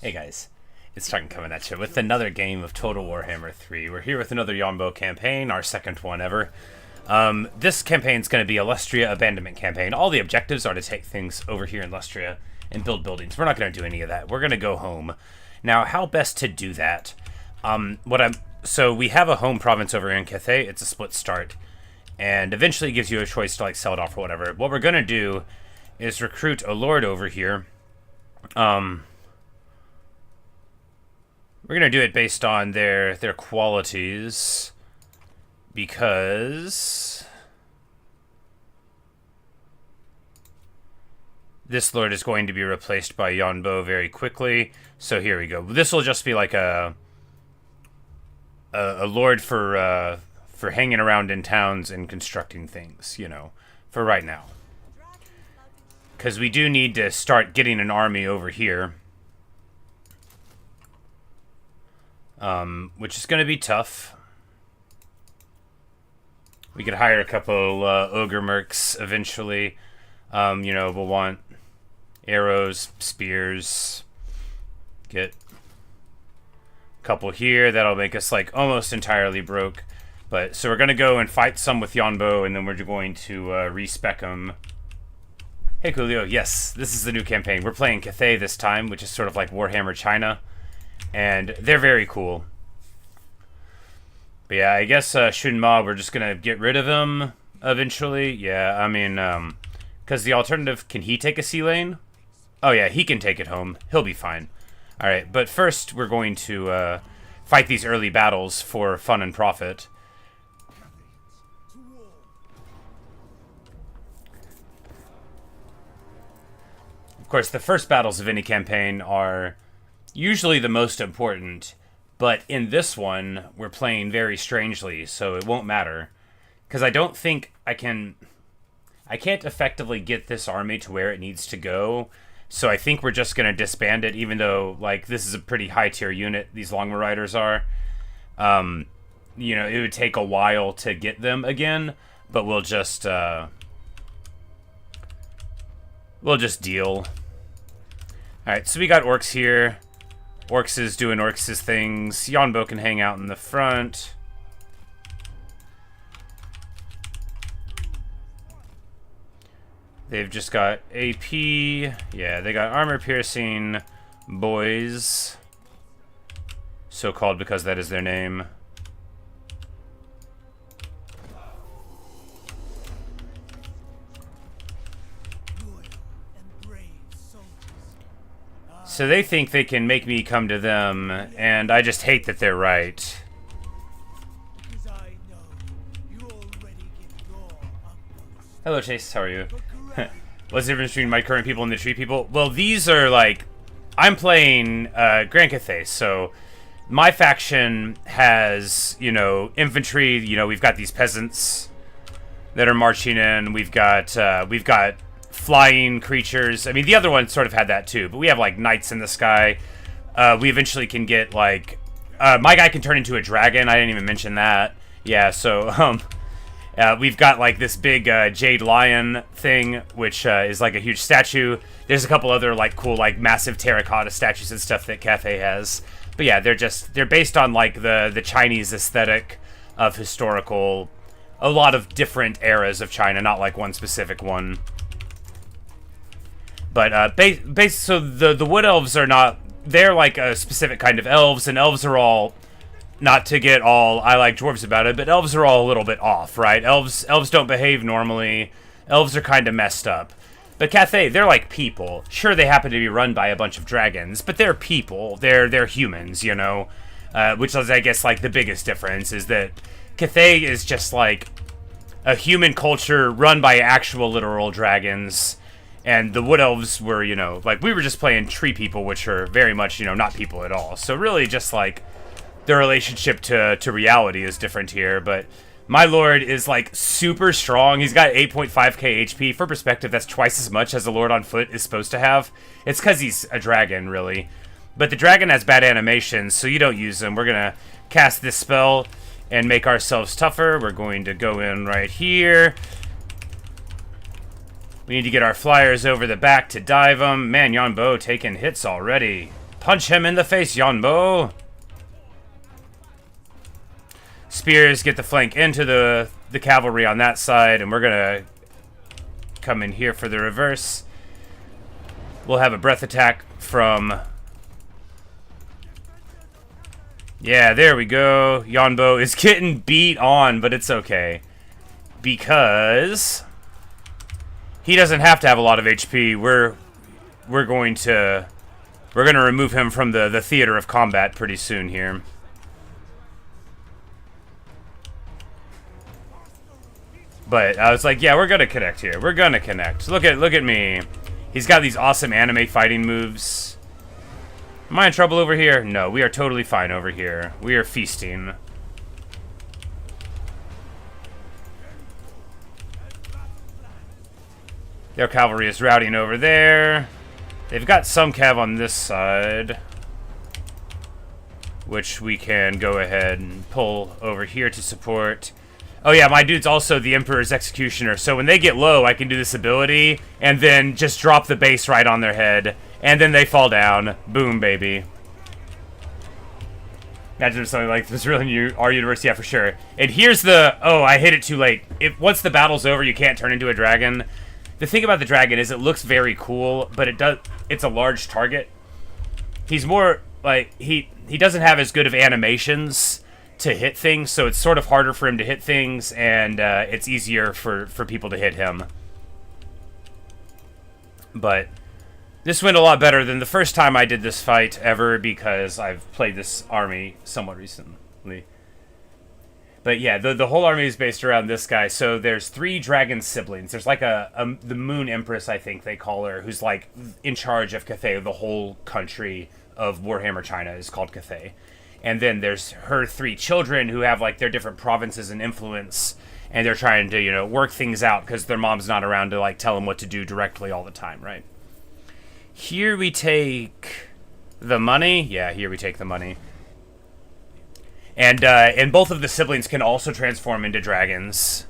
Hey guys, it's Chuck coming at you with another game of Total Warhammer 3. We're here with another Yuan Bo campaign, our second one ever. This campaign's going to be a Lustria abandonment campaign. All the objectives are to take things over here in Lustria and build buildings. We're not going to do any of that. We're going to go home. Now, how best to do that? So we have a home province over in Cathay. It's a split start. And eventually it gives you a choice to like sell it off or whatever. What we're going to do is recruit a lord over here. We're going to do it based on their qualities, because this lord is going to be replaced by Yuan Bo very quickly. So here we go. This will just be like a lord for hanging around in towns and constructing things, you know, for right now. Because we do need to start getting an army over here. Which is going to be tough. We could hire a couple ogre mercs eventually. You know, we'll want arrows, spears. Get a couple here. That'll make us like almost entirely broke. But so we're going to go and fight some with Yuan Bo, and then we're going to respec them. Hey Coolio, yes, this is the new campaign. We're playing Cathay this time, which is sort of like Warhammer China. And they're very cool. But yeah, I guess Shun Ma, we're just going to get rid of him eventually. Yeah, I mean, because the alternative, can he take a sea lane? Oh yeah, he can take it home. He'll be fine. Alright, but first we're going to fight these early battles for fun and profit. Of course, the first battles of any campaign are usually the most important, but in this one, we're playing very strangely, so it won't matter. Because I don't think I can't effectively get this army to where it needs to go, so I think we're just going to disband it, even though, like, this is a pretty high-tier unit, these Longma Riders are. You know, it would take a while to get them again, but we'll just deal. Alright, so we got orcs here. Orcs is doing Orcs' things. Yuan Bo can hang out in the front. They've just got AP. Yeah, they got armor-piercing boys. So called because that is their name. So they think they can make me come to them, and I just hate that they're right. Hello, Chase. How are you? What's the difference between my current people and the tree people? Well, these are like... I'm playing Grand Cathay, so my faction has, you know, infantry. You know, we've got these peasants that are marching in. We've got flying creatures. I mean, the other one sort of had that too, but we have like knights in the sky. We eventually can get like my guy can turn into a dragon. I didn't even mention that. Yeah, so we've got like this big jade lion thing, which is like a huge statue. There's a couple other like cool like massive terracotta statues and stuff that Cathay has. But yeah, they're based on like the Chinese aesthetic of historical, a lot of different eras of China, not like one specific one. But so the wood elves are not, they're like a specific kind of elves, and elves are all, not to get all I like dwarves about it, but elves are all a little bit off, right? Elves don't behave normally. Elves are kind of messed up. But Cathay, they're like people. Sure, they happen to be run by a bunch of dragons, but they're people. They're humans, you know? Which is, I guess, like the biggest difference is that Cathay is just like a human culture run by actual literal dragons. And the wood elves were, you know, like we were just playing tree people, which are very much, you know, not people at all. So really just like the relationship to reality is different here. But my lord is like super strong. He's got 8.5k HP. For perspective, that's twice as much as a lord on foot is supposed to have. It's because he's a dragon, really. But the dragon has bad animations, so you don't use him. We're going to cast this spell and make ourselves tougher. We're going to go in right here. We need to get our flyers over the back to dive them. Man, Yuan Bo taking hits already. Punch him in the face, Yuan Bo. Spears get the flank into the cavalry on that side, and we're going to come in here for the reverse. We'll have a breath attack from... Yeah, there we go. Yuan Bo is getting beat on, but it's okay. Because he doesn't have to have a lot of HP. We're going to remove him from the theater of combat pretty soon here. But I was like, yeah, we're gonna connect here. We're gonna connect. Look at me. He's got these awesome anime fighting moves. Am I in trouble over here? No, we are totally fine over here. We are feasting. Their cavalry is routing over there. They've got some cav on this side, which we can go ahead and pull over here to support. Oh yeah, my dude's also the Emperor's Executioner, so when they get low, I can do this ability, and then just drop the base right on their head, and then they fall down. Boom, baby. Imagine something like this really in our universe, yeah, for sure. And here's the... Oh, I hit it too late. Once the battle's over, you can't turn into a dragon. The thing about the dragon is it looks very cool, but it's a large target. He's more, like, he doesn't have as good of animations to hit things, so it's sort of harder for him to hit things, and it's easier for people to hit him. But this went a lot better than the first time I did this fight ever, because I've played this army somewhat recently. But yeah, the whole army is based around this guy. So there's 3 dragon siblings. There's like the Moon Empress, I think they call her, who's like in charge of Cathay. The whole country of Warhammer China is called Cathay. And then there's her 3 children who have like their different provinces and influence, and they're trying to, you know, work things out because their mom's not around to like tell them what to do directly all the time, right? Here we take the money. Yeah, here we take the money. And both of the siblings can also transform into dragons.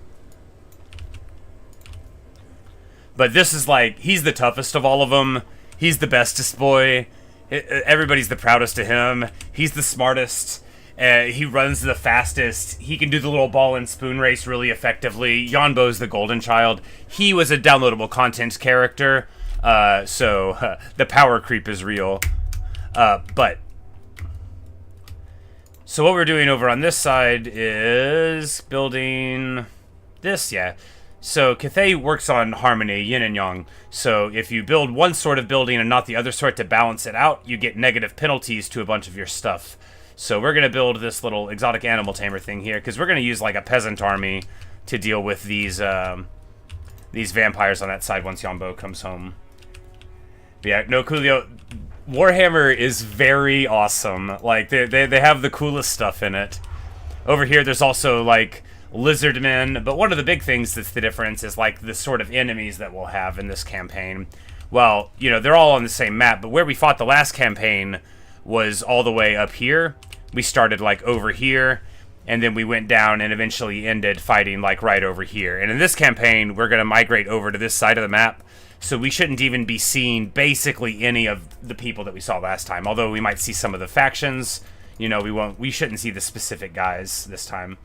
But this is like, he's the toughest of all of them. He's the bestest boy. Everybody's the proudest of him. He's the smartest. He runs the fastest. He can do the little ball and spoon race really effectively. Yuan Bo's the golden child. He was a downloadable content character, so the power creep is real. So what we're doing over on this side is building this, yeah. So Cathay works on harmony, yin and yang. So if you build one sort of building and not the other sort to balance it out, you get negative penalties to a bunch of your stuff. So we're going to build this little exotic animal tamer thing here, because we're going to use like a peasant army to deal with these vampires on that side once Yuan Bo comes home. But yeah, no, Coolio, Warhammer is very awesome. Like, they have the coolest stuff in it. Over here, there's also like lizardmen, but one of the big things that's the difference is like the sort of enemies that we'll have in this campaign. Well, you know, they're all on the same map, but where we fought the last campaign was all the way up here. We started like over here, and then we went down and eventually ended fighting like right over here. And in this campaign, we're going to migrate over to this side of the map, so we shouldn't even be seeing basically any of the people that we saw last time. Although we might see some of the factions, you know, we shouldn't see the specific guys this time.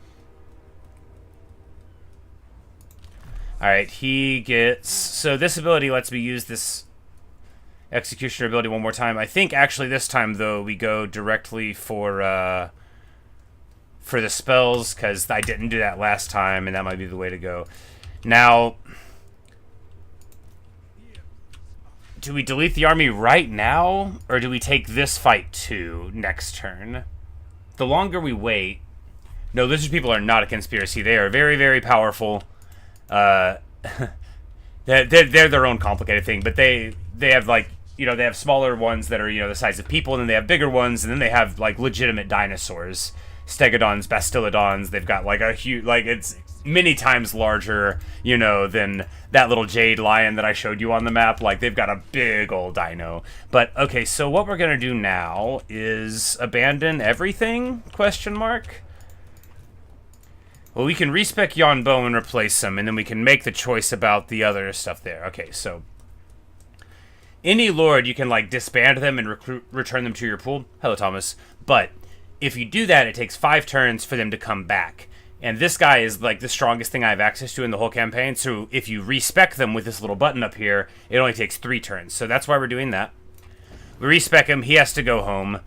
Alright, he gets... So this ability lets me use this Executioner ability one more time. I think actually this time, though, we go directly for the spells, because I didn't do that last time, and that might be the way to go. Now, do we delete the army right now, or do we take this fight too next turn? The longer we wait... No, lizard people are not a conspiracy. They are very, very powerful. They're their own complicated thing, but they have like, you know, they have smaller ones that are, you know, the size of people, and then they have bigger ones, and then they have like legitimate dinosaurs, stegodons, bastillodons. They've got like a huge, like, it's many times larger, you know, than that little jade lion that I showed you on the map. Like, they've got a big old dino. But okay, so what we're gonna do now is abandon everything? Question mark. Well, we can respec Yuan Bo and replace him, and then we can make the choice about the other stuff there. Okay, so any lord, you can like disband them and return them to your pool. Hello, Thomas. But if you do that, it takes 5 turns for them to come back. And this guy is like the strongest thing I have access to in the whole campaign. So if you respec them with this little button up here, it only takes 3 turns. So that's why we're doing that. We respec him. He has to go home.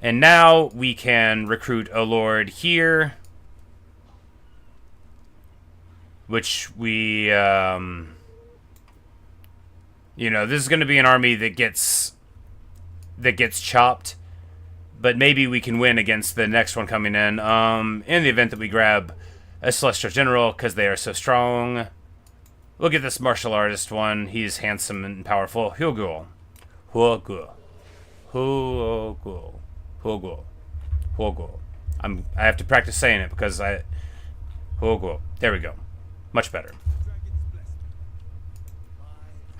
And now we can recruit a lord here, which we, you know, this is going to be an army that gets chopped, but maybe we can win against the next one coming in the event that we grab a Celestial General, because they are so strong. We'll get this martial artist one. He's handsome and powerful. Hyogul. Hyogul. Hyogul. Hyogul. Hyogul. I have to practice saying it because Hyogul. There we go. Much better.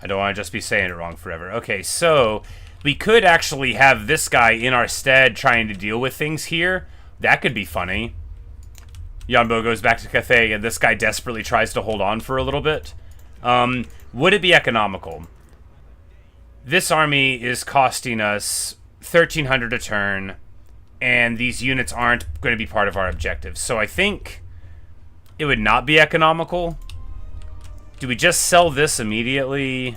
I don't want to just be saying it wrong forever. Okay, so we could actually have this guy in our stead trying to deal with things here. That could be funny. Yuan Bo goes back to Cathay, and this guy desperately tries to hold on for a little bit. Would it be economical? This army is costing us 1,300 a turn, and these units aren't going to be part of our objectives. So I think it would not be economical. Do we just sell this immediately?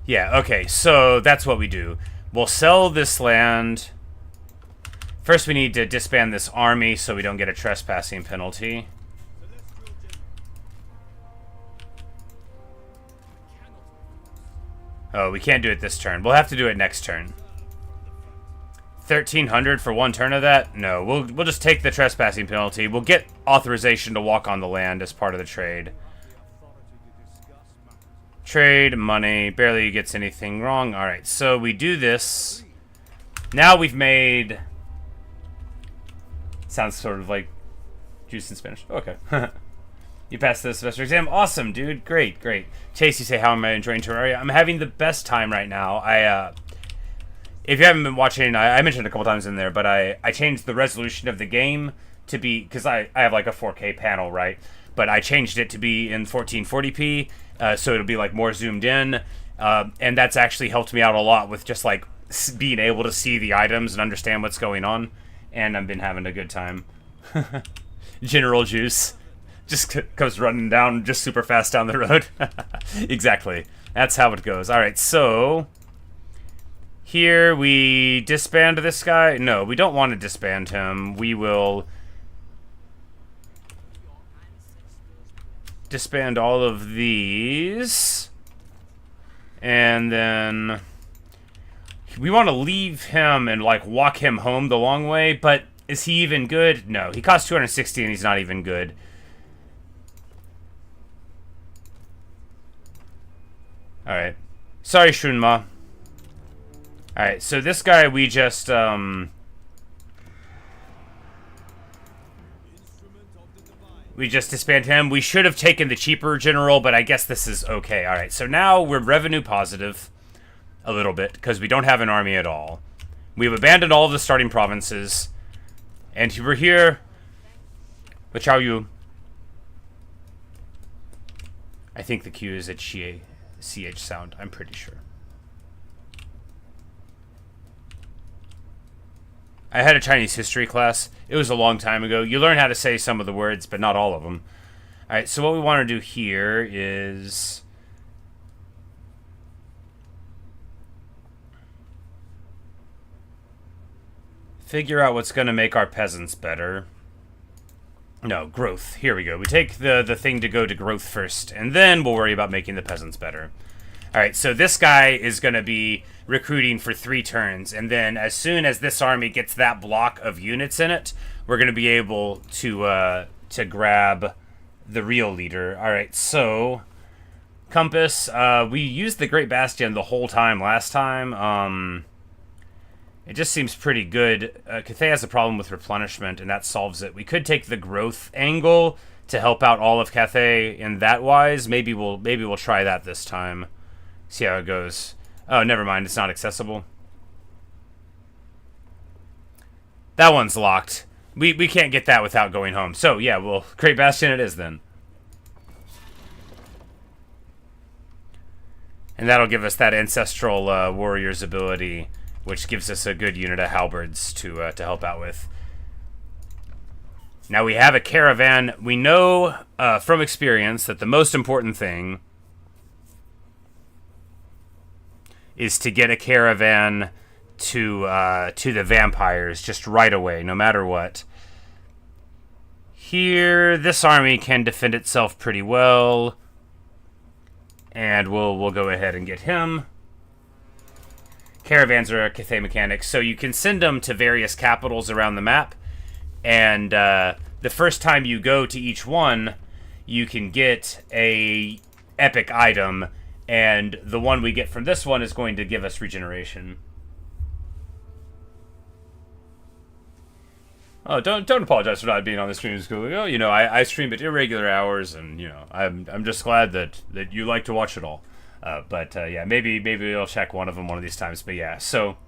Yeah, okay, so that's what we do. We'll sell this land. First we need to disband this army so we don't get a trespassing penalty. Oh, we can't do it this turn. We'll have to do it next turn. 1,300 for 1 turn of that? No, we'll just take the trespassing penalty. We'll get authorization to walk on the land as part of the trade. Trade, money, barely gets anything wrong. Alright, so we do this. Now we've made... Sounds sort of like juice in Spanish. Okay. You passed the semester exam. Awesome, dude. Great, great. Chase, you say, how am I enjoying Terraria? I'm having the best time right now. If you haven't been watching, I mentioned it a couple times in there, but I changed the resolution of the game to be, because I have like a 4K panel, right? But I changed it to be in 1440p, so it'll be like more zoomed in, and that's actually helped me out a lot with just like being able to see the items and understand what's going on, and I've been having a good time. General Juice just comes running down just super fast down the road. Exactly. That's how it goes. All right, so here we disband this guy. No, we don't want to disband him. We will disband all of these. And then we want to leave him and like walk him home the long way, but is he even good? No, he costs 260 and he's not even good. Alright. Sorry, Shunma. Alright, so this guy we just, we just disband him. We should have taken the cheaper general, but I guess this is okay. Alright, so now we're revenue positive a little bit, because we don't have an army at all. We've abandoned all of the starting provinces, and we're here with Chao Yu. I think the Q is a CH sound, I'm pretty sure. I had a Chinese history class. It was a long time ago. You learn how to say some of the words, but not all of them. Alright, so what we want to do here is figure out what's going to make our peasants better. No, growth. Here we go. We take the thing to go to growth first, and then we'll worry about making the peasants better. Alright, so this guy is going to be recruiting for 3 turns, and then as soon as this army gets that block of units in it, we're going to be able to grab the real leader. Alright, so Compass, we used the Great Bastion the whole time last time. It just seems pretty good. Cathay has a problem with replenishment, and that solves it. We could take the growth angle to help out all of Cathay in that wise. Maybe we'll try that this time. See how it goes. Oh, never mind. It's not accessible. That one's locked. We can't get that without going home. So, yeah, well, Great Bastion it is then. And that'll give us that Ancestral Warrior's ability, which gives us a good unit of halberds to help out with. Now we have a caravan. We know from experience that the most important thing is to get a caravan to the vampires just right away, no matter what. Here, this army can defend itself pretty well, and we'll go ahead and get him. Caravans are a Cathay mechanic, so you can send them to various capitals around the map, and the first time you go to each one, you can get a epic item, and the one we get from this one is going to give us regeneration. Oh, don't apologize for not being on the stream. Oh, you know, I stream at irregular hours, and you know, I'm just glad that you like to watch it all. But yeah, maybe we'll check one of them one of these times. But yeah, so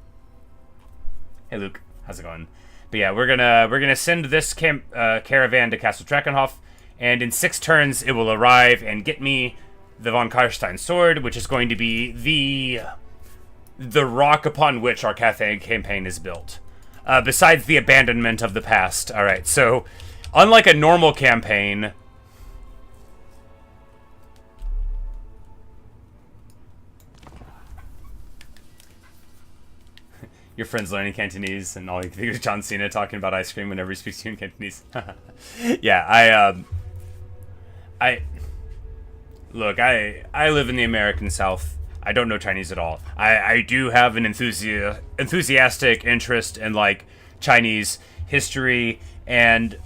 hey Luke, how's it going? But yeah, we're gonna send this caravan to Castle Drakenhof, and in 6 turns it will arrive and get me the von Karstein sword, which is going to be the rock upon which our Cathay campaign is built. Besides the abandonment of the past. All right, so unlike a normal campaign, your friend's learning Cantonese, and all you think is John Cena talking about ice cream whenever he speaks to you in Cantonese. Yeah, look, I live in the American South. I don't know Chinese at all. I do have an enthusiastic interest in, like, Chinese history and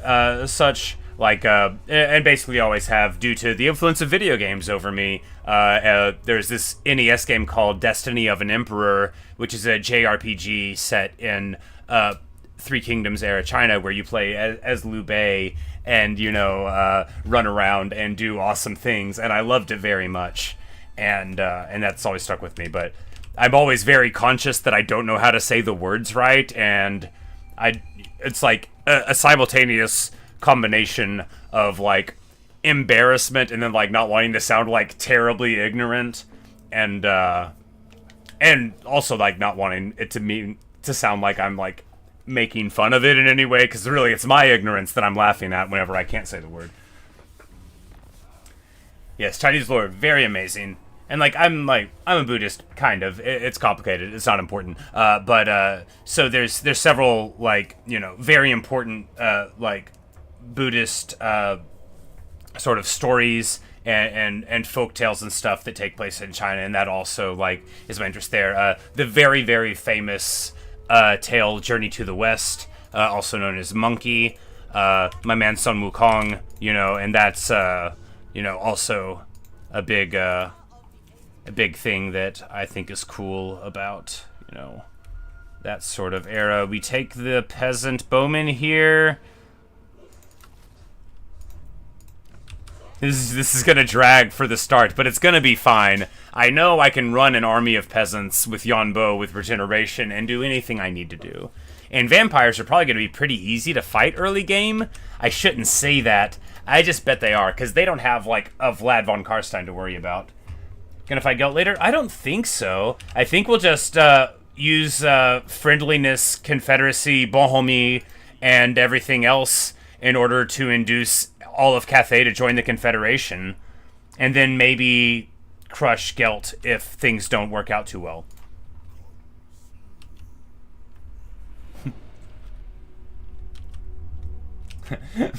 such, like, and basically always have, due to the influence of video games over me. There's this NES game called Destiny of an Emperor, which is a JRPG set in Three Kingdoms era China, where you play as Liu Bei and, you know, run around and do awesome things, and I loved it very much. And that's always stuck with me, but I'm always very conscious that I don't know how to say the words right, and it's like a simultaneous combination of, like, embarrassment and then, like, not wanting to sound, like, terribly ignorant, and also, like, not wanting it to sound like I'm, like, making fun of it in any way, because really it's my ignorance that I'm laughing at whenever I can't say the word. Yes, Chinese lore, very amazing. And, like, I'm a Buddhist, kind of. It's complicated. It's not important. But so there's several, like, you know, very important, like, Buddhist sort of stories and folk tales and stuff that take place in China, and that also, like, is my interest there. The very, very famous tale, Journey to the West, also known as Monkey, my man Sun Wukong, you know, and that's, you know, also a big thing that I think is cool about, you know, that sort of era. We take the peasant bowman here. This is gonna drag for the start, but it's gonna be fine. I know I can run an army of peasants with Yuan Bo with regeneration and do anything I need to do. And vampires are probably gonna be pretty easy to fight early game. I shouldn't say that. I just bet they are, because they don't have, like, a Vlad von Karstein to worry about. Gonna fight Gelt later? I don't think so. I think we'll just use friendliness, confederacy, bonhomie, and everything else in order to induce all of Cathay to join the Confederation, and then maybe crush Gelt if things don't work out too well.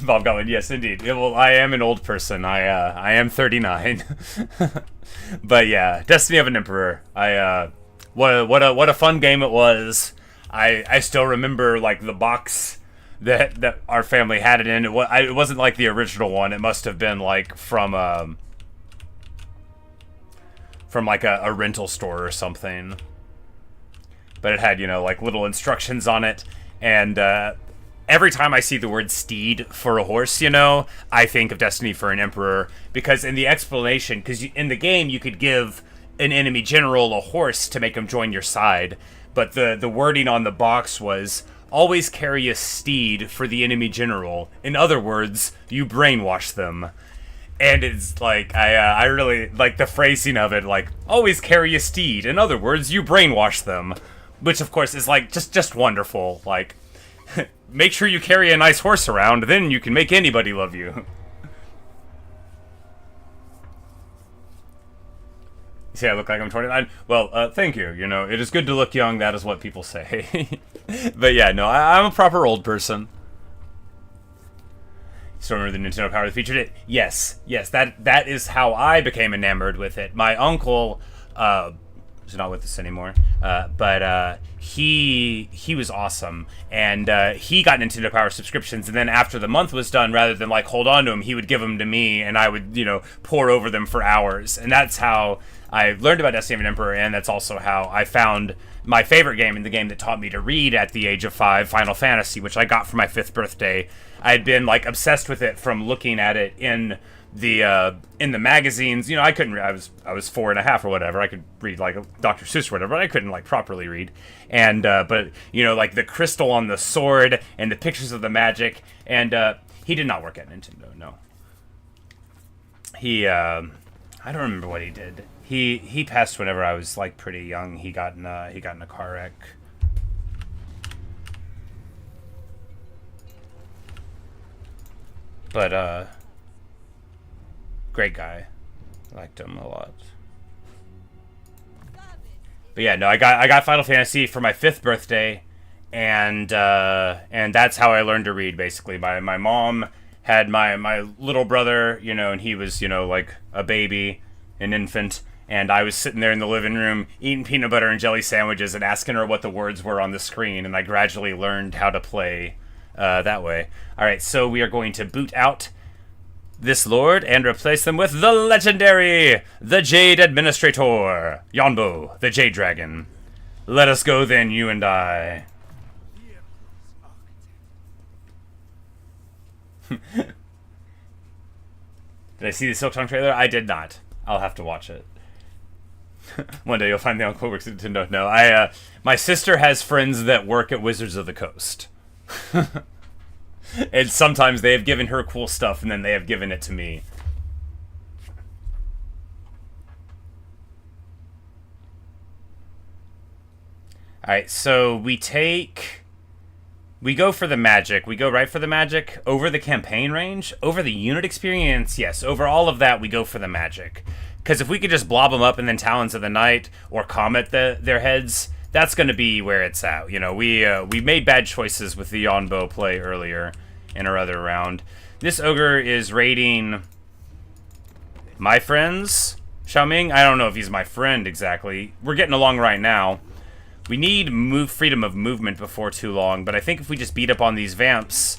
Bob Goblin, yes, indeed. Well, I am an old person. I am 39. But yeah, Destiny of an Emperor. What a fun game it was. I still remember, like, the box that our family had it in. It wasn't like the original one. It must have been, like, from like a rental store or something. But it had, you know, like, little instructions on it, and every time I see the word steed for a horse, you know, I think of Destiny for an Emperor, because in the explanation, because in the game you could give an enemy general a horse to make him join your side, but the wording on the box was always carry a steed for the enemy general. In other words, you brainwash them. And it's like, I really like the phrasing of it, like, always carry a steed. In other words, you brainwash them. Which, of course, is like just wonderful. Like, make sure you carry a nice horse around, then you can make anybody love you. You see, I look like I'm 29. Well, thank you. You know, it is good to look young. That is what people say. But yeah, no, I'm a proper old person. Still remember the Nintendo Power that featured it? Yes, that is how I became enamored with it. My uncle, is not with us anymore, but he was awesome, and he got Nintendo Power subscriptions, and then after the month was done, rather than like hold on to them, he would give them to me, and I would, you know, pore over them for hours, and that's how I learned about Destiny of an Emperor, and that's also how I found my favorite game, and the game that taught me to read at the age of 5, Final Fantasy, which I got for my 5th birthday. I had been like obsessed with it from looking at it in the magazines. You know, I couldn't read. I was 4 and a half or whatever. I could read like Dr. Seuss or whatever, but I couldn't like properly read. And but you know, like the crystal on the sword and the pictures of the magic. And he did not work at Nintendo. No. He I don't remember what he did. He passed whenever I was like pretty young. He got in a car wreck. But great guy. Liked him a lot. But yeah, no, I got Final Fantasy for my 5th birthday, and that's how I learned to read. Basically, my mom had my little brother, you know, and he was, you know, like a baby, an infant. And I was sitting there in the living room eating peanut butter and jelly sandwiches and asking her what the words were on the screen, and I gradually learned how to play that way. Alright, so we are going to boot out this lord and replace them with the legendary, the Jade Administrator, Yuan Bo, the Jade Dragon. Let us go then, you and I. Did I see the Silk Tongue trailer? I did not. I'll have to watch it. One day you'll find the uncle works at Nintendo. No, my sister has friends that work at Wizards of the Coast. And sometimes they have given her cool stuff, and then they have given it to me. Alright, so we go for the magic. We go right for the magic. Over the campaign range? Over the unit experience? Yes, over all of that, we go for the magic. Because if we could just blob them up and then Talons of the Night or Comet their heads, that's going to be where it's at. You know, we made bad choices with the Yuan Bo play earlier in our other round. This ogre is raiding my friends, Xiaoming. I don't know if he's my friend exactly. We're getting along right now. We need freedom of movement before too long, but I think if we just beat up on these vamps,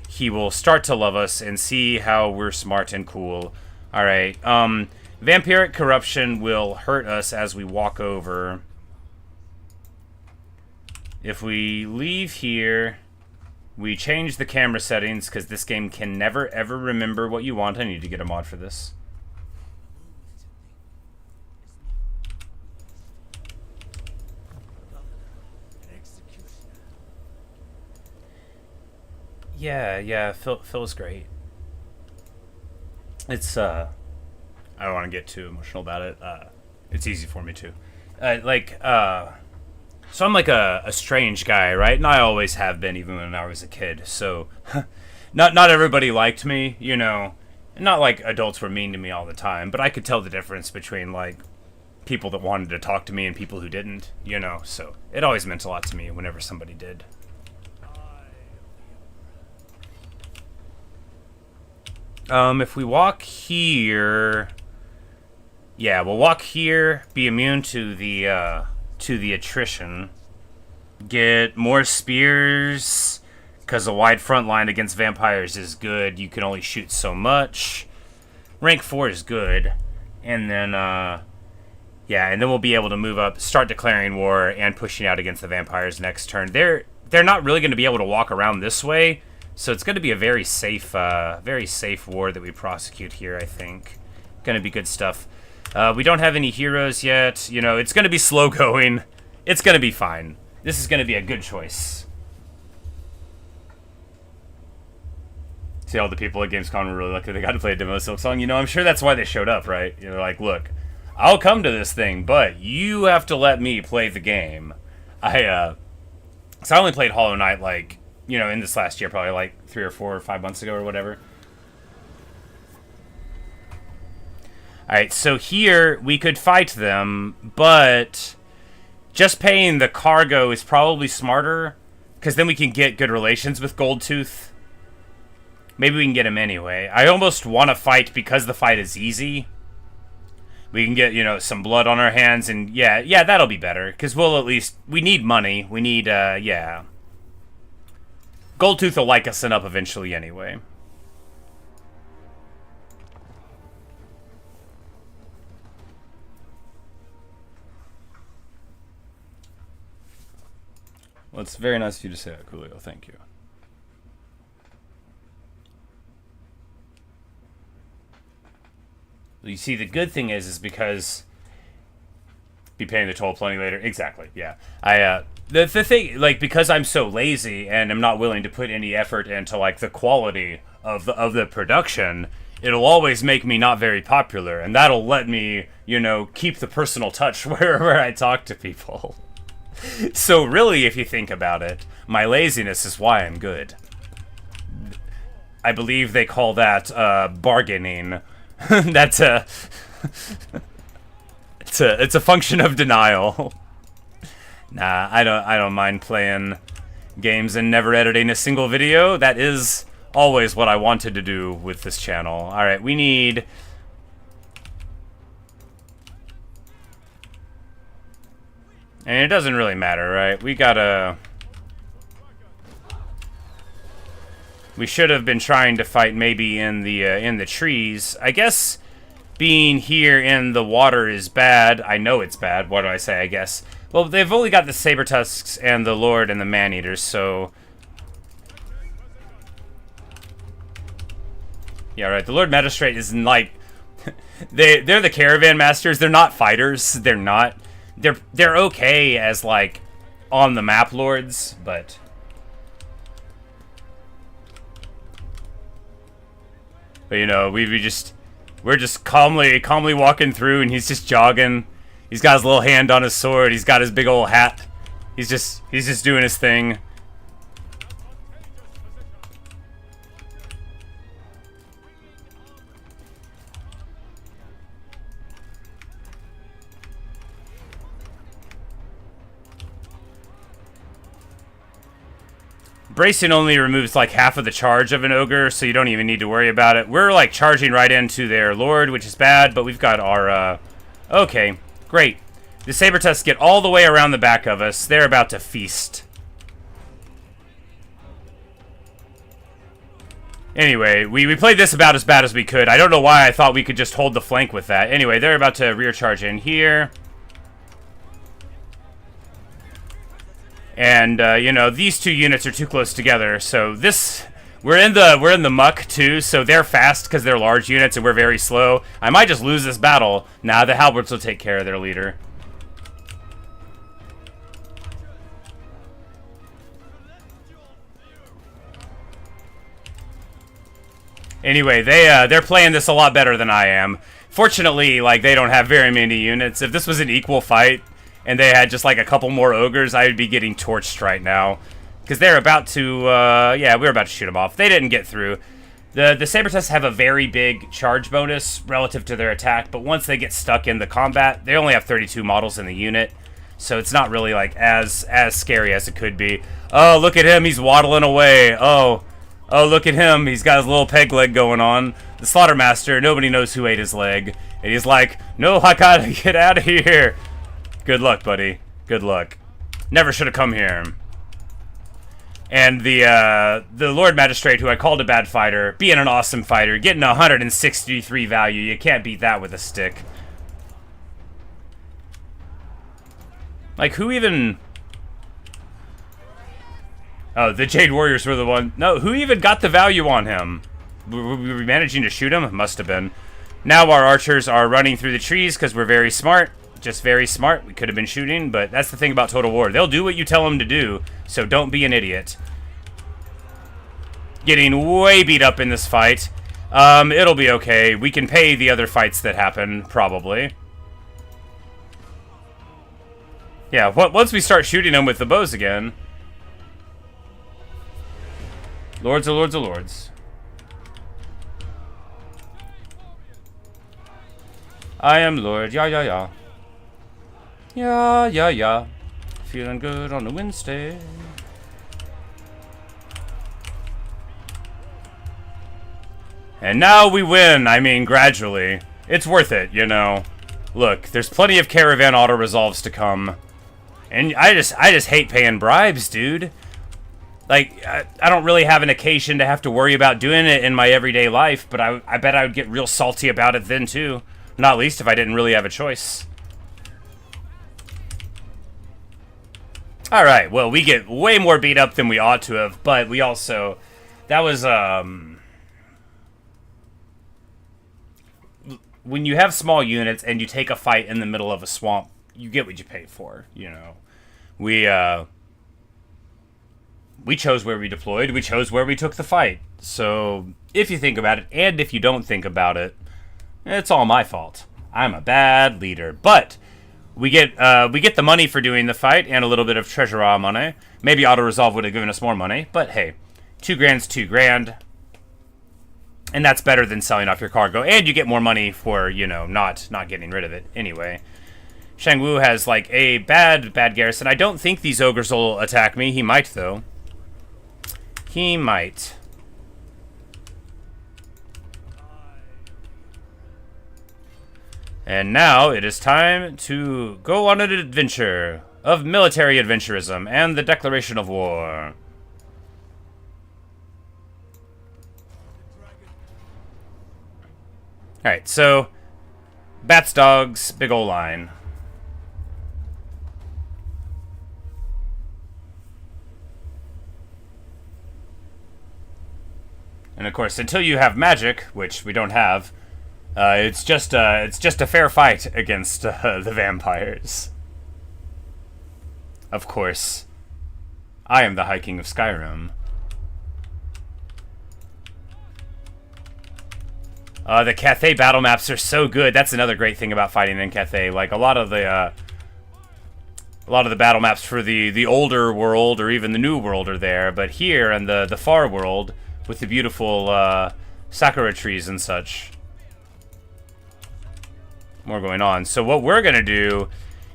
he will start to love us and see how we're smart and cool. Alright, Vampiric Corruption will hurt us as we walk over. If we leave here, we change the camera settings, because this game can never ever remember what you want. I need to get a mod for this. Yeah, Phil's great. It's, I don't want to get too emotional about it. It's easy for me to. So I'm like a strange guy, right? And I always have been, even when I was a kid. So, not everybody liked me, you know. Not like adults were mean to me all the time, but I could tell the difference between, like, people that wanted to talk to me and people who didn't, you know. So, it always meant a lot to me whenever somebody did. If we walk here... Yeah, we'll walk here, be immune to the attrition. Get more spears, because a wide front line against vampires is good. You can only shoot so much. Rank 4 is good. And then, yeah, and then we'll be able to move up, start declaring war, and pushing out against the vampires next turn. they're not really going to be able to walk around this way, so it's going to be a very safe war that we prosecute here, I think. Going to be good stuff. We don't have any heroes yet. You know, it's going to be slow going. It's going to be fine. This is going to be a good choice. See, all the people at Gamescom were really lucky they got to play a demo Silk Song. You know, I'm sure that's why they showed up, right? You know, like, look, I'll come to this thing, but you have to let me play the game. So I only played Hollow Knight, like, you know, in this last year, probably like 3 or 4 or 5 months ago or whatever. Alright, so here we could fight them, but just paying the cargo is probably smarter, because then we can get good relations with Goldtooth. Maybe we can get him anyway. I almost want to fight because the fight is easy. We can get, you know, some blood on our hands, and yeah, that'll be better, because we'll at least, we need money. We need, yeah. Goldtooth will like us up eventually anyway. Well, it's very nice of you to say that, Coolio. Thank you. You see, the good thing is because be paying the toll plenty later. Exactly. Yeah. The thing, like, because I'm so lazy and I'm not willing to put any effort into like the quality of the production, it'll always make me not very popular, and that'll let me, you know, keep the personal touch where I talk to people. So really, if you think about it, my laziness is why I'm good. I believe they call that bargaining. That's it's a function of denial. Nah, I don't mind playing games and never editing a single video. That is always what I wanted to do with this channel. All right, we need. And it doesn't really matter, right? We gotta. We should have been trying to fight maybe in the trees. I guess being here in the water is bad. I know it's bad. What do I say? I guess. Well, they've only got the saber tusks and the Lord and the man-eaters, so. Yeah, right. The Lord Magistrate is like. They're the caravan masters. They're not fighters. They're not. They're okay as like on the map lords, but. But you know, we're just calmly walking through, and he's just jogging. He's got his little hand on his sword. He's got his big old hat. He's just doing his thing. Bracing only removes like half of the charge of an ogre, so you don't even need to worry about it. We're like charging right into their lord, which is bad, but we've got our, okay, great. The saber tusks get all the way around the back of us. They're about to feast. Anyway, we played this about as bad as we could. I don't know why I thought we could just hold the flank with that. Anyway, they're about to rear charge in here. And, you know, these two units are too close together, so this... We're in the muck, too, so they're fast because they're large units and we're very slow. I might just lose this battle. Nah, the halberds will take care of their leader. Anyway, they're playing this a lot better than I am. Fortunately, like, they don't have very many units. If this was an equal fight... and they had just like a couple more ogres, I would be getting torched right now. Because they're about to, yeah, we're about to shoot them off. They didn't get through. The saber tusks have a very big charge bonus relative to their attack, but once they get stuck in the combat, they only have 32 models in the unit. So it's not really like as scary as it could be. Oh, look at him, he's waddling away. Oh, look at him, he's got his little peg leg going on. The Slaughtermaster, nobody knows who ate his leg. And he's like, no, I gotta get out of here. Good luck, buddy. Good luck. Never should have come here. And the Lord Magistrate, who I called a bad fighter, being an awesome fighter, getting 163 value. You can't beat that with a stick. Like, who even... Oh, the Jade Warriors were the one. No, who even got the value on him? Were we managing to shoot him? Must have been. Now our archers are running through the trees because we're very smart. Just very smart. We could have been shooting, but that's the thing about Total War. They'll do what you tell them to do, so don't be an idiot. Getting way beat up in this fight. It'll be okay. We can pay the other fights that happen, probably. Yeah, once we start shooting them with the bows again. Lords of Lords of Lords. I am Lord, yeah, yeah, yeah. Yeah, yeah, yeah. Feeling good on a Wednesday. And now we win. I mean, gradually. It's worth it, you know. Look, there's plenty of caravan auto-resolves to come. And I just hate paying bribes, dude. Like, I don't really have an occasion to have to worry about doing it in my everyday life, but I bet I would get real salty about it then, too. Not least if I didn't really have a choice. Alright, well, we get way more beat up than we ought to have, but we also... That was, when you have small units and you take a fight in the middle of a swamp, you get what you pay for, you know. We chose where we deployed, we chose where we took the fight. So, if you think about it, and if you don't think about it, it's all my fault. I'm a bad leader. But we get the money for doing the fight and a little bit of treasure money. Maybe auto-resolve would have given us more money, but hey, $2,000's $2,000. And that's better than selling off your cargo. And you get more money for, you know, not getting rid of it anyway. Shangwu has, like, a bad garrison. I don't think these ogres will attack me. He might, though. He might. And now it is time to go on an adventure of military adventurism and the declaration of war. Alright, so bats, dogs, big ol' line. And of course, until you have magic, which we don't have, it's just a fair fight against the vampires. Of course, I am the High King of Skyrim. The Cathay battle maps are so good. That's another great thing about fighting in Cathay. Like a lot of the battle maps for the older world or even the new world are there, but here in the far world with the beautiful sakura trees and such, more going on. So what we're gonna do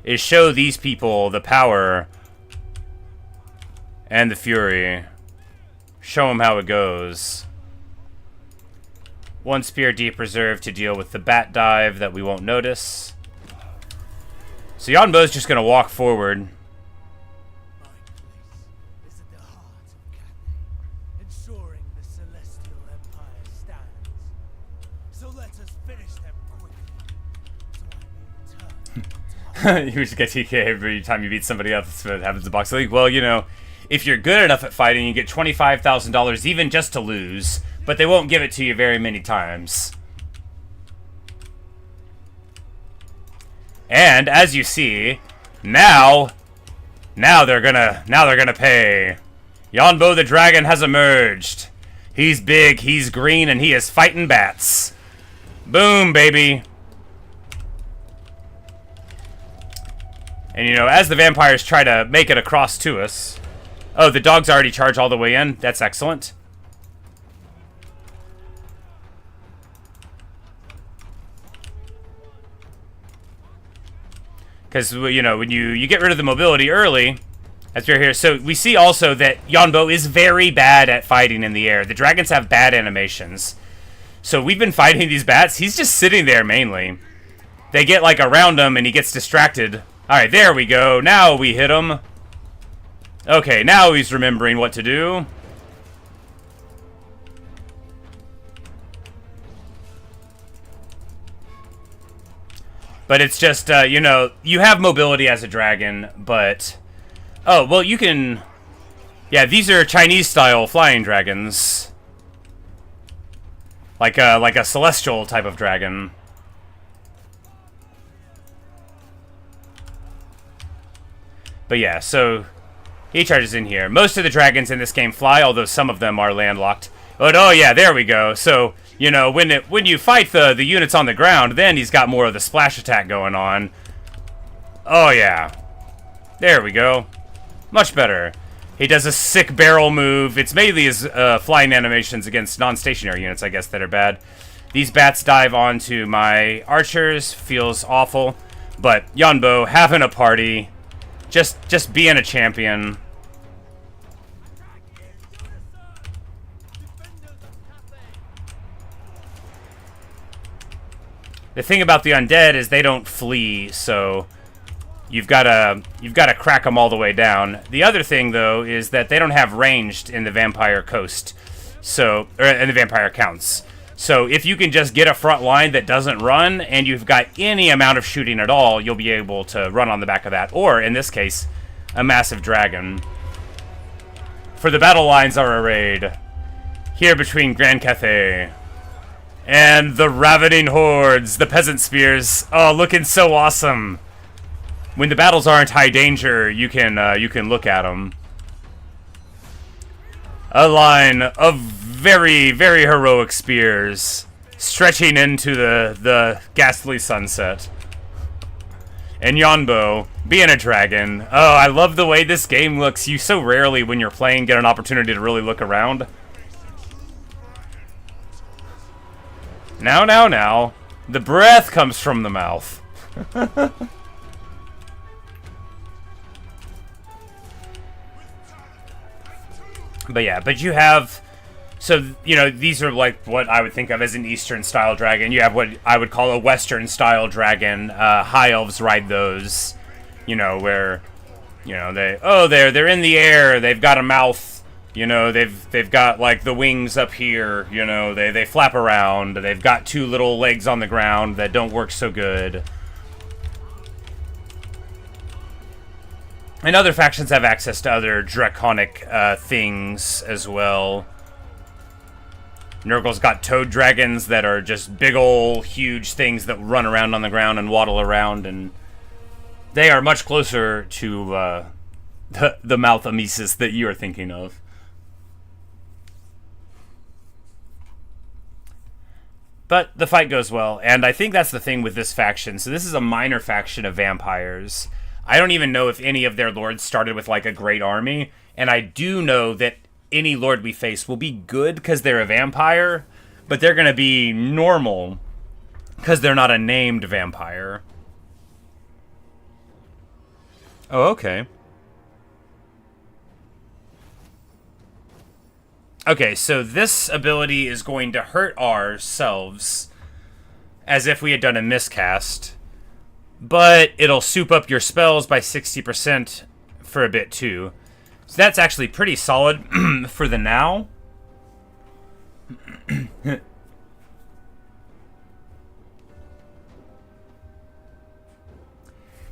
is show these people the power and the fury. Show them how it goes. One spear deep reserve to deal with the bat dive that we won't notice. So Yuan Bo's just gonna walk forward. My place is at the heart of Cathay, ensuring the Celestial Empire stands. So let us finish them quickly, so I may return. You just get TK every time you beat somebody else that happens in Box League. Well, you know, if you're good enough at fighting, you get $25,000 even just to lose, but they won't give it to you very many times. And as you see, now they're gonna pay. Yuan Bo the dragon has emerged. He's big, he's green, and he is fighting bats. Boom, baby. And you know, as the vampires try to make it across to us. Oh, the dogs already charge all the way in. That's excellent. Because, you know, when you get rid of the mobility early, as we're here. So we see also that Yuan Bo is very bad at fighting in the air. The dragons have bad animations. So we've been fighting these bats. He's just sitting there mainly. They get, like, around him and he gets distracted. Alright, there we go. Now we hit him. Okay, now he's remembering what to do. But it's just, you know, you have mobility as a dragon, but... Oh, well, you can... Yeah, these are Chinese-style flying dragons. Like a celestial type of dragon. But yeah, so he charges in here. Most of the dragons in this game fly, although some of them are landlocked. But oh yeah, there we go. So, you know, when you fight the units on the ground, then he's got more of the splash attack going on. Oh yeah. There we go. Much better. He does a sick barrel move. It's mainly his flying animations against non-stationary units, I guess, that are bad. These bats dive onto my archers. Feels awful. But Yuan Bo having a party. Just being a champion. The thing about the undead is they don't flee, so you've got to crack them all the way down. The other thing though is that they don't have ranged in the vampire coast, so or in the vampire counts. So if you can just get a front line that doesn't run, and you've got any amount of shooting at all, you'll be able to run on the back of that, or in this case, a massive dragon. For the battle lines are arrayed here between Grand Cathay and the ravening hordes, the peasant spears. Oh, looking so awesome. When the battles aren't high danger, you can look at them. A line of very, very heroic spears stretching into the ghastly sunset. And Yuan Bo, being a dragon. Oh, I love the way this game looks. You so rarely, when you're playing, get an opportunity to really look around. Now. The breath comes from the mouth. But yeah, but you have... So, you know, these are like what I would think of as an Eastern-style dragon. You have what I would call a Western-style dragon. High elves ride those, you know, where, you know, they're in the air. They've got a mouth, you know, they've got like the wings up here, you know, they flap around. They've got two little legs on the ground that don't work so good. And other factions have access to other draconic things as well. Nurgle's got toad dragons that are just big ol' huge things that run around on the ground and waddle around, and they are much closer to the mouth amesis that you are thinking of. But the fight goes well, and I think that's the thing with this faction. So this is a minor faction of vampires. I don't even know if any of their lords started with like a great army, and I do know that any lord we face will be good because they're a vampire, but they're going to be normal because they're not a named vampire. Oh, okay. Okay, so this ability is going to hurt ourselves as if we had done a miscast, but it'll soup up your spells by 60% for a bit too. So that's actually pretty solid for the now.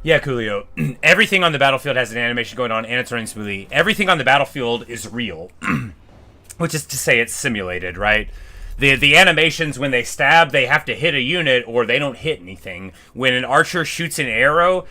Yeah, Coolio. Everything on the battlefield has an animation going on, and it's running smoothly. Everything on the battlefield is real. Which is to say it's simulated, right? The animations, when they stab, they have to hit a unit, or they don't hit anything. When an archer shoots an arrow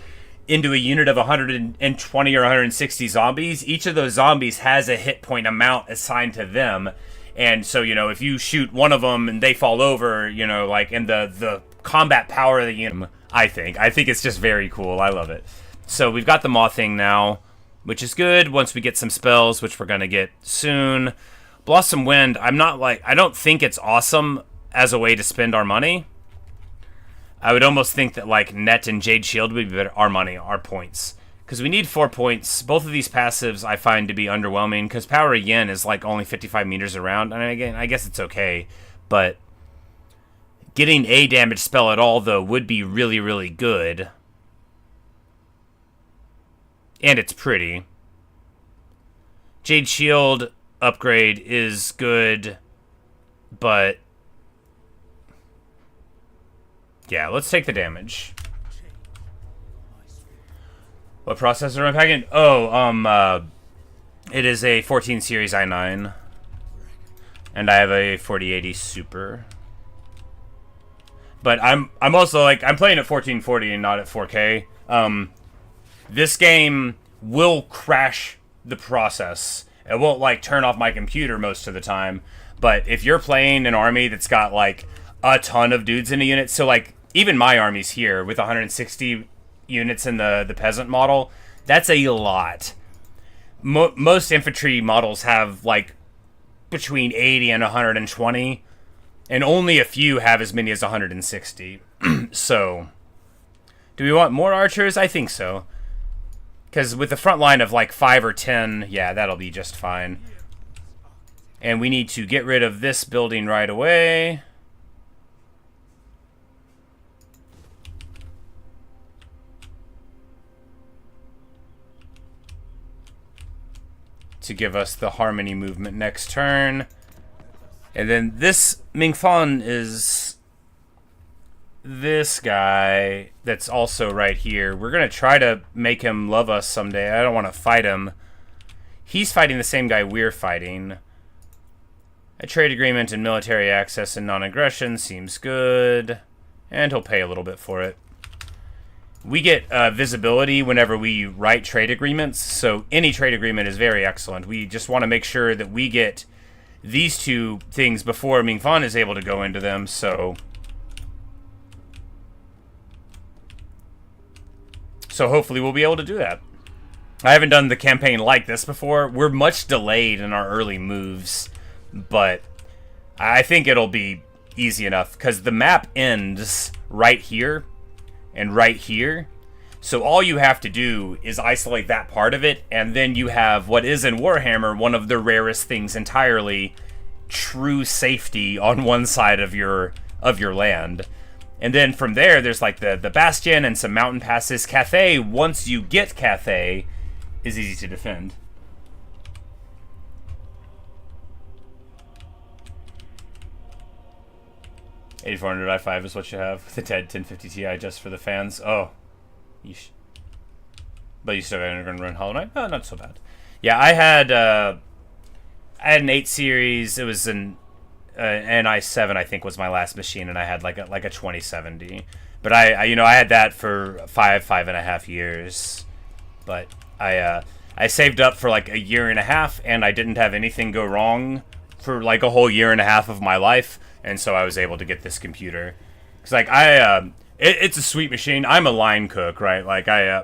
into a unit of 120 or 160 zombies, each of those zombies has a hit point amount assigned to them. And so, you know, if you shoot one of them and they fall over, you know, like, and the combat power of the unit, I think it's just very cool. I love it. So we've got the Maw thing now, which is good once we get some spells, which we're going to get soon. Blossom Wind, I don't think it's awesome as a way to spend our money. I would almost think that like Net and Jade Shield would be better, our money, our points. Because we need 4 points. Both of these passives I find to be underwhelming, because Power of Yin is like only 55 meters around. And again, I guess it's okay. But getting a damage spell at all, though, would be really, really good. And it's pretty. Jade Shield upgrade is good, but yeah, let's take the damage. What processor am I packing? Oh, It is a 14 series i9. And I have a 4080 Super. But I'm also like, I'm playing at 1440 and not at 4K. This game will crash the process. It won't like turn off my computer most of the time. But if you're playing an army that's got like a ton of dudes in a unit, so like even my army's here with 160 units in the peasant model, that's a lot. Most infantry models have like between 80 and 120, and only a few have as many as 160. So, do we want more archers? I think so. Because with the front line of like 5 or 10, yeah, that'll be just fine. And we need to get rid of this building right away. To give us the harmony movement next turn. And then this Mingfan is this guy that's also right here. We're going to try to make him love us someday. I don't want to fight him. He's fighting the same guy we're fighting. A trade agreement and military access and non-aggression seems good. And he'll pay a little bit for it. We get visibility whenever we write trade agreements, so any trade agreement is very excellent. We just want to make sure that we get these two things before Mingfan is able to go into them, so hopefully we'll be able to do that. I haven't done the campaign like this before. We're much delayed in our early moves, but I think it'll be easy enough, because the map ends right here and right here. So all you have to do is isolate that part of it, and then you have what is in Warhammer one of the rarest things entirely, true safety on one side of your land. And then from there, there's like the Bastion and some mountain passes. Cathay, once you get Cathay, is easy to defend. $8,400 i5 is what you have. The TED 1050 Ti just for the fans. Oh. Yeesh. But you still got an run Hollow Knight? Oh, not so bad. Yeah, I had an 8 series. It was an i7, I think, was my last machine, and I had like a 2070. But I had that for 5.5 years. But I saved up for like a year and a half, and I didn't have anything go wrong for like a whole year and a half of my life. And so I was able to get this computer. Cause like it's a sweet machine. I'm a line cook, right? Like I'm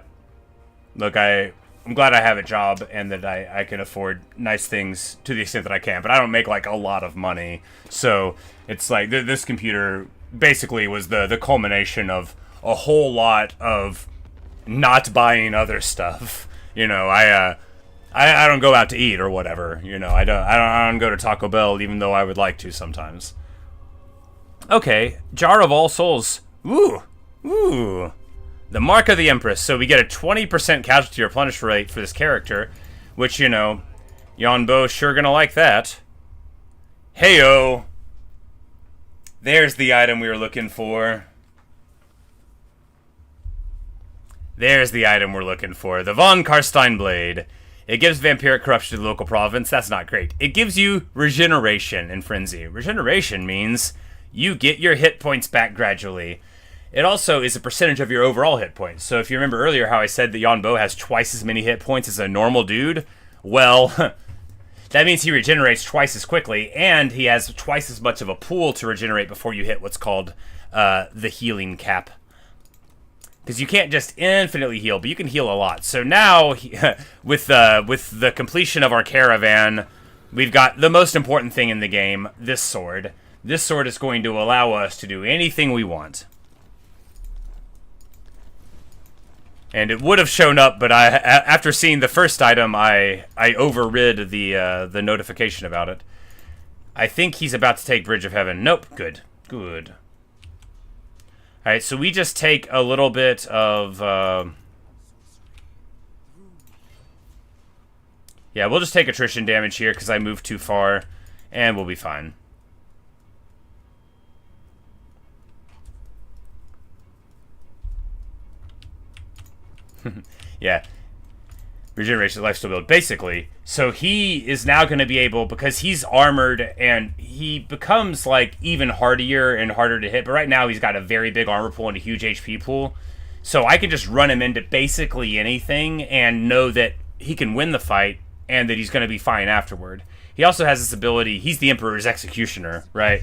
glad I have a job and that I can afford nice things to the extent that I can. But I don't make like a lot of money, so it's like this computer basically was the culmination of a whole lot of not buying other stuff. You know, I don't go out to eat or whatever. You know, I don't go to Taco Bell, even though I would like to sometimes. Okay, Jar of All Souls. Ooh. The Mark of the Empress. So we get a 20% casualty replenish rate for this character, which, you know, Yuan Bo sure gonna like that. Heyo. There's the item we were looking for. There's the item we're looking for. The Von Karstein Blade. It gives vampiric corruption to the local province. That's not great. It gives you regeneration in Frenzy. Regeneration means you get your hit points back gradually. It also is a percentage of your overall hit points. So if you remember earlier how I said that Yuan Bo has twice as many hit points as a normal dude, well, that means he regenerates twice as quickly, and he has twice as much of a pool to regenerate before you hit what's called the healing cap. Because you can't just infinitely heal, but you can heal a lot. So now, with the completion of our caravan, we've got the most important thing in the game, this sword. This sword is going to allow us to do anything we want. And it would have shown up, but after seeing the first item, I overrid the notification about it. I think he's about to take Bridge of Heaven. Nope. Good. Alright, so we just take a little bit of... yeah, we'll just take attrition damage here because I moved too far, and we'll be fine. Yeah. Regeneration, lifesteal build, basically. So he is now going to be able, because he's armored and he becomes like even hardier and harder to hit. But right now he's got a very big armor pool and a huge HP pool. So I can just run him into basically anything and know that he can win the fight and that he's going to be fine afterward. He also has this ability, he's the Emperor's Executioner, right?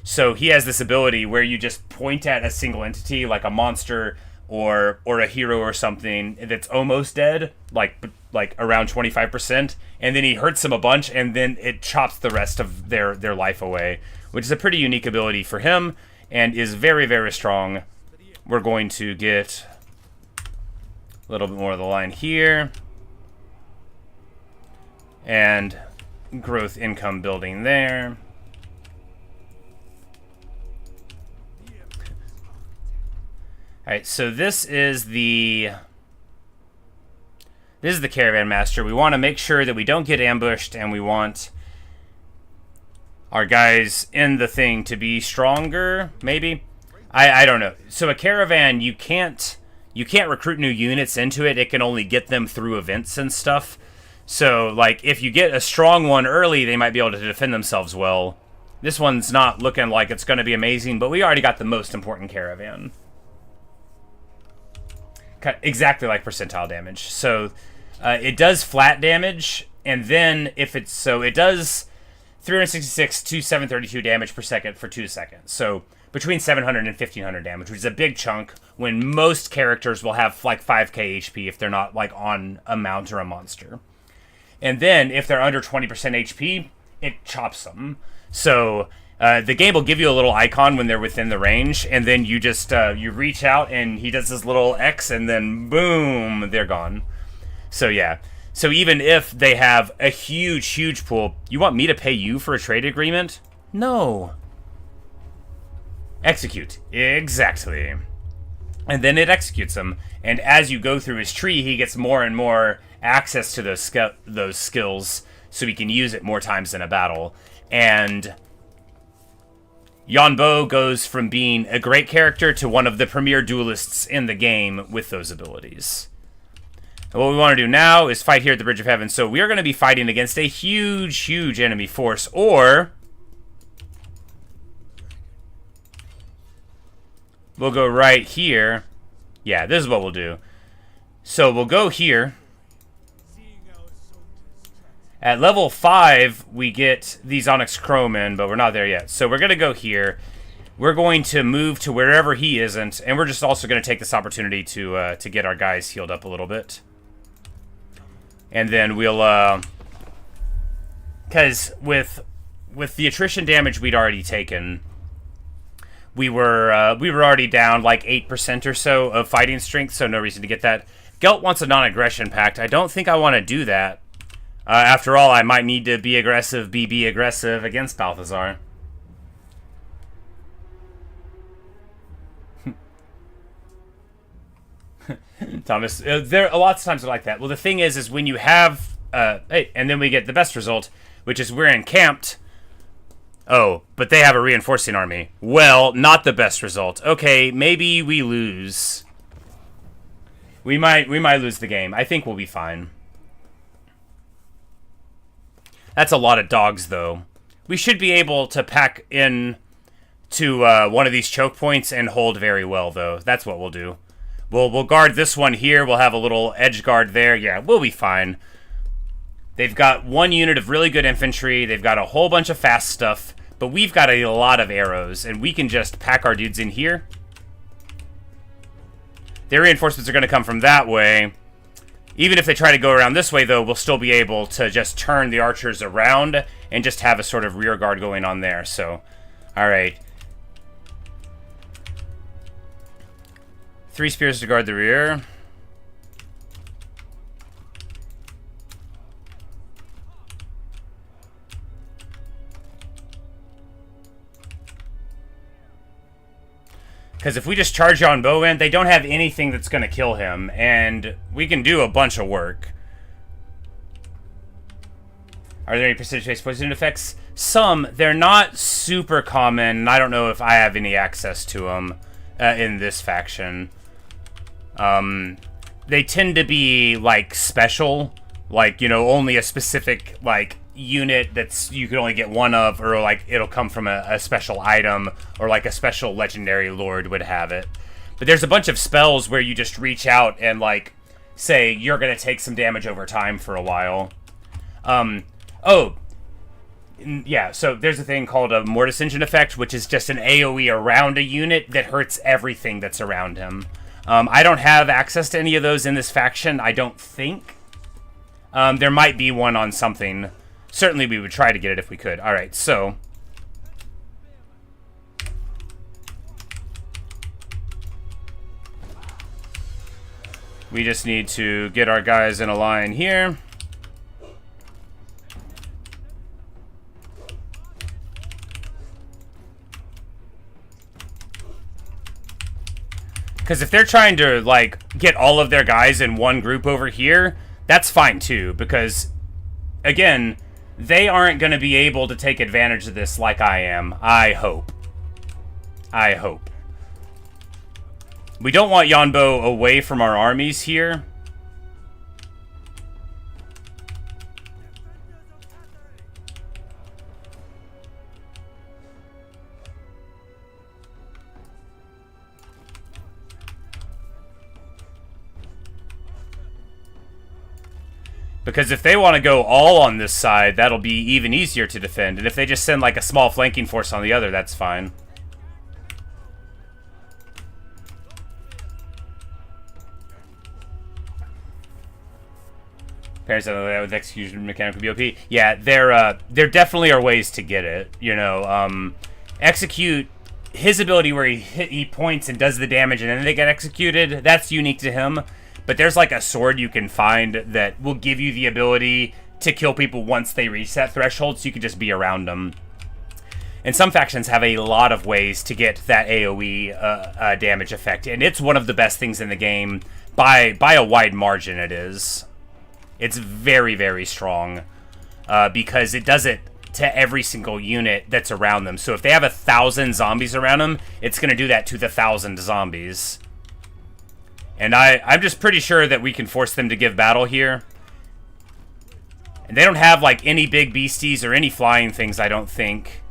So he has this ability where you just point at a single entity, like a monster or a hero or something that's almost dead, like around 25%, and then he hurts them a bunch, and then it chops the rest of their life away, which is a pretty unique ability for him, and is very, very strong. We're going to get a little bit more of the line here, and growth income building there. Alright, so this is the Caravan Master. We want to make sure that we don't get ambushed, and we want our guys in the thing to be stronger, maybe? I don't know. So a Caravan, you can't recruit new units into it. It can only get them through events and stuff. So, like, if you get a strong one early, they might be able to defend themselves well. This one's not looking like it's going to be amazing, but we already got the most important Caravan. Exactly like percentile damage. So it does flat damage, and then if it's so, it does 366 to 732 damage per second for 2 seconds. So between 700 and 1500 damage, which is a big chunk when most characters will have like 5k HP if they're not like on a mount or a monster. And then if they're under 20% HP, it chops them. So the game will give you a little icon when they're within the range, and then you just you reach out and he does this little X, and then boom, they're gone. So yeah. So even if they have a huge pool, you want me to pay you for a trade agreement? No. Execute. Exactly. And then it executes him. And as you go through his tree, he gets more and more access to those skills, so he can use it more times in a battle. And Yuan Bo goes from being a great character to one of the premier duelists in the game with those abilities. And what we want to do now is fight here at the Bridge of Heaven. So we are going to be fighting against a huge enemy force, or we'll go right here. Yeah, this is what we'll do. So we'll go here. At level 5, we get these Onyx Crowmen, but we're not there yet. So we're going to go here. We're going to move to wherever he isn't, and we're just also going to take this opportunity to get our guys healed up a little bit. And then we'll, because with the attrition damage we'd already taken, we were already down like 8% or so of fighting strength, so no reason to get that. Gelt wants a non-aggression pact. I don't think I want to do that. After all, I might need to be aggressive against Balthazar. Thomas, there are lots of times like that. Well, the thing is when you have, hey, and then we get the best result, which is we're encamped. Oh, but they have a reinforcing army. Well, not the best result. Okay, maybe we lose. We might lose the game. I think we'll be fine. That's a lot of dogs, though. We should be able to pack in to one of these choke points and hold very well, though. That's what we'll do. We'll guard this one here. We'll have a little edge guard there. Yeah, we'll be fine. They've got one unit of really good infantry. They've got a whole bunch of fast stuff. But we've got a lot of arrows, and we can just pack our dudes in here. Their reinforcements are going to come from that way. Even if they try to go around this way, though, we'll still be able to just turn the archers around and just have a sort of rear guard going on there. So, all right. 3 spears to guard the rear. Because if we just charge Yuan Bo in, they don't have anything that's going to kill him, and we can do a bunch of work. Are there any percentage-based poison effects? Some. They're not super common, and I don't know if I have any access to them in this faction. they tend to be like special, like, you know, only a specific like unit that's you can only get one of, or like it'll come from a special item, or like a special legendary lord would have it. But there's a bunch of spells where you just reach out and like say you're gonna take some damage over time for a while. Yeah, so there's a thing called a Mortis Engine effect, which is just an AoE around a unit that hurts everything that's around him. I don't have access to any of those in this faction, I don't think. There might be one on something. Certainly we would try to get it if we could. Alright, so... we just need to get our guys in a line here. Because if they're trying to, like, get all of their guys in one group over here, that's fine, too. Because, again, they aren't going to be able to take advantage of this like I am. I hope. I hope. We don't want Yuan Bo away from our armies here. Because if they want to go all on this side, that'll be even easier to defend. And if they just send like a small flanking force on the other, that's fine. Parents said that with execution mechanic would be OP. Yeah, there definitely are ways to get it. You know, execute his ability where he points and does the damage and then they get executed. That's unique to him. But there's like a sword you can find that will give you the ability to kill people once they reach that threshold, so you can just be around them. And some factions have a lot of ways to get that AoE damage effect, and it's one of the best things in the game. By a wide margin it is. It's very, very strong, because it does it to every single unit that's around them. So if they have 1,000 zombies around them, it's going to do that to the 1,000 zombies. And I'm just pretty sure that we can force them to give battle here. And they don't have, like, any big beasties or any flying things, I don't think.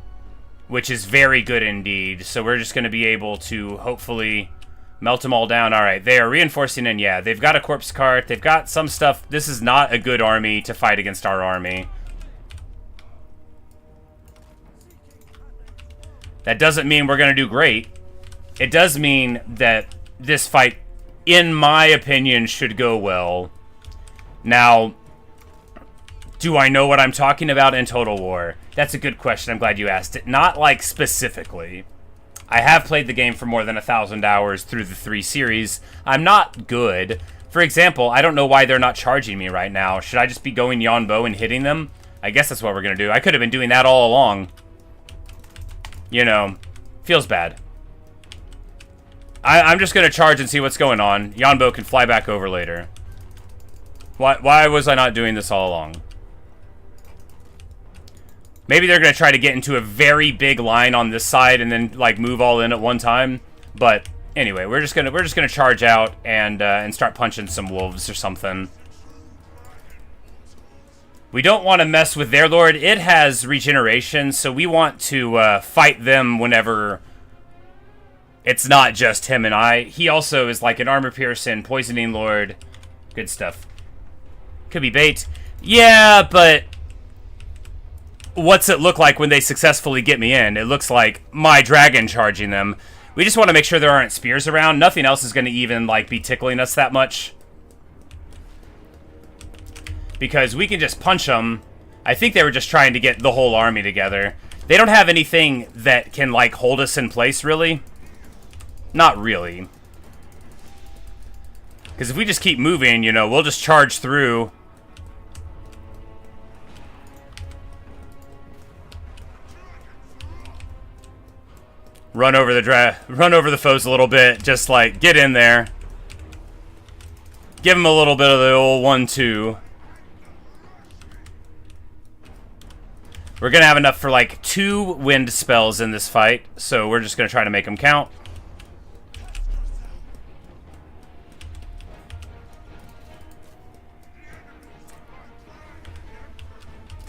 Which is very good indeed. So we're just going to be able to, hopefully, melt them all down. Alright, they are reinforcing, and yeah, they've got a corpse cart. They've got some stuff. This is not a good army to fight against our army. That doesn't mean we're going to do great. It does mean that this fight, in my opinion, should go well. Now, do I know what I'm talking about in Total War? That's a good question. I'm glad you asked it. Not, like, specifically. I have played the game for more than 1,000 hours through the 3 series. I'm not good. For example, I don't know why they're not charging me right now. Should I just be going Yuan Bo and hitting them? I guess that's what we're going to do. I could have been doing that all along. You know, feels bad. I'm just going to charge and see what's going on. Yuan Bo can fly back over later. Why was I not doing this all along? Maybe they're going to try to get into a very big line on this side and then, like, move all in at one time. But anyway, we're just gonna charge out and start punching some wolves or something. We don't want to mess with their lord. It has regeneration, so we want to fight them whenever it's not just him and I. He also is like an armor-piercing, poisoning lord. Good stuff. Could be bait. Yeah, but what's it look like when they successfully get me in? It looks like my dragon charging them. We just want to make sure there aren't spears around. Nothing else is going to even, like, be tickling us that much. Because we can just punch them. I think they were just trying to get the whole army together. They don't have anything that can, like, hold us in place, really. Not really. Because if we just keep moving, you know, we'll just charge through. Run over the foes a little bit. Just, like, get in there. Give them a little bit of the old 1-2. We're going to have enough for, like, 2 wind spells in this fight. So we're just going to try to make them count.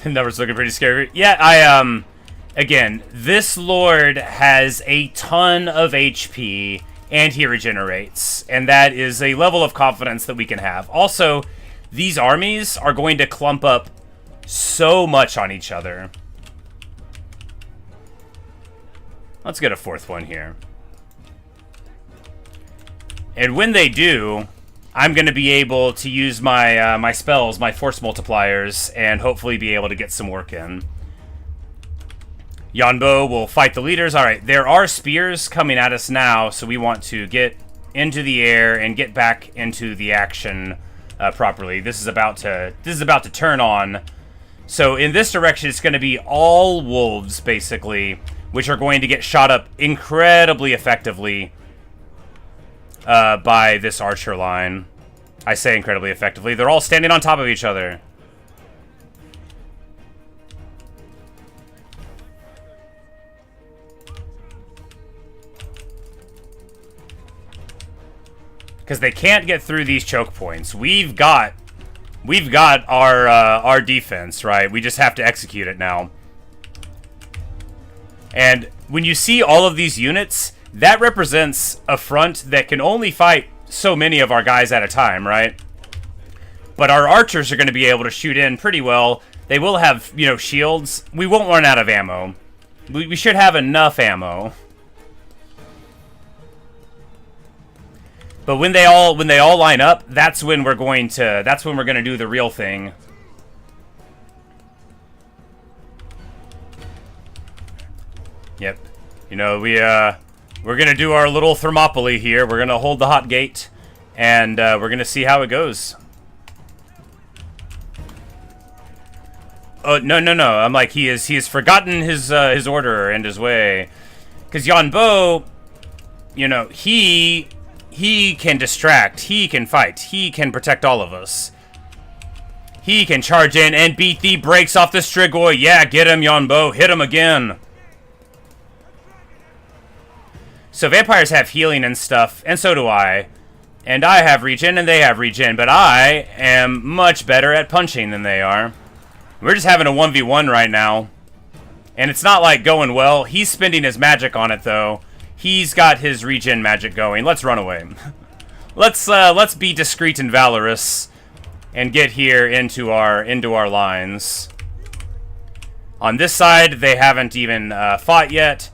Numbers looking pretty scary. Yeah, again, this Lord has a ton of HP, and he regenerates. And that is a level of confidence that we can have. Also, these armies are going to clump up so much on each other. Let's get a fourth one here. And when they do, I'm going to be able to use my my spells, my force multipliers, and hopefully be able to get some work in. Yuan Bo will fight the leaders. All right, there are spears coming at us now, so we want to get into the air and get back into the action properly. This is about to turn on. So in this direction, it's going to be all wolves, basically, which are going to get shot up incredibly effectively by this archer line. I say incredibly effectively. They're all standing on top of each other. Because they can't get through these choke points. We've got our defense, right? We just have to execute it now. And when you see all of these units, that represents a front that can only fight so many of our guys at a time, right? But our archers are going to be able to shoot in pretty well. They will have, you know, shields. We won't run out of ammo. We should have enough ammo. But when they all line up, that's when we're going to do the real thing. Yep. You know, we're going to do our little Thermopylae here. We're going to hold the hot gate, and we're going to see how it goes. Oh, no. I'm like, he has forgotten his order and his way. Because Yuan Bo, you know, he can distract. He can fight. He can protect all of us. He can charge in and beat the brakes off the Strigoi. Yeah, get him, Yuan Bo. Hit him again. So vampires have healing and stuff, and so do I. And I have regen, and they have regen, but I am much better at punching than they are. We're just having a 1v1 right now. And it's not like going well. He's spending his magic on it, though. He's got his regen magic going. Let's run away. Let's be discreet and valorous and get here into our lines. On this side, they haven't even fought yet.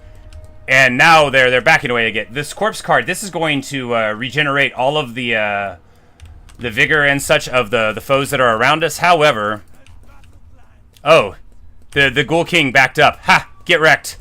And now they're backing away again. This corpse card, this is going to regenerate all of the vigor and such of the foes that are around us. However, oh, the Ghoul King backed up. Ha! Get wrecked.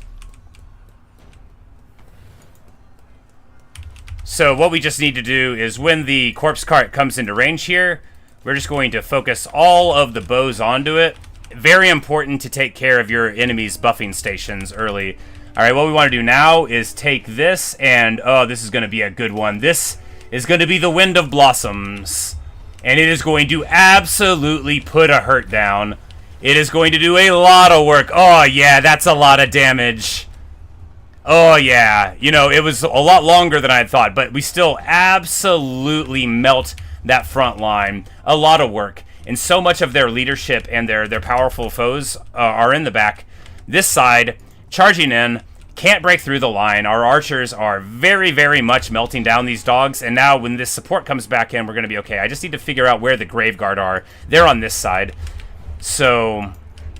So what we just need to do is when the corpse cart comes into range here, we're just going to focus all of the bows onto it. Very important to take care of your enemy's buffing stations early. Alright, what we want to do now is take this, and oh, this is going to be a good one. This is going to be the Wind of Blossoms. And it is going to absolutely put a hurt down. It is going to do a lot of work. Oh, yeah, that's a lot of damage. Oh, yeah. You know, it was a lot longer than I had thought, but we still absolutely melt that front line. A lot of work. And so much of their leadership and their powerful foes are in the back. This side, charging in, can't break through the line. Our archers are very, very much melting down these dogs, and now when this support comes back in, we're going to be okay. I just need to figure out where the Graveguard are. They're on this side. So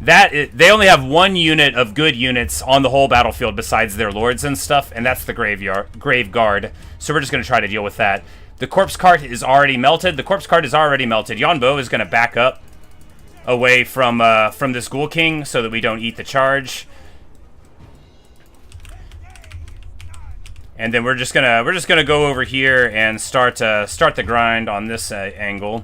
they only have one unit of good units on the whole battlefield besides their lords and stuff, and that's the Graveguard. So we're just going to try to deal with that. The corpse cart is already melted. The corpse cart is already melted. Yuan Bo is going to back up away from this Ghoul King so that we don't eat the charge. And then we're just gonna go over here and start the grind on this angle.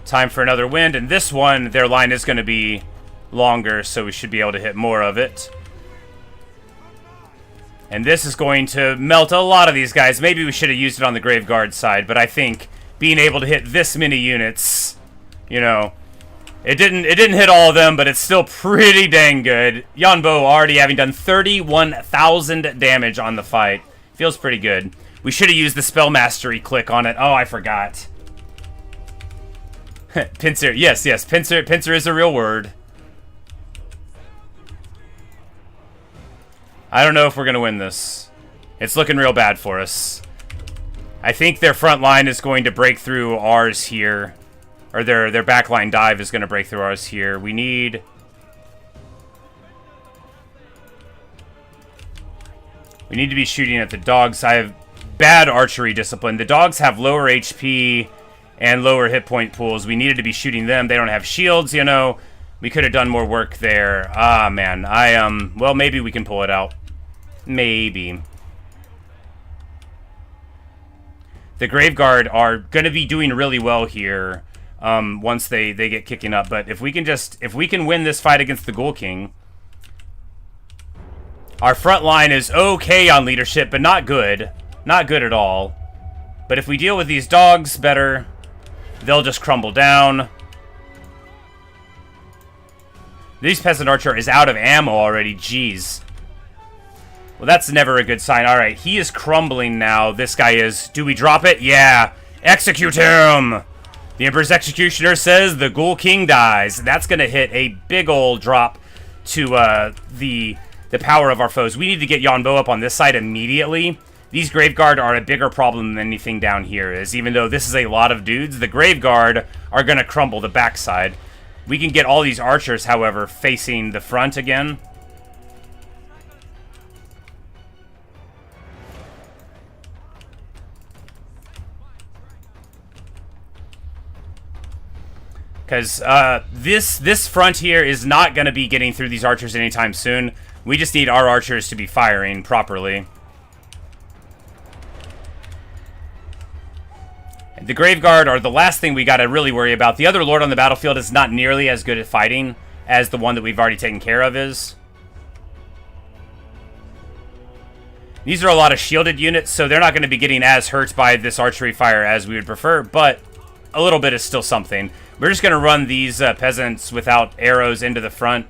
Time for another wind, and this one, their line is going to be longer, so we should be able to hit more of it. And this is going to melt a lot of these guys. Maybe we should have used it on the Graveguard side, but I think being able to hit this many units. You know, it didn't hit all of them, but it's still pretty dang good. Yuan Bo already having done 31,000 damage on the fight. Feels pretty good. We should have used the spell mastery click on it. Oh, I forgot. Pincer, yes, pincer is a real word. I don't know if we're gonna win this. It's looking real bad for us. I think their front line is going to break through ours here. Or their backline dive is going to break through ours here. We need... We need to be shooting at the dogs. I have bad archery discipline. The dogs have lower HP and lower hit point pools. We needed to be shooting them. They don't have shields, you know. We could have done more work there. Ah, man. Well, maybe we can pull it out. Maybe. The Grave Guard are going to be doing really well here once they get kicking up. But if we can win this fight against the Ghoul King, our front line is okay on leadership, but not good. Not good at all. But if we deal with these dogs better, they'll just crumble down. This peasant archer is out of ammo already. Jeez. Well, that's never a good sign. All right, he is crumbling now. This guy is. Do we drop it? Yeah. Execute him. The Emperor's Executioner says the Ghoul King dies. That's going to hit a big old drop to the power of our foes. We need to get Yuan Bo up on this side immediately. These Grave Guard are a bigger problem than anything down here is. Even though this is a lot of dudes, the Grave Guard are going to crumble the backside. We can get all these archers, however, facing the front again. Because this front here is not going to be getting through these archers anytime soon. We just need our archers to be firing properly. The Grave Guard are the last thing we got to really worry about. The other Lord on the battlefield is not nearly as good at fighting as the one that we've already taken care of is. These are a lot of shielded units, so they're not going to be getting as hurt by this archery fire as we would prefer, but a little bit is still something. We're just going to run these peasants without arrows into the front,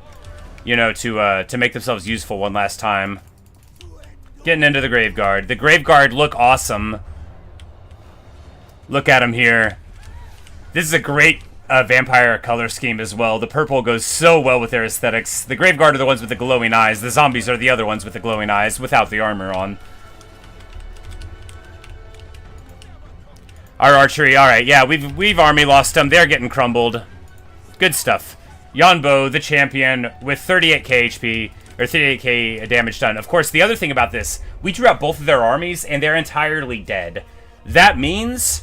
you know, to make themselves useful one last time. Getting into the Grave Guard. The Grave Guard look awesome. Look at them here. This is a great vampire color scheme as well. The purple goes so well with their aesthetics. The Grave Guard are the ones with the glowing eyes. The zombies are the other ones with the glowing eyes without the armor on. Our archery, alright, yeah, we've army lost them. They're getting crumbled. Good stuff. Yuan Bo, the champion, with 38k HP, or 38k damage done. Of course, the other thing about this, we drew out both of their armies, and they're entirely dead. That means,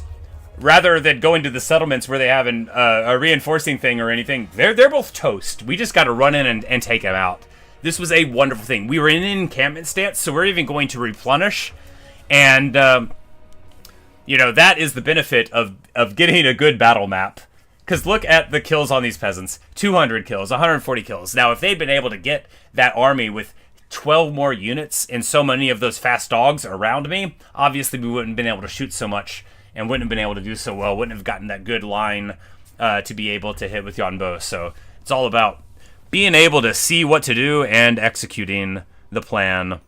rather than going to the settlements where they have a reinforcing thing or anything, they're both toast. We just got to run in and take them out. This was a wonderful thing. We were in an encampment stance, so we're even going to replenish, and you know, that is the benefit of getting a good battle map. Because look at the kills on these peasants. 200 kills, 140 kills. Now, if they'd been able to get that army with 12 more units and so many of those fast dogs around me, obviously we wouldn't have been able to shoot so much and wouldn't have been able to do so well, wouldn't have gotten that good line to be able to hit with Yuan Bo. So it's all about being able to see what to do and executing the plan.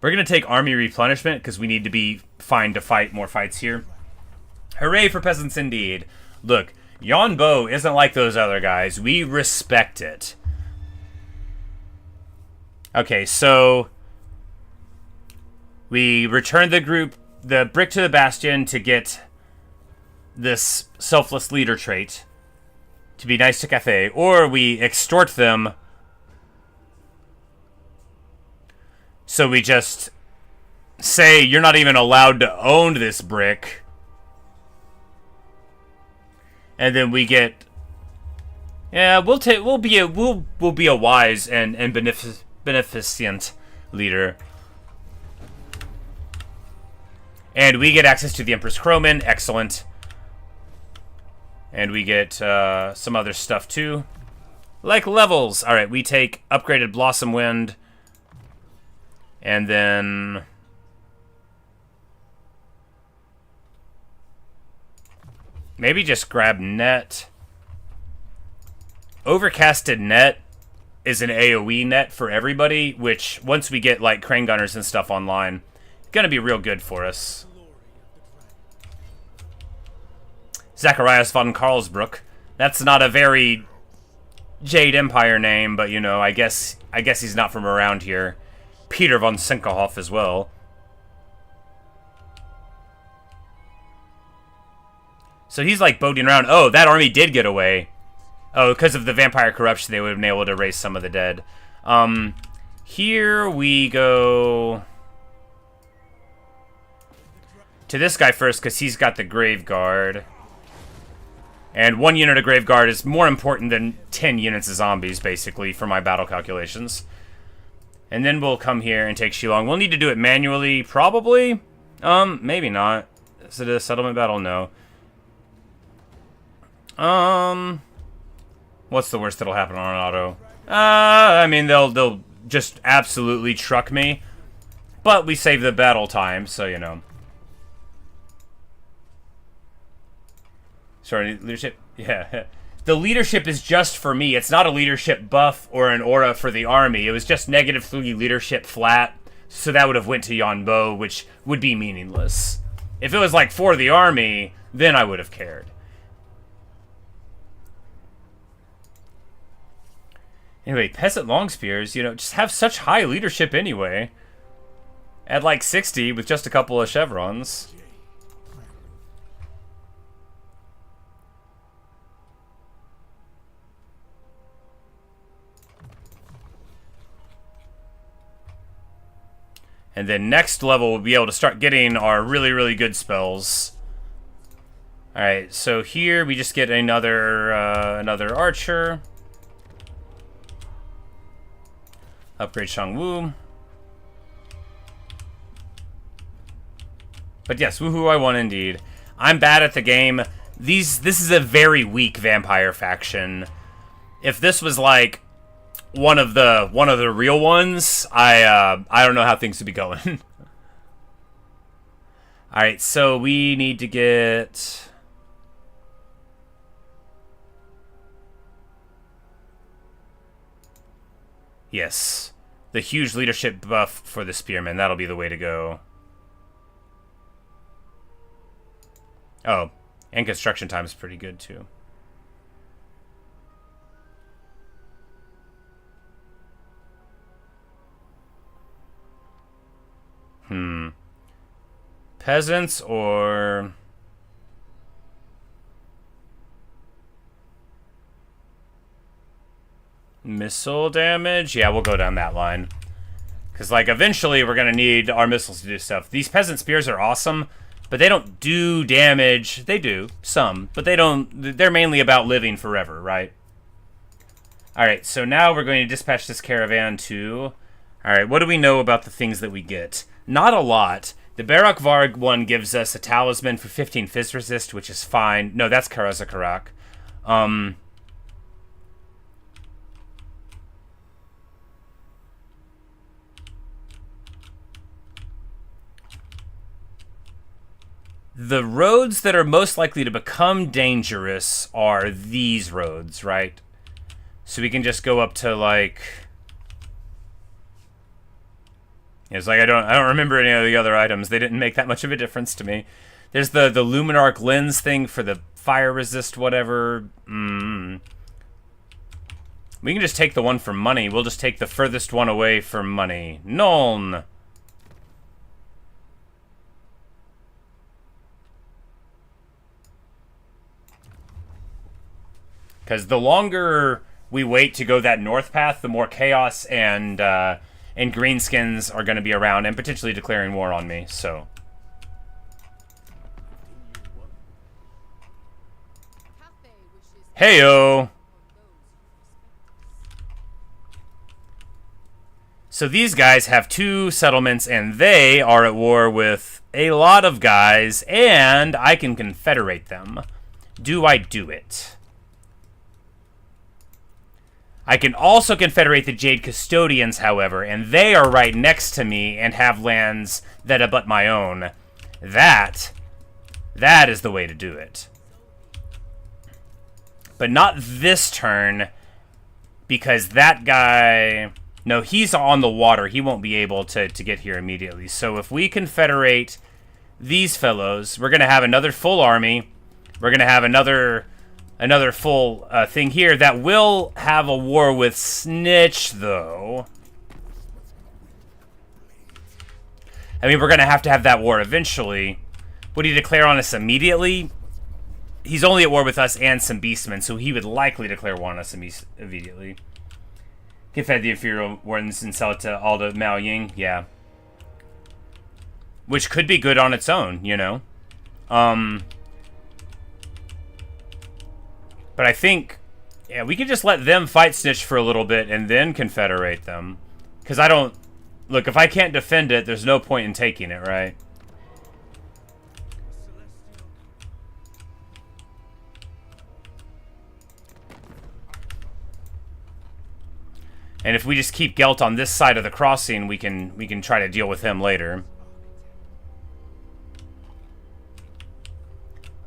We're going to take army replenishment because we need to be fine to fight more fights here. Hooray for peasants indeed. Look, Yuan Bo isn't like those other guys. We respect it. Okay, so we return the brick to the bastion to get this selfless leader trait to be nice to Cathay, or we extort them. So we just say you're not even allowed to own this brick. And then we get, yeah, we'll be a wise and beneficent leader. And we get access to the Empress Croman, excellent. And we get some other stuff too, like levels. All right, we take upgraded Blossom Wind. And then Maybe just grab net. Overcasted net is an AoE net for everybody, which once we get like crane gunners and stuff online, gonna be real good for us. Zacharias von Karlsbruck. That's not a very Jade Empire name, but you know, I guess he's not from around here. Peter von Sinkelhoff as well. So he's like boating around. Oh, that army did get away. Oh, because of the vampire corruption, they would have been able to raise some of the dead. Here we go to this guy first, because he's got the Grave Guard. And 1 unit of Grave Guard is more important than 10 units of zombies, basically, for my battle calculations. And then we'll come here and take Shillong. We'll need to do it manually, probably. Maybe not. Is it a settlement battle? No. What's the worst that'll happen on an auto? I mean, they'll just absolutely truck me. But we save the battle time, so you know. Sorry, leadership? Yeah. The leadership is just for me. It's not a leadership buff or an aura for the army. It was just -3 leadership flat, so that would have went to Yuan Bo, which would be meaningless. If it was like for the army, then I would have cared. Anyway, peasant long spears, you know, just have such high leadership anyway. At like 60 with just a couple of chevrons. And then next level, we'll be able to start getting our really, really good spells. Alright, so here we just get another archer. Upgrade Shangwu. But yes, woohoo, I won indeed. I'm bad at the game. This is a very weak vampire faction. If this was like one of the real ones, I don't know how things would be going. All right, so we need to get yes, the huge leadership buff for the spearmen. That'll be the way to go. Oh, and construction time is pretty good too. Peasants or missile damage? Yeah, we'll go down that line. Because, like, eventually we're going to need our missiles to do stuff. These peasant spears are awesome, but they don't do damage. They do, some, but they don't. They're mainly about living forever, right? Alright, so now we're going to dispatch this caravan to... Alright, what do we know about the things that we get? Not a lot. The Barak Varg one gives us a talisman for 15 fizz resist, which is fine. No, that's Karazakarak. The roads that are most likely to become dangerous are these roads, right? So we can just go up to, like... It's like I don't remember any of the other items. They didn't make that much of a difference to me. There's the Luminarch lens thing for the fire resist whatever. We can just take the one for money. We'll just take the furthest one away for money. Nuln. Because the longer we wait to go that north path, the more chaos and greenskins are going to be around and potentially declaring war on me, so. Heyo! So these guys have 2 settlements and they are at war with a lot of guys and I can confederate them. Do I do it? I can also confederate the Jade Custodians, however, and they are right next to me and have lands that abut my own. That is the way to do it. But not this turn, because that guy... No, he's on the water. He won't be able to get here immediately. So if we confederate these fellows, we're going to have another full army. We're going to have another full thing here that will have a war with Snitch, though. I mean, we're going to have that war eventually. Would he declare on us immediately? He's only at war with us and some beastmen, so he would likely declare war on us immediately. Confed the Imperial Wardens and sell it to all the Mao Ying, yeah. Which could be good on its own, you know. But I think, yeah, we could just let them fight Snitch for a little bit and then confederate them. Because I don't... Look, if I can't defend it, there's no point in taking it, right? And if we just keep Gelt on this side of the crossing, we can try to deal with him later.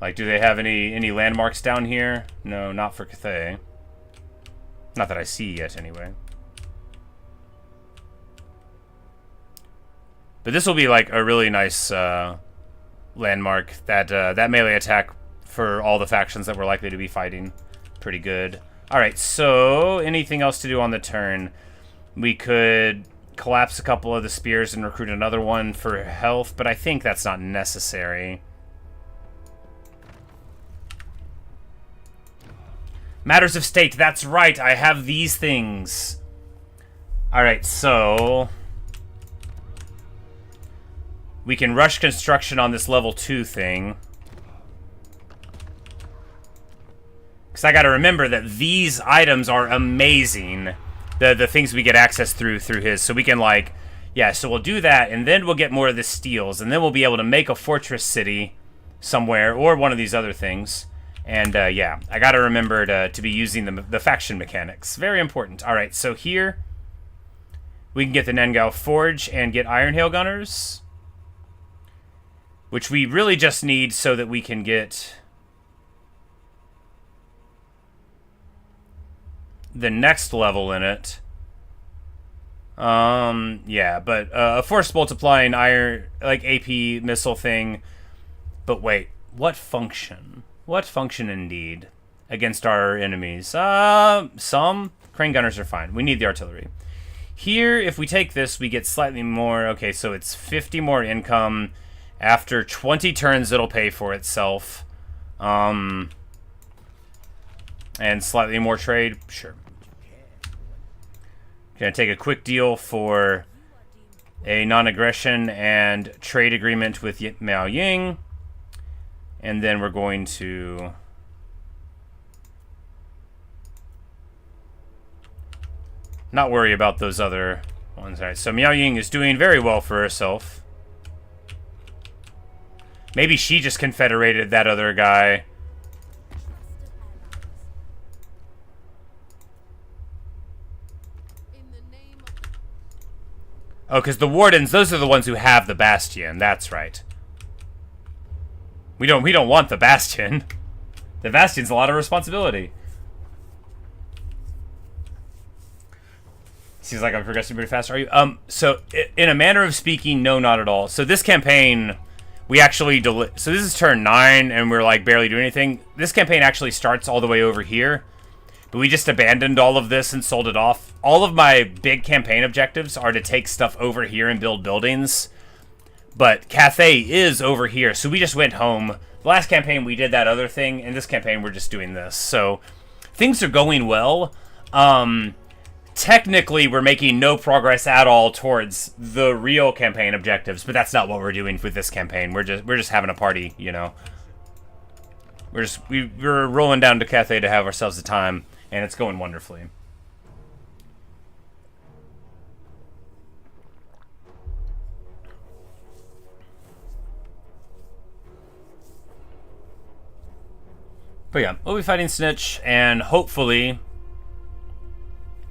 Like, do they have any landmarks down here? No, not for Cathay. Not that I see yet, anyway. But this will be like a really nice landmark. That melee attack for all the factions that we're likely to be fighting. Pretty good. Alright, so anything else to do on the turn? We could collapse a couple of the spears and recruit another one for health, but I think that's not necessary. Matters of state, that's right, I have these things. Alright, so... we can rush construction on this level 2 thing. Because I gotta remember that these items are amazing. The things we get access through his. So we can, like... yeah, so we'll do that, and then we'll get more of the steels. And then we'll be able to make a fortress city somewhere, or one of these other things. And, yeah, I gotta remember to be using the faction mechanics. Very important. Alright, so here... we can get the Nengao Forge and get Iron Hail Gunners. Which we really just need so that we can get... the next level in it. Yeah, but a force multiplying iron, like AP missile thing. But wait, what function? What function indeed against our enemies? Some crane gunners are fine. We need the artillery. Here, if we take this, we get slightly more. Okay, so it's 50 more income. After 20 turns, it'll pay for itself. And slightly more trade, sure. Gonna take a quick deal for a non-aggression and trade agreement with Mao Ying. And then we're going to... not worry about those other ones. Alright, so Miao Ying is doing very well for herself. Maybe she just confederated that other guy. Oh, because the Wardens, those are the ones who have the Bastion. That's right. We don't want the Bastion. The Bastion's a lot of responsibility. Seems like I'm progressing pretty fast. Are you? So, in a manner of speaking, no, not at all. So this campaign, we actually... so this is turn 9, and we're, like, barely doing anything. This campaign actually starts all the way over here. But we just abandoned all of this and sold it off. All of my big campaign objectives are to take stuff over here and build buildings. But Cathay is over here, so we just went home. The last campaign, we did that other thing, and this campaign, we're just doing this. So, things are going well. Technically, we're making no progress at all towards the real campaign objectives, but that's not what we're doing with this campaign. We're just having a party, you know. We're rolling down to Cathay to have ourselves a time, and it's going wonderfully. But yeah, we'll be fighting Snitch, and hopefully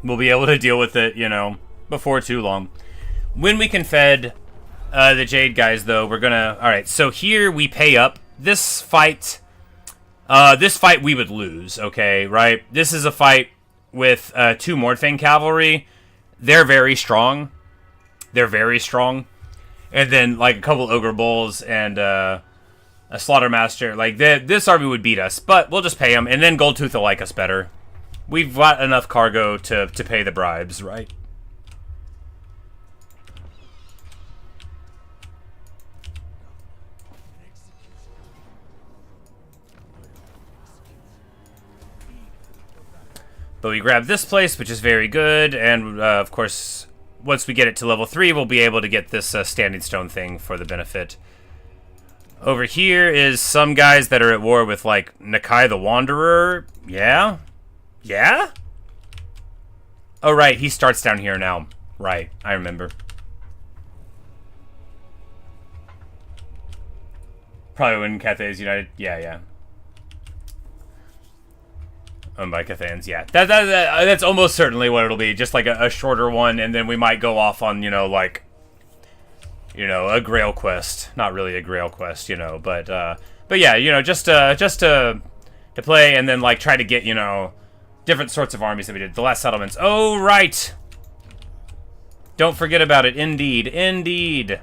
we'll be able to deal with it, you know, before too long. When we can fed the Jade guys, though, we're gonna... Alright, so here we pay up. This fight This fight we would lose, okay, right? This is a fight with 2 Mordfang cavalry. They're very strong. They're very strong. And then, like, a couple Ogre Bulls and a Slaughtermaster. Like, this army would beat us, but we'll just pay them. And then Goldtooth will like us better. We've got enough cargo to pay the bribes, right? But we grab this place, which is very good, and of course, once we get it to level 3, we'll be able to get this standing stone thing for the benefit. Over here is some guys that are at war with, like, Nakai the Wanderer. Yeah? Yeah? Oh, right, he starts down here now. Right, I remember. Probably when Cathay is united. Yeah. Owned by Cathayans, yeah. That's almost certainly what it'll be. Just like a shorter one, and then we might go off on, like, a Grail quest. Not really a Grail quest, but yeah, just to play and then, like, try to get, different sorts of armies that we did. The last settlements. Oh, right! Don't forget about it. Indeed.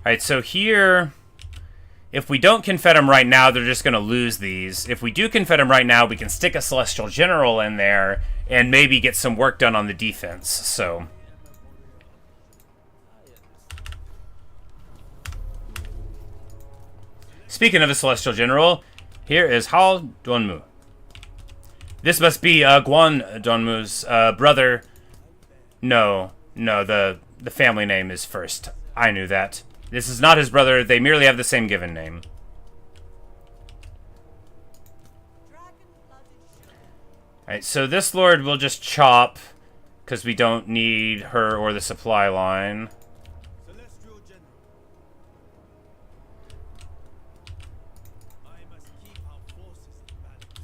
Alright, so here, if we don't confed them right now, they're just going to lose these. If we do confed them right now, we can stick a Celestial General in there and maybe get some work done on the defense, so... Speaking of a Celestial General, here is Hao Donmu. This must be Guan Donmu's brother. No, the family name is first. I knew that. This is not his brother. They merely have the same given name. Alright, so this lord will just chop, because we don't need her or the supply line. Celestial General. I must keep our forces in balance.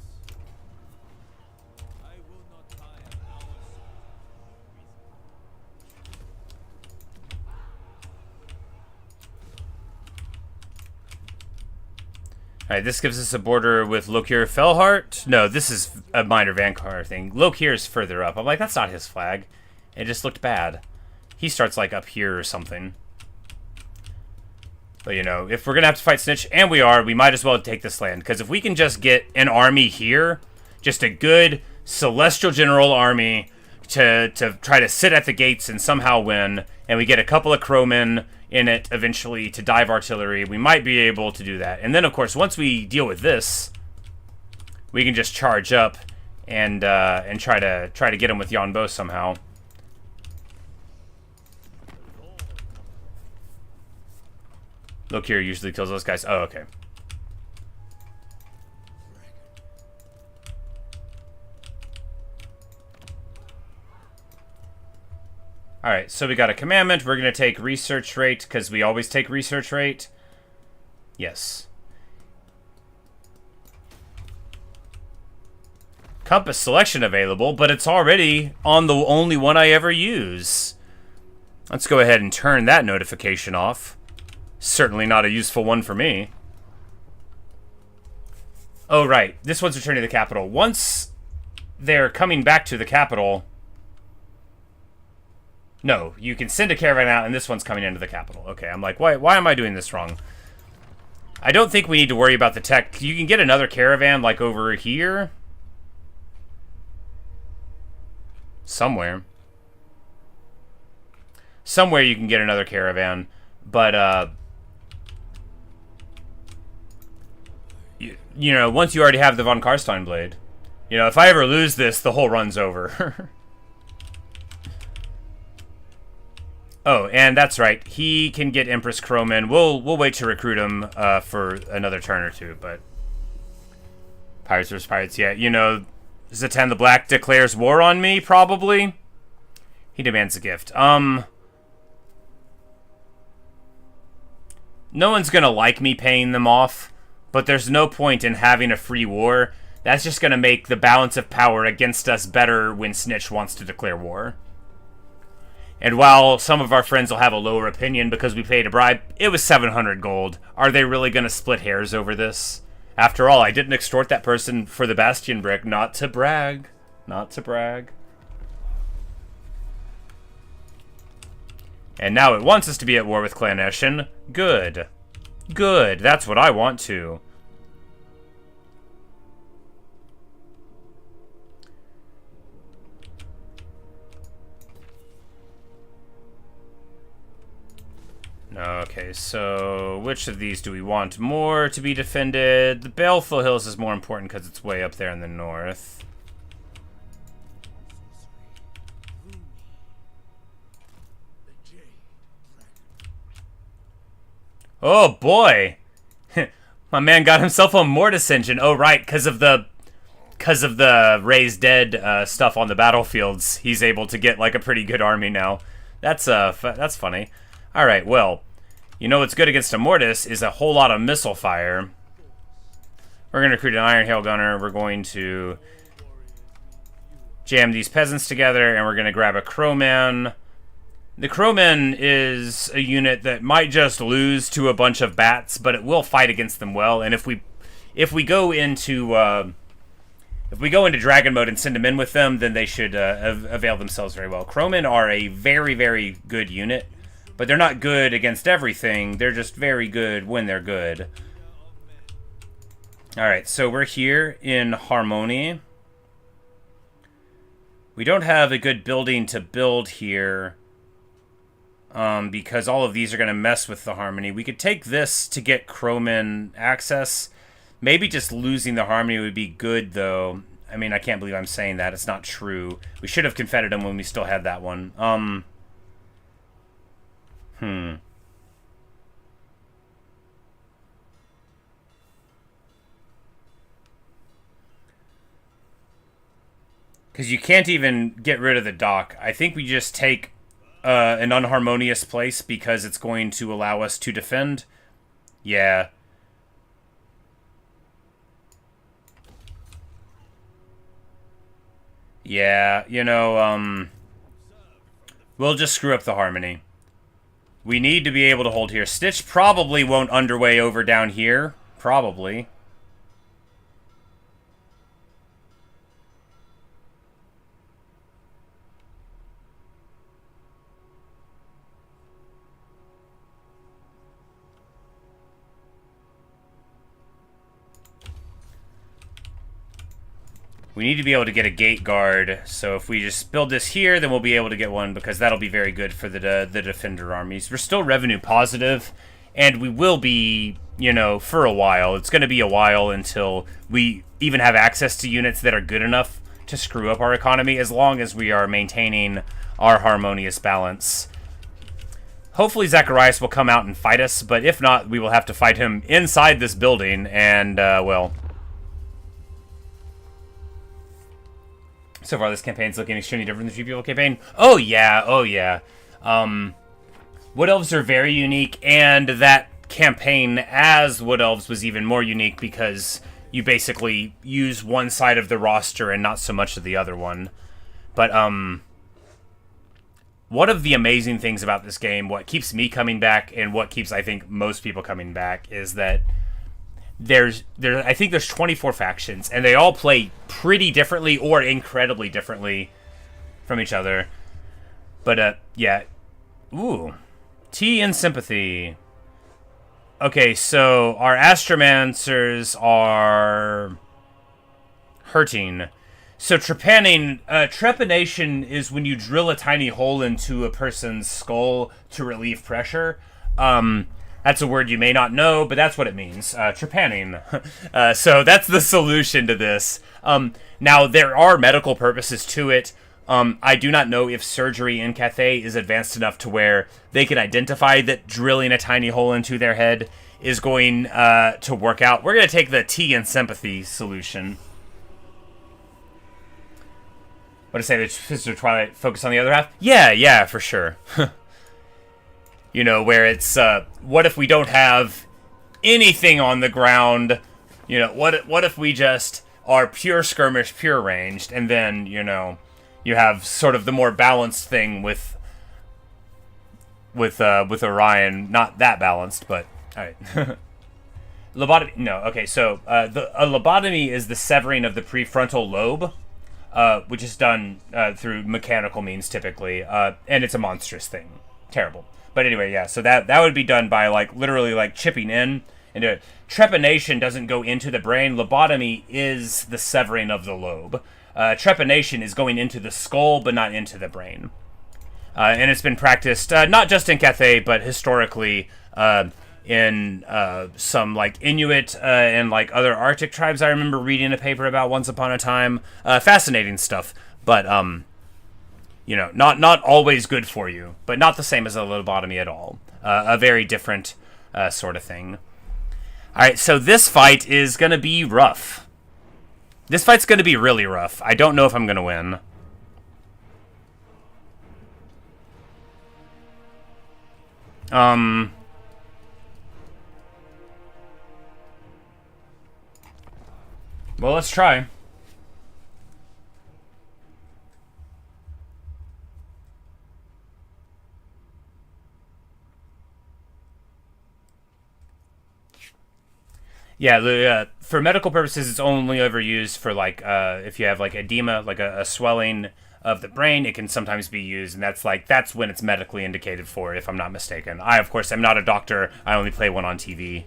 I will not tire our Alright, this gives us a border with Lokir Felhart. No, this is a minor Vankar thing. Lokir is further up. I'm like, that's not his flag. It just looked bad. He starts, like, up here or something. But, if we're going to have to fight Snitch, and we might as well take this land. Because if we can just get an army here, just a good Celestial General army to try to sit at the gates and somehow win, and we get a couple of crowmen in it eventually to dive artillery, we might be able to do that. And then, of course, once we deal with this, we can just charge up and try to get him with Yuan Bo somehow. Look here, usually kills those guys. Oh, okay. Alright, so we got a commandment. We're going to take research rate, because we always take research rate. Yes. Compass selection available, but it's already on the only one I ever use. Let's go ahead and turn that notification off. Certainly not a useful one for me. Oh, right. This one's returning to the capital. Once they're coming back to the capital... No, you can send a caravan out, and this one's coming into the capital. Okay, I'm like, why am I doing this wrong? I don't think we need to worry about the tech. You can get another caravan, like, over here. Somewhere. Somewhere you can get another caravan, but, you know, once you already have the Von Karstein blade. You know, if I ever lose this, the whole run's over. Oh, and that's right. He can get Empress Crowman. We'll wait to recruit him for another turn or two, but... Pirates vs. Pirates, yeah. You know, Zatan the Black declares war on me, probably. He demands a gift. No one's gonna like me paying them off, but there's no point in having a free war, That's just going to make the balance of power against us better when Snitch wants to declare war. And while some of our friends will have a lower opinion because we paid a bribe, it was 700 gold. Are they really going to split hairs over this? After all, I didn't extort that person for the Bastion brick. Not to brag. Not to brag. And now it wants us to be at war with Clan Eshin. Good. Good. That's what I want to. Okay, so which of these do we want more to be defended? The Baleful Hills is more important because it's way up there in the north. Oh boy! My man got himself a Mortis engine. Oh right, because of the raised dead stuff on the battlefields, he's able to get like a pretty good army now. That's funny. All right, well, you know what's good against a Mortis is a whole lot of missile fire. We're going to recruit an Iron Hail Gunner. We're going to jam these peasants together, and we're going to grab a Crowman. The Crowman is a unit that might just lose to a bunch of bats, but it will fight against them well. And if we go into Dragon mode and send them in with them, then they should avail themselves very well. Crowmen are a very, very good unit. But they're not good against everything. They're just very good when they're good. Alright, so we're here in Harmony. We don't have a good building to build here. Because all of these are going to mess with the Harmony. We could take this to get Crowman access. Maybe just losing the Harmony would be good, though. I mean, I can't believe I'm saying that. It's not true. We should have confetted him when we still had that one. Because you can't even get rid of the dock. I think we just take an unharmonious place because it's going to allow us to defend. Yeah. Yeah, you know, we'll just screw up the Harmony. We need to be able to hold here. Stitch probably won't underway over down here. Probably. We need to be able to get a gate guard, so if we just build this here, then we'll be able to get one, because that'll be very good for the defender armies. We're still revenue positive, and we will be, you know, for a while. It's going to be a while until we even have access to units that are good enough to screw up our economy, as long as we are maintaining our harmonious balance. Hopefully Zacharias will come out and fight us, but if not, we will have to fight him inside this building, and, well... So far, this campaign's looking extremely different than the People campaign. Oh, yeah. Oh, yeah. Wood Elves are very unique, and that campaign as Wood Elves was even more unique because you basically use one side of the roster and not so much of the other one. But, one of the amazing things about this game, what keeps me coming back, and what keeps, I think, most people coming back, is that I think there's 24 factions, and they all play pretty differently or incredibly differently from each other. But, yeah. Ooh. Tea and Sympathy. Okay, so our Astromancers are hurting. So trepanation is when you drill a tiny hole into a person's skull to relieve pressure. That's a word you may not know, but that's what it means. Trepanning. So that's the solution to this. Now, there are medical purposes to it. I do not know if surgery in Cathay is advanced enough to where they can identify that drilling a tiny hole into their head is going to work out. We're going to take the Tea and Sympathy solution. What to say, the Sister Twilight focus on the other half? Yeah, for sure. You know, where it's, what if we don't have anything on the ground? You know, what if we just are pure skirmish, pure ranged, and then, you know, you have sort of the more balanced thing with Orion. Not that balanced, but all right. Lobotomy. No, okay. So a lobotomy is the severing of the prefrontal lobe, which is done through mechanical means typically, and it's a monstrous thing. Terrible. But anyway, yeah. So that would be done by like literally like chipping in. And trepanation doesn't go into the brain. Lobotomy is the severing of the lobe. Trepanation is going into the skull, but not into the brain. And it's been practiced not just in Cathay, but historically in some like Inuit and like other Arctic tribes. I remember reading a paper about once upon a time. Fascinating stuff, but you know, not always good for you, but not the same as a lobotomy at all. A very different sort of thing. All right, so this fight is gonna be rough. This fight's gonna be really rough. I don't know if I'm gonna win. Well, let's try. Yeah, for medical purposes, it's only ever used for, like, if you have, like, edema, like a swelling of the brain, it can sometimes be used, and that's when it's medically indicated for, if I'm not mistaken. I, of course, am not a doctor. I only play one on TV.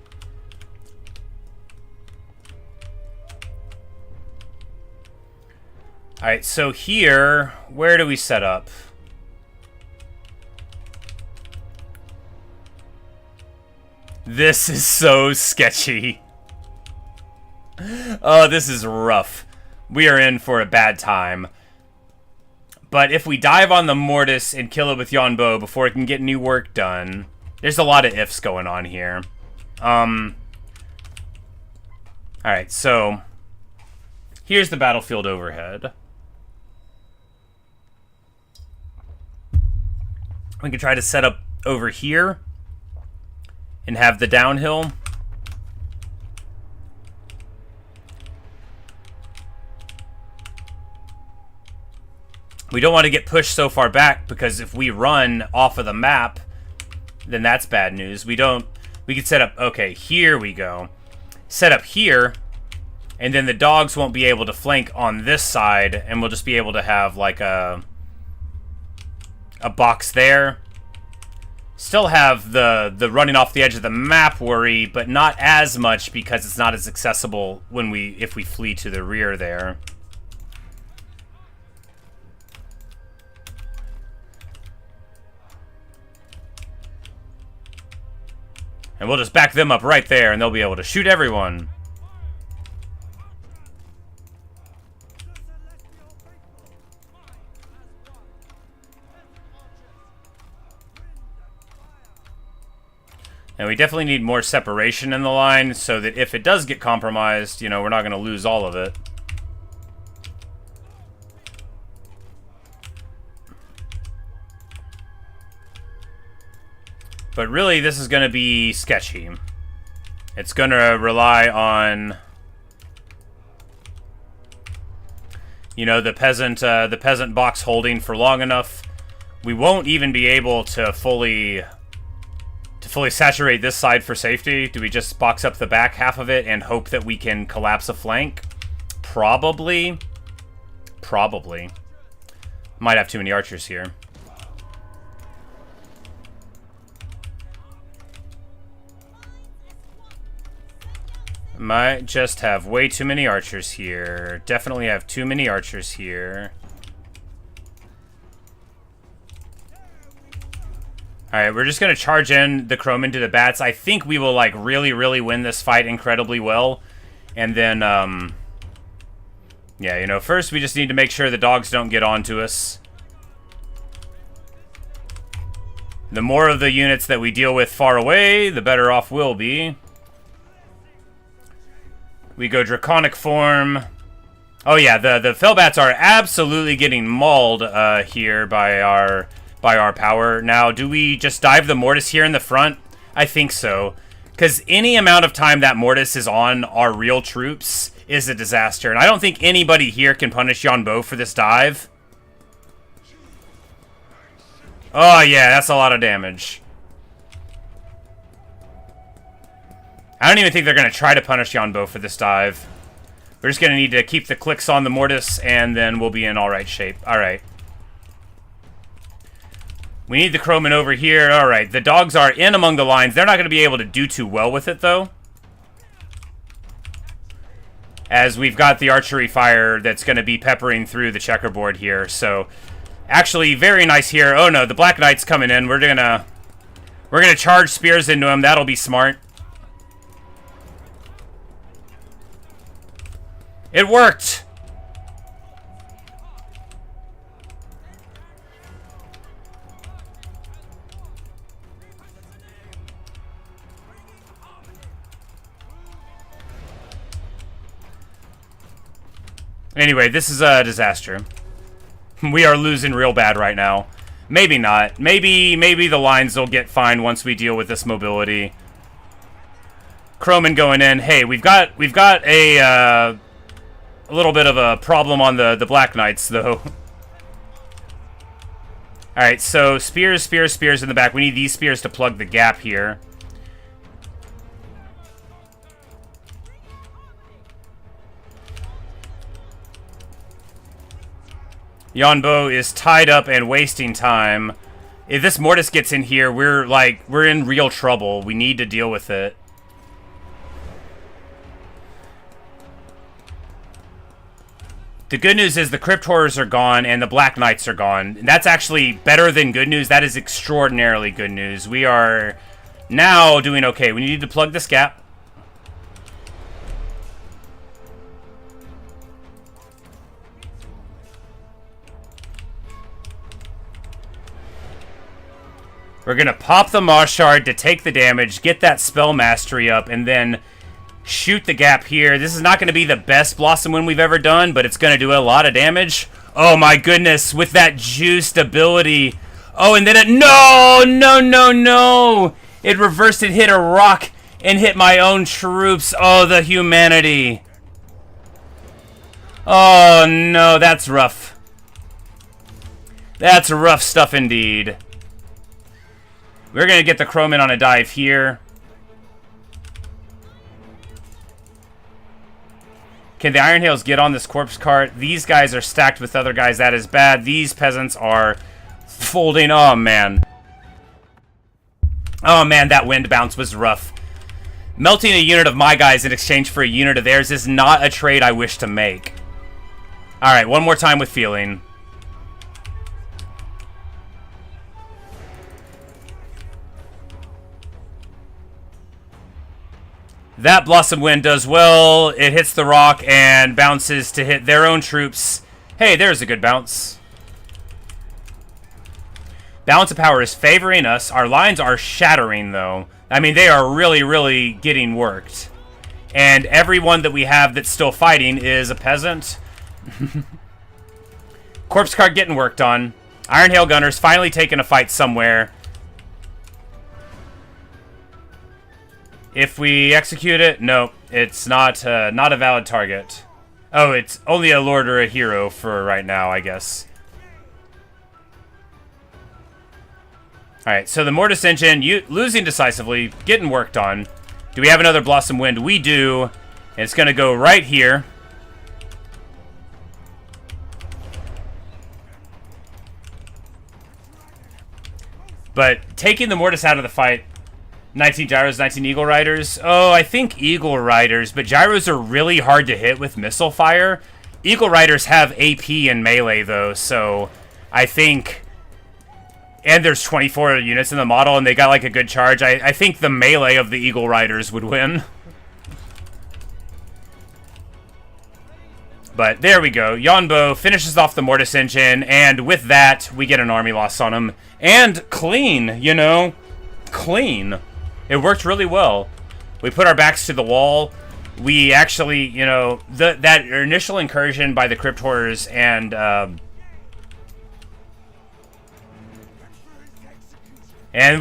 Alright, so here, where do we set up? This is so sketchy. Oh, this is rough. We are in for a bad time. But if we dive on the Mortis and kill it with Yuan Bo before it can get new work done, there's a lot of ifs going on here. Alright, so here's the battlefield overhead. We can try to set up over here and have the downhill. We don't want to get pushed so far back, because if we run off of the map, then that's bad news. We could set up, okay, here we go. Set up here, and then the dogs won't be able to flank on this side, and we'll just be able to have like a box there. Still have the running off the edge of the map worry, but not as much because it's not as accessible if we flee to the rear there. And we'll just back them up right there, and they'll be able to shoot everyone. And we definitely need more separation in the line so that if it does get compromised, you know, we're not going to lose all of it. But really, this is going to be sketchy. It's going to rely on, you know, the peasant box holding for long enough. We won't even be able to fully saturate this side for safety. Do we just box up the back half of it and hope that we can collapse a flank? Probably. Probably. Might have too many archers here. Might just have way too many archers here. Definitely have too many archers here. Alright, we're just going to charge in the Chrome into the bats. I think we will, like, really, really win this fight incredibly well. And then, yeah, you know, first we just need to make sure the dogs don't get onto us. The more of the units that we deal with far away, the better off we'll be. We go Draconic form. Oh yeah, the Fellbats are absolutely getting mauled here by our power. Now, do we just dive the Mortis here in the front? I think so. Because any amount of time that Mortis is on our real troops is a disaster. And I don't think anybody here can punish Yuan Bo for this dive. Oh, yeah, that's a lot of damage. I don't even think they're going to try to punish Yuan Bo for this dive. We're just going to need to keep the clicks on the Mortis, and then we'll be in alright shape. Alright. We need the Crowman over here. Alright, the dogs are in among the lines. They're not going to be able to do too well with it, though. As we've got the archery fire that's going to be peppering through the checkerboard here. So, actually, very nice here. Oh no, the Black Knight's coming in. We're gonna charge spears into him. That'll be smart. It worked! Anyway, this is a disaster. We are losing real bad right now. Maybe not. Maybe the lines will get fine once we deal with this mobility. Crowman going in. Hey, we've got a little bit of a problem on the Black Knights, though. Alright, so spears in the back. We need these spears to plug the gap here. Yuan Bo is tied up and wasting time. If this Mortis gets in here, we're in real trouble. We need to deal with it. The good news is the Crypt Horrors are gone and the Black Knights are gone. And that's actually better than good news. That is extraordinarily good news. We are now doing okay. We need to plug this gap. We're going to pop the Moss Shard to take the damage, get that spell mastery up, and then shoot the gap here. This is not going to be the best Blossom Wind we've ever done, but it's going to do a lot of damage. Oh my goodness, with that juiced ability. Oh, and then it... No! It reversed and hit a rock and hit my own troops. Oh, the humanity. Oh no, that's rough. That's rough stuff indeed. We're going to get the Crowman on a dive here. Can the Iron Hails get on this corpse cart? These guys are stacked with other guys. That is bad. These peasants are folding. Oh, man. Oh, man, that wind bounce was rough. Melting a unit of my guys in exchange for a unit of theirs is not a trade I wish to make. Alright, one more time with feeling. That Blossom Wind does well. It hits the rock and bounces to hit their own troops. Hey, there's a good bounce. Balance of power is favoring us. Our lines are shattering, though. I mean, they are really, really getting worked. And everyone that we have that's still fighting is a peasant. Corpse cart getting worked on. Iron Hail Gunners finally taking a fight somewhere. If we execute it, no, it's not a valid target. Oh, it's only a lord or a hero for right now, I guess. Alright, so the Mortis Engine, losing decisively, getting worked on. Do we have another Blossom Wind? We do. And it's going to go right here. But taking the Mortis out of the fight... 19 Gyros, 19 Eagle Riders. Oh, I think Eagle Riders, but Gyros are really hard to hit with missile fire. Eagle Riders have AP and melee, though, so I think... And there's 24 units in the model, and they got, like, a good charge. I think the melee of the Eagle Riders would win. But there we go. Yuan Bo finishes off the Mortis Engine, and with that, we get an army loss on him. And clean, you know? Clean. It worked really well. We put our backs to the wall. We actually, you know, that initial incursion by the Crypt Horrors and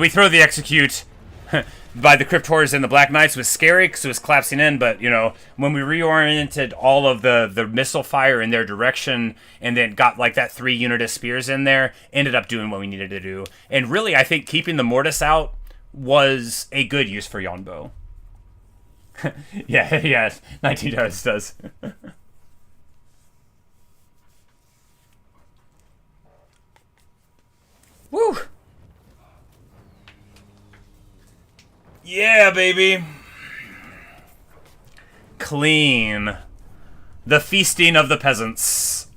we throw the execute. by the Crypt Horrors and the Black Knights was scary because it was collapsing in, but, you know, when we reoriented all of the missile fire in their direction and then got, like, that 3 unit of spears in there, ended up doing what we needed to do. And really, I think keeping the Mortis out was a good use for Yuan Bo. yeah, 19 does. Woo! Yeah, baby. Clean. The feasting of the peasants.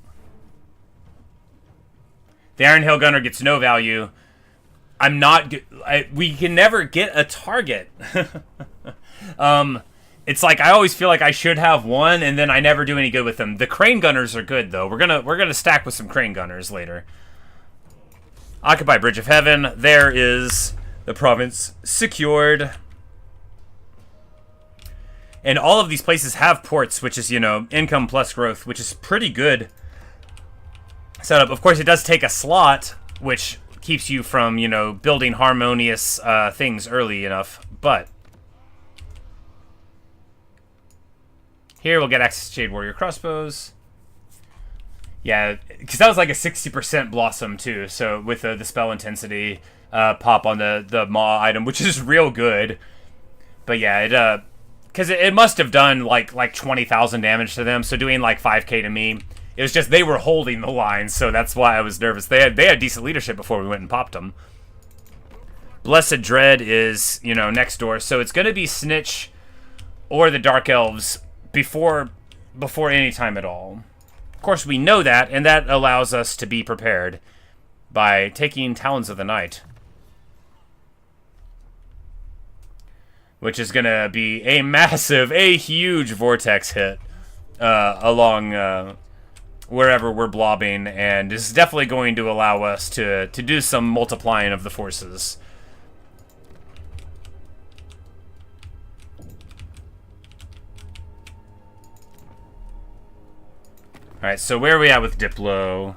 The Iron Hail Gunner gets no value. I'm not... we can never get a target. It's like I always feel like I should have one, and then I never do any good with them. The Crane Gunners are good, though. We're gonna stack with some Crane Gunners later. Occupy Bridge of Heaven. There is the province secured. And all of these places have ports, which is, you know, income plus growth, which is pretty good setup. Of course, it does take a slot, which keeps you from, you know, building harmonious things early enough. But here we'll get access to Jade Warrior crossbows. Yeah, because that was like a 60% blossom too. So with the spell intensity pop on the Maw item, which is real good. But yeah, it because it must have done like 20,000 damage to them. So doing like 5k to me, it was just they were holding the line. So that's why I was nervous. They had decent leadership before we went and popped them. Blessed Dread is, you know, next door. So it's going to be Snitch or the Dark Elves before any time at all. Of course, we know that, and that allows us to be prepared by taking Talons of the Night, which is going to be a huge vortex hit along wherever we're blobbing, and is definitely going to allow us to do some multiplying of the forces. Alright, so where are we at with Diplo?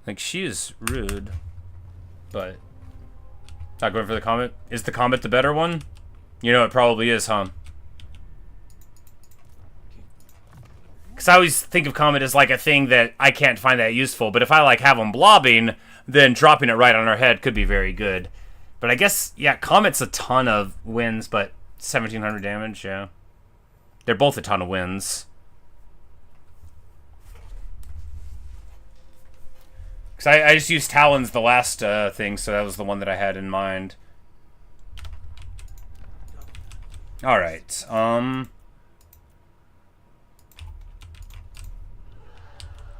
Like, she is rude, but not going for the Comet. Is the Comet the better one? You know, it probably is, huh? Because I always think of Comet as like a thing that I can't find that useful, but if I like have them blobbing, then dropping it right on our head could be very good. But I guess, yeah, Comet's a ton of wins, but 1,700 damage, yeah. They're both a ton of wins. Because I just used Talons the last thing, so that was the one that I had in mind. Alright, yeah,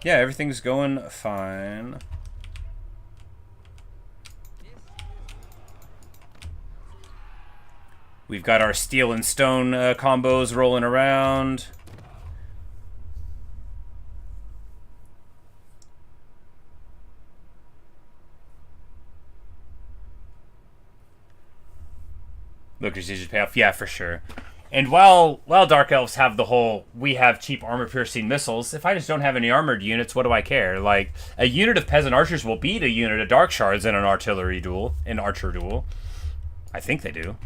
everything's going fine. We've got our steel and stone combos rolling around. Look, just pay off. Yeah, for sure. And while Dark Elves have the whole, we have cheap armor-piercing missiles, if I just don't have any armored units, what do I care? Like, a unit of Peasant Archers will beat a unit of Dark Shards in an artillery duel, an archer duel. I think they do.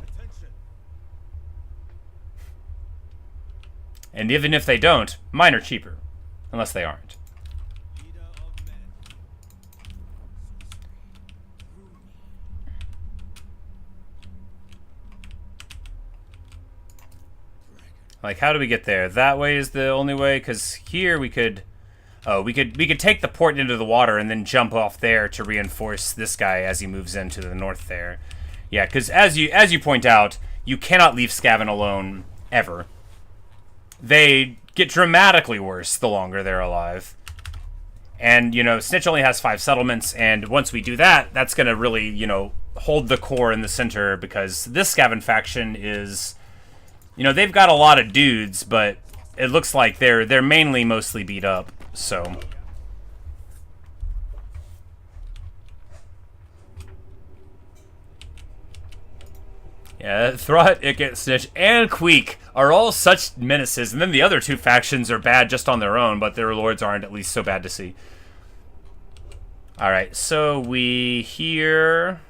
And even if they don't, mine are cheaper. Unless they aren't. Like, how do we get there? That way is the only way, because here we could... Oh, we could take the port into the water and then jump off there to reinforce this guy as he moves into the north there. Yeah, because as you point out, you cannot leave Skaven alone, ever. They get dramatically worse the longer they're alive. And, you know, Snitch only has 5 settlements, and once we do that, that's going to really, you know, hold the core in the center, because this Skaven faction is... You know, they've got a lot of dudes, but it looks like they're mainly mostly beat up, so... Yeah, Throt, Icket, Snitch, and Queek are all such menaces, and then the other two factions are bad just on their own, but their lords aren't at least so bad to see. Alright, so we hear...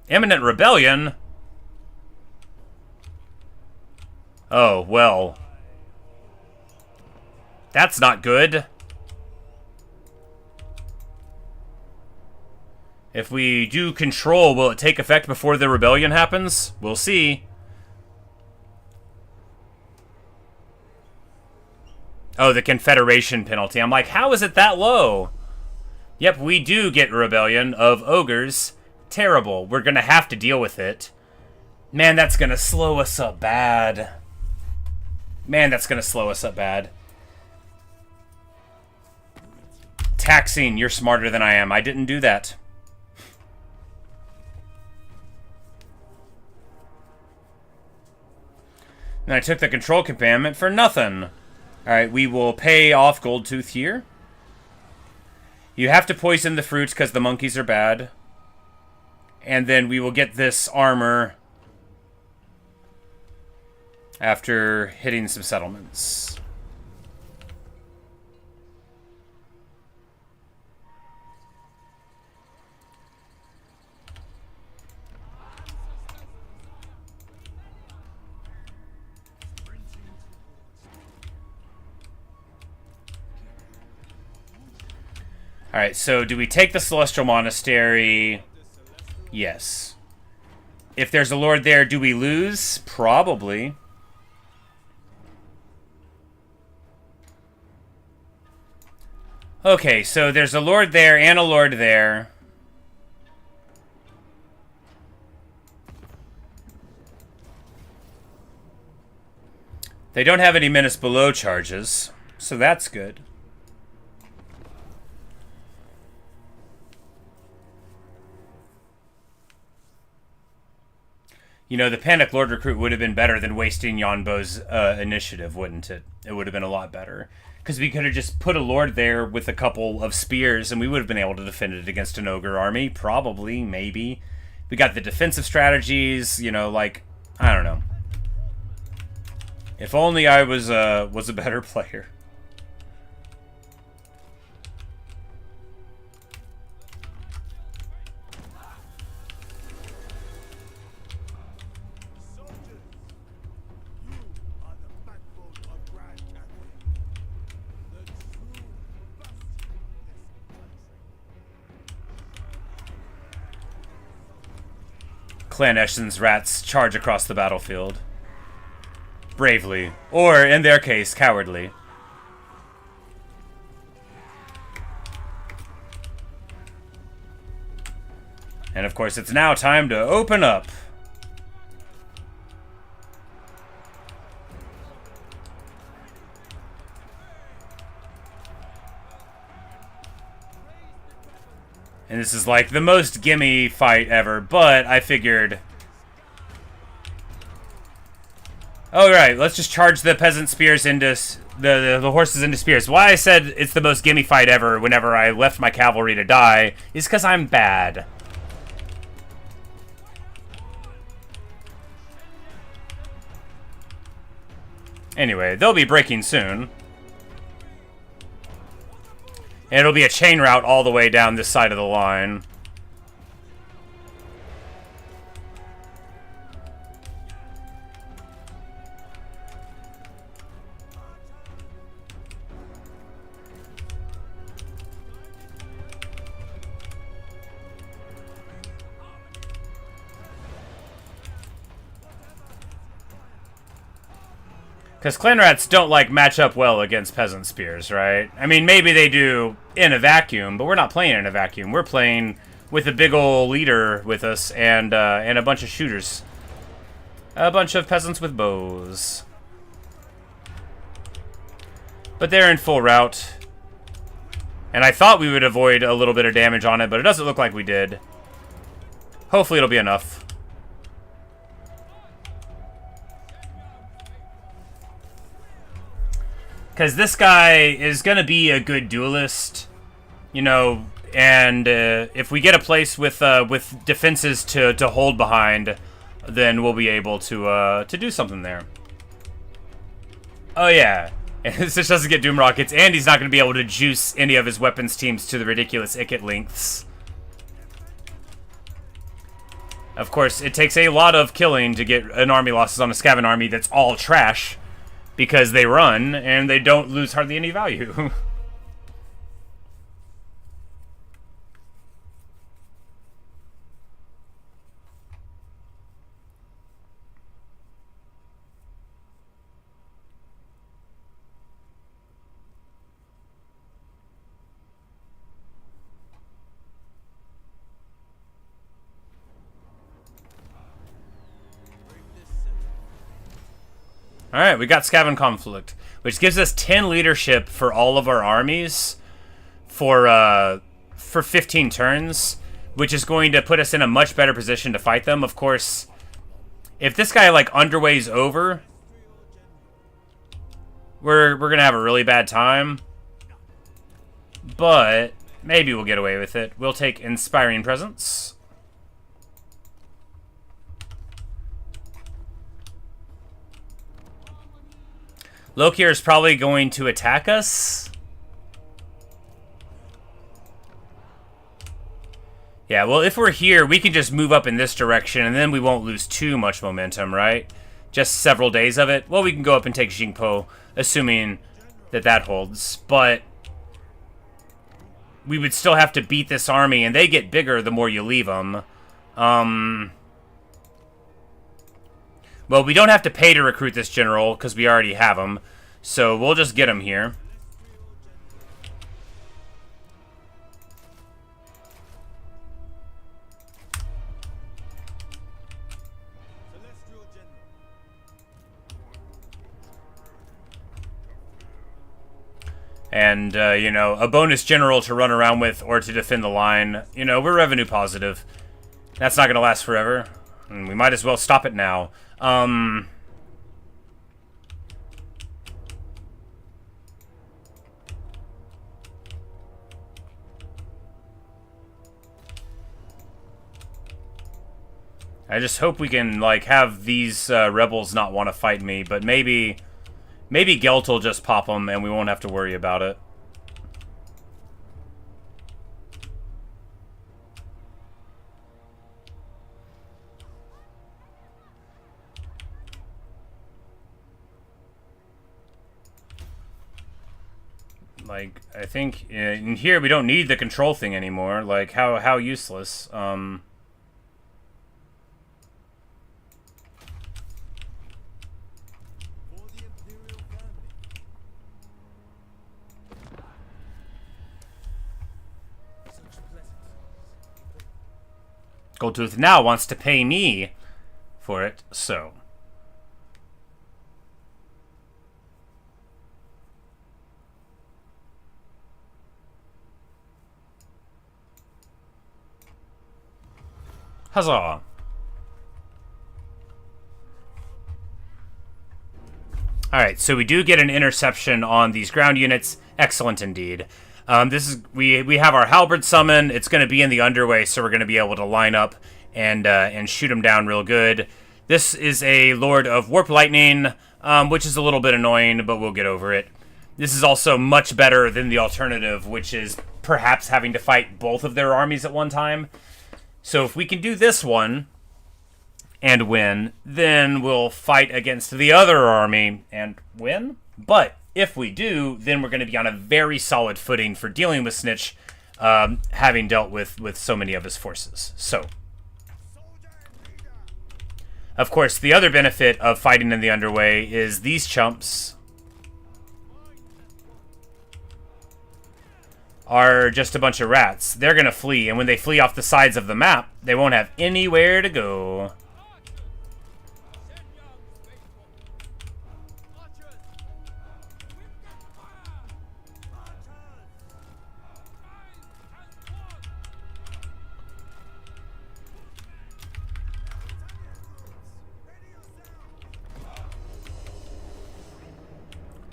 Imminent rebellion? Oh, well. That's not good. If we do control, will it take effect before the rebellion happens? We'll see. Oh, the Confederation penalty. I'm like, how is it that low? Yep, we do get rebellion of ogres. Terrible. We're gonna have to deal with it. Man, that's gonna slow us up bad. Man, that's gonna slow us up bad. Taxing, you're smarter than I am. I didn't do that. And I took the control commandment for nothing. Alright, we will pay off Goldtooth here. You have to poison the fruits because the monkeys are bad. And then we will get this armor after hitting some settlements. Alright, so do we take the Celestial Monastery? Yes. If there's a lord there, do we lose? Probably. Okay, so there's a lord there and a lord there. They don't have any menace below charges, so that's good. You know, the Panic Lord recruit would have been better than wasting Yuan Bo's initiative, wouldn't it? It would have been a lot better. Because we could have just put a lord there with a couple of spears, and we would have been able to defend it against an ogre army. Probably, maybe. We got the defensive strategies, you know, like, I don't know. If only I was a better player. Clan Eshen's rats charge across the battlefield. Bravely. Or, in their case, cowardly. And of course, it's now time to open up. And this is like the most gimme fight ever, but I figured... Oh, right, let's just charge the peasant spears into... The horses into spears. Why I said it's the most gimme fight ever whenever I left my cavalry to die is because I'm bad. Anyway, they'll be breaking soon. And it'll be a chain route all the way down this side of the line. Because clan rats don't, like, match up well against peasant spears, right? I mean, maybe they do in a vacuum, but we're not playing in a vacuum. We're playing with a big ol' leader with us and a bunch of shooters. A bunch of peasants with bows. But they're in full route. And I thought we would avoid a little bit of damage on it, but it doesn't look like we did. Hopefully it'll be enough. Because this guy is going to be a good duelist, you know, and if we get a place with defenses to hold behind, then we'll be able to do something there. Oh yeah, and this just doesn't get Doom Rockets, and he's not going to be able to juice any of his weapons teams to the ridiculous Icket lengths. Of course, it takes a lot of killing to get an army losses on a Scaven army that's all trash, because they run, and they don't lose hardly any value. Alright, we got Scaven Conflict, which gives us 10 leadership for all of our armies for 15 turns, which is going to put us in a much better position to fight them. Of course, if this guy, like, underweighs over, we're going to have a really bad time. But maybe we'll get away with it. We'll take Inspiring Presence. Lokier is probably going to attack us. Yeah, well, if we're here, we can just move up in this direction, and then we won't lose too much momentum, right? Just several days of it. Well, we can go up and take Jingpo, assuming that that holds. But we would still have to beat this army, and they get bigger the more you leave them. Well, we don't have to pay to recruit this general, because we already have him. So we'll just get him here. And, you know, a bonus general to run around with or to defend the line. You know, we're revenue positive. That's not going to last forever. And we might as well stop it now. I just hope we can, like, have these rebels not want to fight me, but maybe Gelt will just pop them and we won't have to worry about it. Like, I think in here we don't need the control thing anymore. Like, how useless. Goldtooth now wants to pay me for it, so. Huzzah! Alright, so we do get an interception on these ground units. Excellent indeed. This is we have our halberd summon. It's going to be in the underway, so we're going to be able to line up and shoot them down real good. This is a Lord of Warp Lightning, which is a little bit annoying, but we'll get over it. This is also much better than the alternative, which is perhaps having to fight both of their armies at one time. So if we can do this one and win, then we'll fight against the other army and win. But if we do, then we're going to be on a very solid footing for dealing with Snitch, having dealt with so many of his forces. So, of course, the other benefit of fighting in the underway is these chumps are just a bunch of rats. They're going to flee, and when they flee off the sides of the map, they won't have anywhere to go.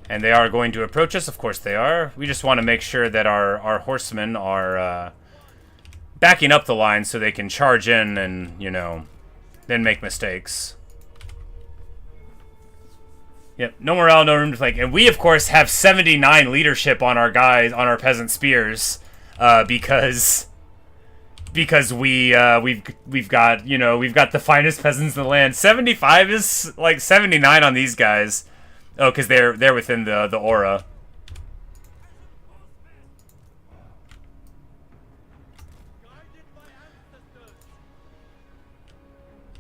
And they are going to approach us. Of course they are. We just want to make sure that our horsemen are backing up the line so they can charge in and, you know, then make mistakes. Yep, no morale, no room to flank. And we, of course, have 79 leadership on our guys, on our peasant spears, because we've got, you know, we've got the finest peasants in the land. 75 is like 79 on these guys. Oh, because they're within the aura.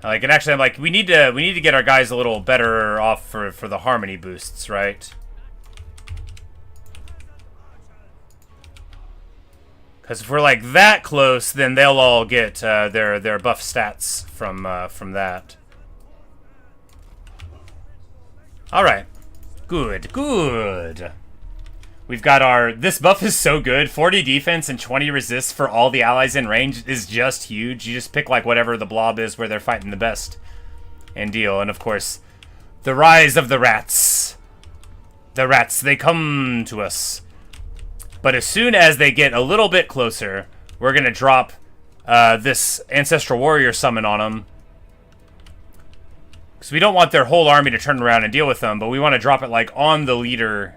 Like, and actually, I'm like, we need to get our guys a little better off for the harmony boosts, right? Because if we're like that close, then they'll all get their buff stats from that. All right, good. We've got our, this buff is so good. 40 defense and 20 resist for all the allies in range is just huge. You just pick like whatever the blob is where they're fighting the best and deal. And of course, the rise of the rats. The rats, they come to us. But as soon as they get a little bit closer, we're going to drop this Ancestral Warrior summon on them. Because we don't want their whole army to turn around and deal with them, but we want to drop it like on the leader.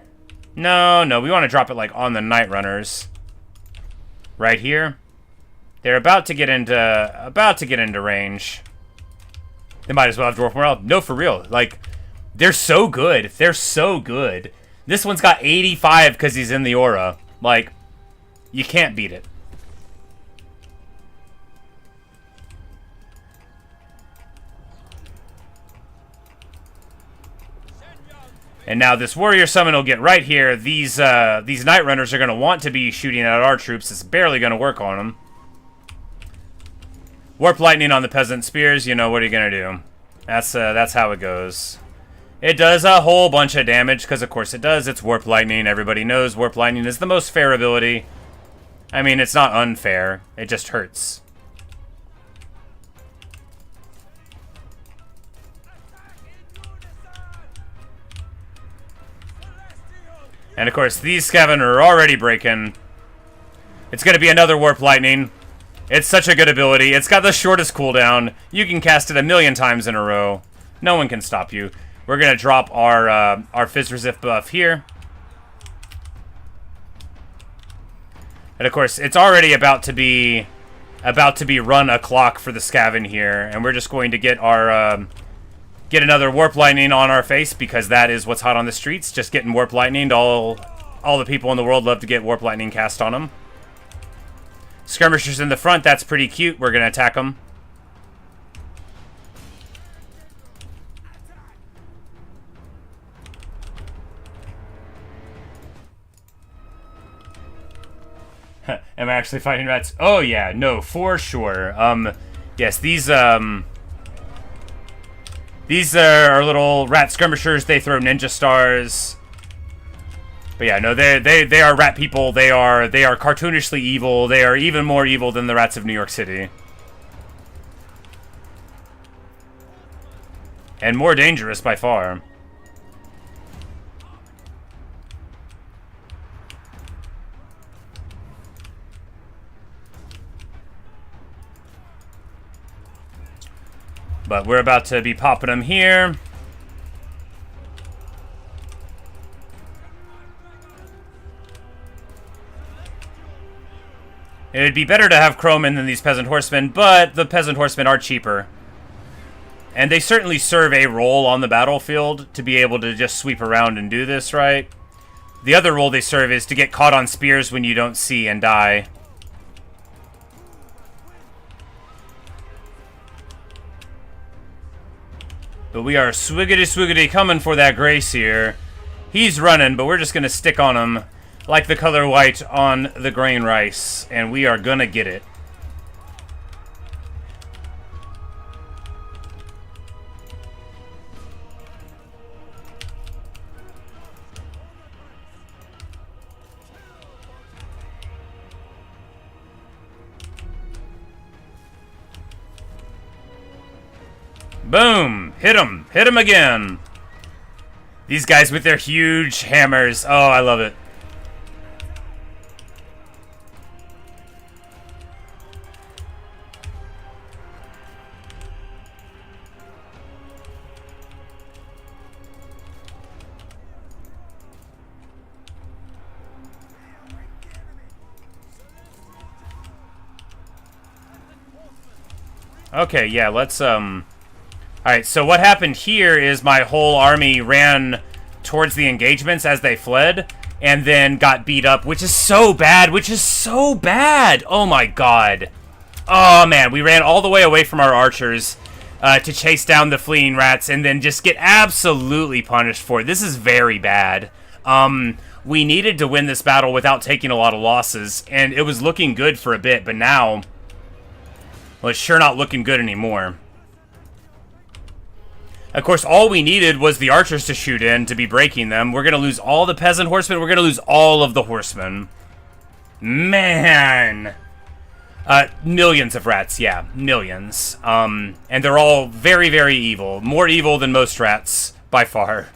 No, we want to drop it like on the Night Runners. Right here. They're about to get into range. They might as well have Dwarf Morale. No, for real. Like, they're so good. They're so good. This one's got 85 because he's in the aura. Like, you can't beat it. And now this warrior summon will get right here. These Night Runners are going to want to be shooting at our troops. It's barely going to work on them. Warp Lightning on the Peasant Spears. You know, what are you going to do? That's how it goes. It does a whole bunch of damage, because of course it does. It's Warp Lightning. Everybody knows Warp Lightning is the most fair ability. I mean, it's not unfair. It just hurts. And of course, these Skaven are already breaking. It's going to be another Warp Lightning. It's such a good ability. It's got the shortest cooldown. You can cast it 1,000,000 times in a row. No one can stop you. We're going to drop our Fizz Resist buff here. And of course, it's already about to be run o'clock for the Skaven here. And we're just going to get our... get another Warp Lightning on our face, because that is what's hot on the streets. Just getting Warp Lightning. All the people in the world love to get Warp Lightning cast on them. Skirmishers in the front, that's pretty cute. We're going to attack them. Am I actually fighting rats? Oh yeah, no, for sure. Yes, these are our little rat skirmishers. They throw ninja stars. But yeah, no, they are rat people. They are cartoonishly evil. They are even more evil than the rats of New York City. And more dangerous by far. But we're about to be popping them here. It would be better to have Crowmen than these Peasant Horsemen, but the Peasant Horsemen are cheaper. And they certainly serve a role on the battlefield to be able to just sweep around and do this, right? The other role they serve is to get caught on spears when you don't see and die. But we are swiggity coming for that Grace here. He's running, but we're just going to stick on him like the color white on the grain rice. And we are going to get it. Boom! Hit him! Hit him again! These guys with their huge hammers. Oh, I love it. Okay, yeah, let's, Alright, so what happened here is my whole army ran towards the engagements as they fled, and then got beat up, which is so bad, Oh my god. Oh man, we ran all the way away from our archers to chase down the fleeing rats, and then just get absolutely punished for it. This is very bad. We needed to win this battle without taking a lot of losses, and it was looking good for a bit, but now... well, it's sure not looking good anymore. Of course, all we needed was the archers to shoot in to be breaking them. We're going to lose all the peasant horsemen. We're going to lose all of the horsemen. Man. Millions of rats, yeah. Millions. And they're all very, very evil. More evil than most rats, by far.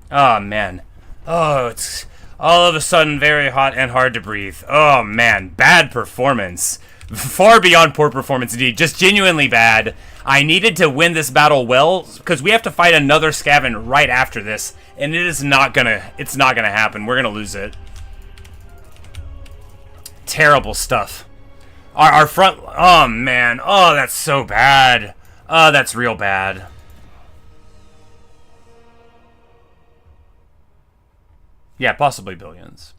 Oh, man. Oh, it's all of a sudden very hot and hard to breathe. Oh, man. Bad performance. Far beyond poor performance, indeed. Just genuinely bad. I needed to win this battle well, because we have to fight another Scaven right after this, and it's not gonna happen. We're gonna lose it. Terrible stuff. Our front, oh man, oh that's so bad. Oh, that's real bad. Yeah, possibly billions.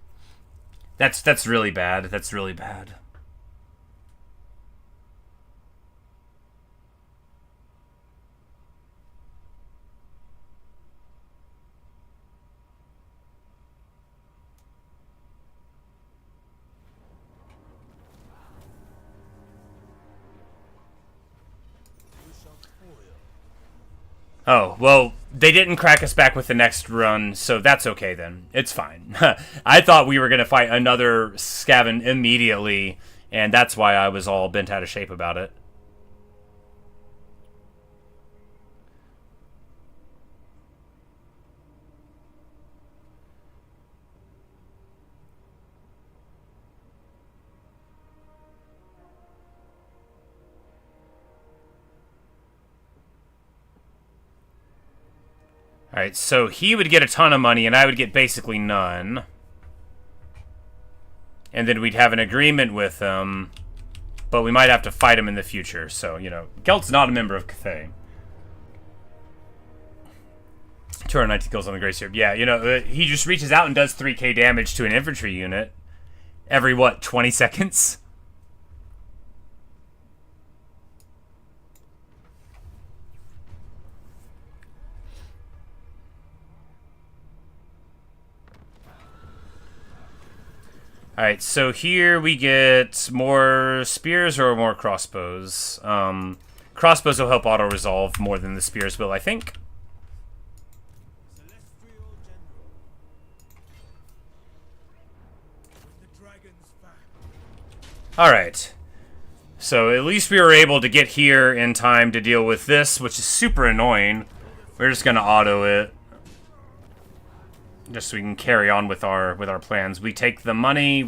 That's really bad. That's really bad. Oh, well, they didn't crack us back with the next run, so that's okay then. It's fine. I thought we were going to fight another Scaven immediately, and that's why I was all bent out of shape about it. Alright, so he would get a ton of money, and I would get basically none. And then we'd have an agreement with him, but we might have to fight him in the future. So, you know, Gelt's not a member of Cathay. 290 kills on the Grey Seer. Yeah, you know, he just reaches out and does 3k damage to an infantry unit. Every, what, 20 seconds? Alright, so here we get more spears or more crossbows. Crossbows will help auto-resolve more than the spears will, I think. Alright. So at least we were able to get here in time to deal with this, which is super annoying. We're just going to auto it. Just so we can carry on with our plans. We take the money,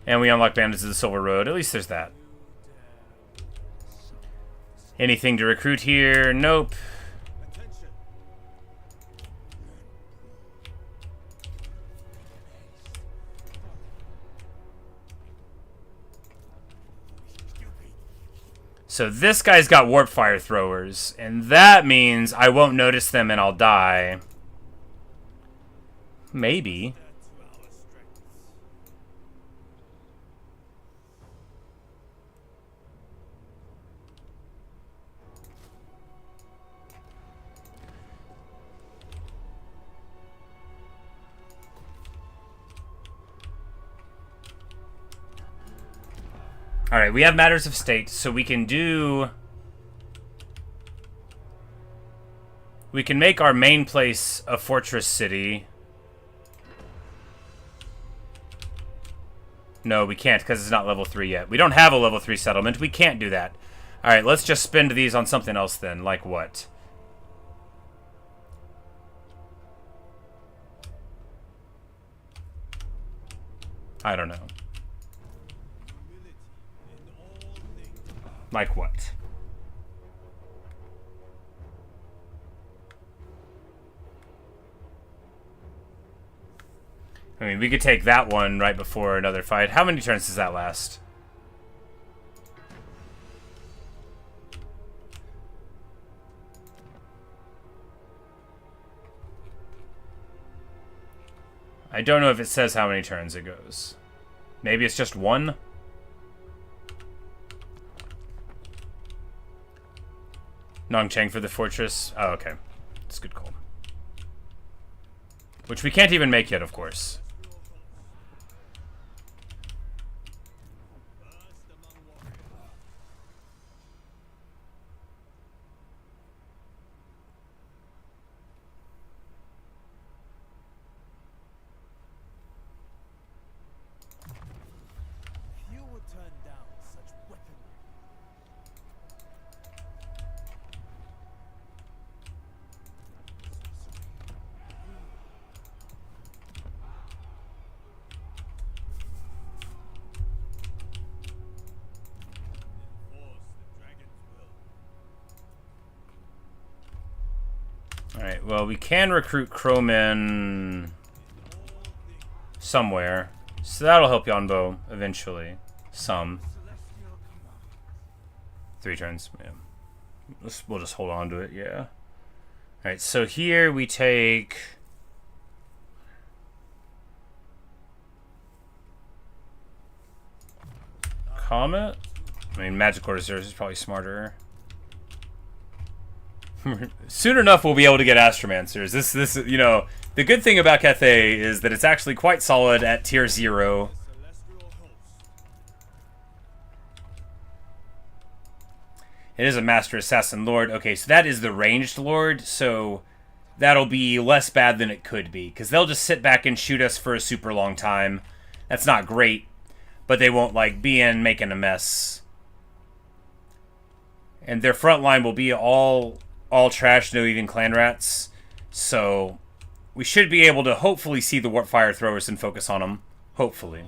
and we unlock Bandits of the Silver Road. At least there's that. Anything to recruit here? Nope. So this guy's got warp fire throwers, and that means I won't notice them and I'll die. Maybe. Alright, we have matters of state, so we can do... we can make our main place a fortress city. No, we can't, because it's not level 3 yet. We don't have a level 3 settlement. We can't do that. Alright, let's just spend these on something else then. Like what? I don't know. Like what? I mean, we could take that one right before another fight. How many turns does that last? I don't know if it says how many turns it goes. Maybe it's just one? Nongcheng for the fortress. Oh, okay. It's a good call. Which we can't even make yet, of course. You would turn down such weaponry. Alright, well, we can recruit crowmen somewhere. So that'll help Yuan Bo eventually. Some. 3 turns, yeah. We'll just hold on to it, yeah. Alright, so here we take... Comet? I mean, Magic Reserves is probably smarter. Soon enough, we'll be able to get Astromancers. This, you know, the good thing about Cathay is that it's actually quite solid at tier 0. It is a Master Assassin Lord. Okay, so that is the ranged Lord, so that'll be less bad than it could be, because they'll just sit back and shoot us for a super long time. That's not great, but they won't, like, be in making a mess. And their front line will be all trash, no even clan rats. So we should be able to hopefully see the warp fire throwers and focus on them. Hopefully.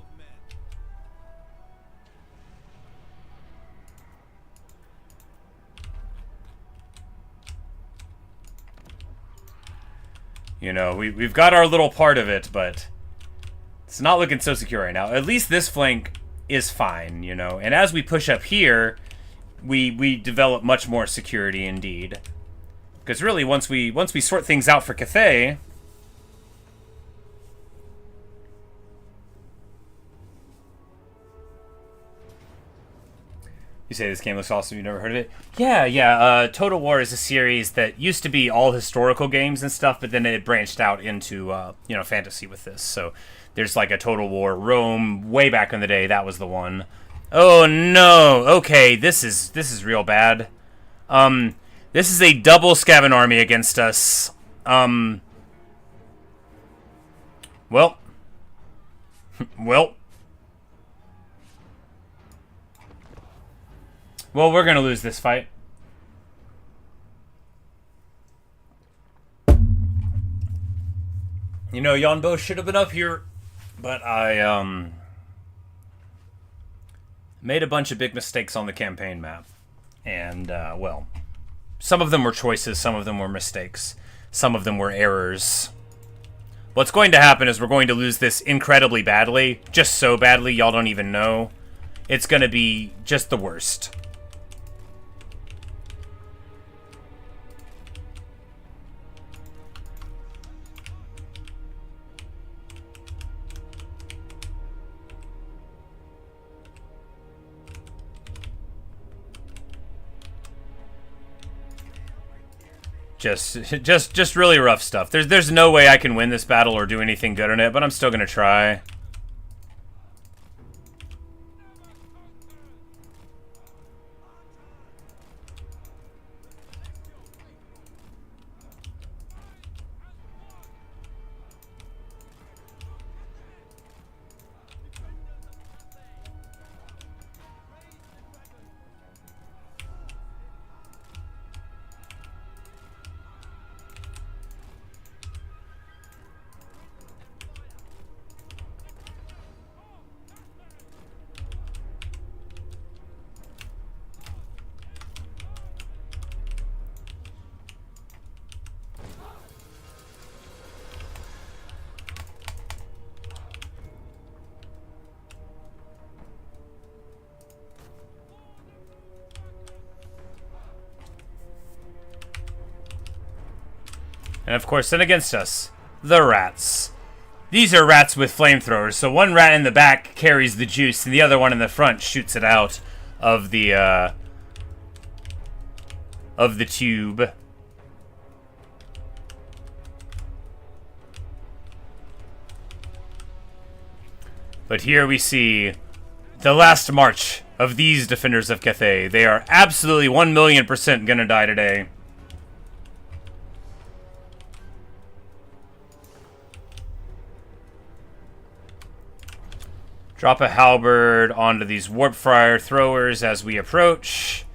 You know, we've got our little part of it, but it's not looking so secure right now. At least this flank is fine, you know. And as we push up here, we develop much more security indeed. Because really, once we sort things out for Cathay... You say this game looks awesome, you've never heard of it? Yeah, Total War is a series that used to be all historical games and stuff, but then it branched out into, you know, fantasy with this. So there's like a Total War Rome way back in the day, that was the one. Oh no, okay, this is real bad. This is a double Skaven army against us. Well. Well. Well, we're gonna lose this fight. You know, Yuan Bo should have been up here, but I, made a bunch of big mistakes on the campaign map. And, well, some of them were choices, some of them were mistakes, some of them were errors. What's going to happen is we're going to lose this incredibly badly, just so badly y'all don't even know. It's gonna be just the worst. Just really rough stuff. There's no way I can win this battle or do anything good in it, but I'm still gonna try. And of course, then against us, the rats. These are rats with flamethrowers, so one rat in the back carries the juice, and the other one in the front shoots it out of the tube. But here we see the last march of these defenders of Cathay. They are absolutely 1,000,000% gonna die today. Drop a halberd onto these warp fire throwers as we approach.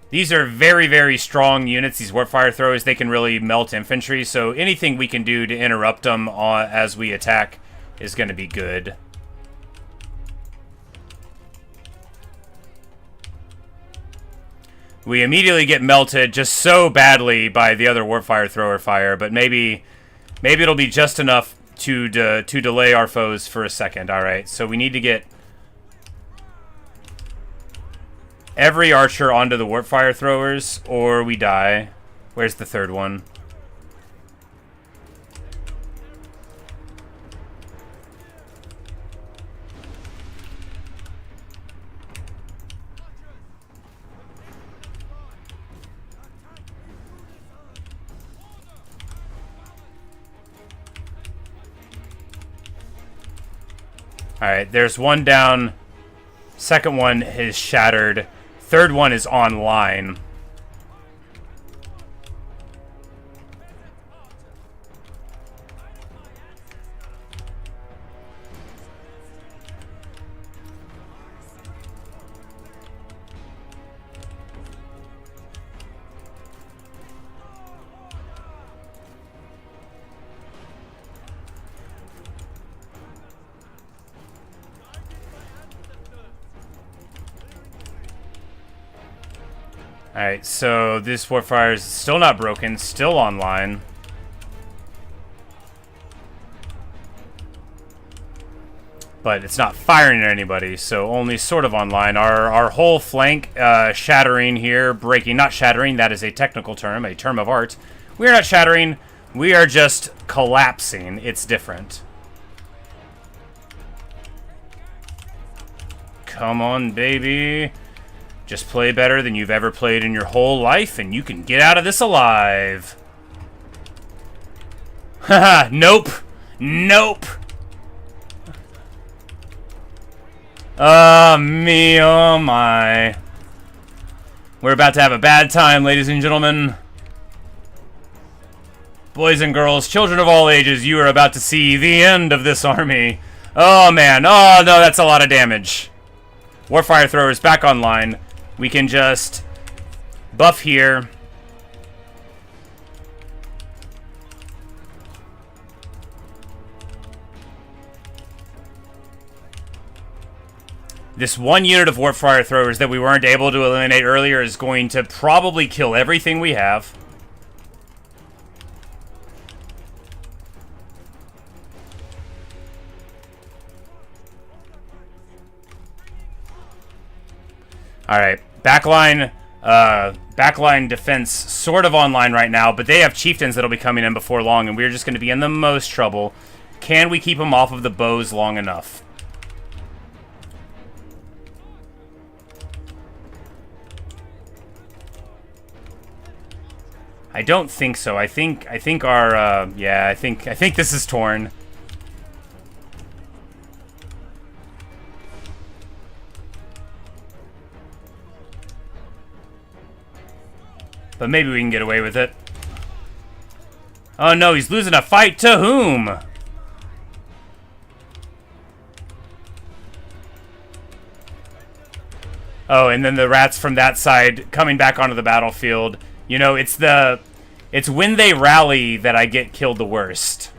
These are very, very strong units, these warp fire throwers. They can really melt infantry, so anything we can do to interrupt them as we attack is going to be good. We immediately get melted just so badly by the other warp fire thrower fire, but maybe it'll be just enough to delay our foes for a second. All right, so we need to get every archer onto the warp fire throwers, or we die. Where's the third one? Alright, there's one down. Second one is shattered. Third one is online. Alright, so this warfire is still not broken, still online. But it's not firing at anybody, so only sort of online. Our whole flank shattering here, breaking, not shattering, that is a technical term, a term of art. We are not shattering, we are just collapsing. It's different. Come on, baby. Just play better than you've ever played in your whole life, and you can get out of this alive. Haha, nope. Nope. Me, oh my. We're about to have a bad time, ladies and gentlemen. Boys and girls, children of all ages, you are about to see the end of this army. Oh man, oh no, that's a lot of damage. Warfire throwers back online. We can just buff here. This one unit of warp fire throwers that we weren't able to eliminate earlier is going to probably kill everything we have. Alright, backline defense sort of online right now, but they have chieftains that'll be coming in before long, and we're just going to be in the most trouble. Can we keep them off of the bows long enough? I don't think so. I think our yeah, I think this is torn. But maybe we can get away with it. Oh no, he's losing a fight to whom? Oh, and then the rats from that side coming back onto the battlefield. You know, it's when they rally that I get killed the worst.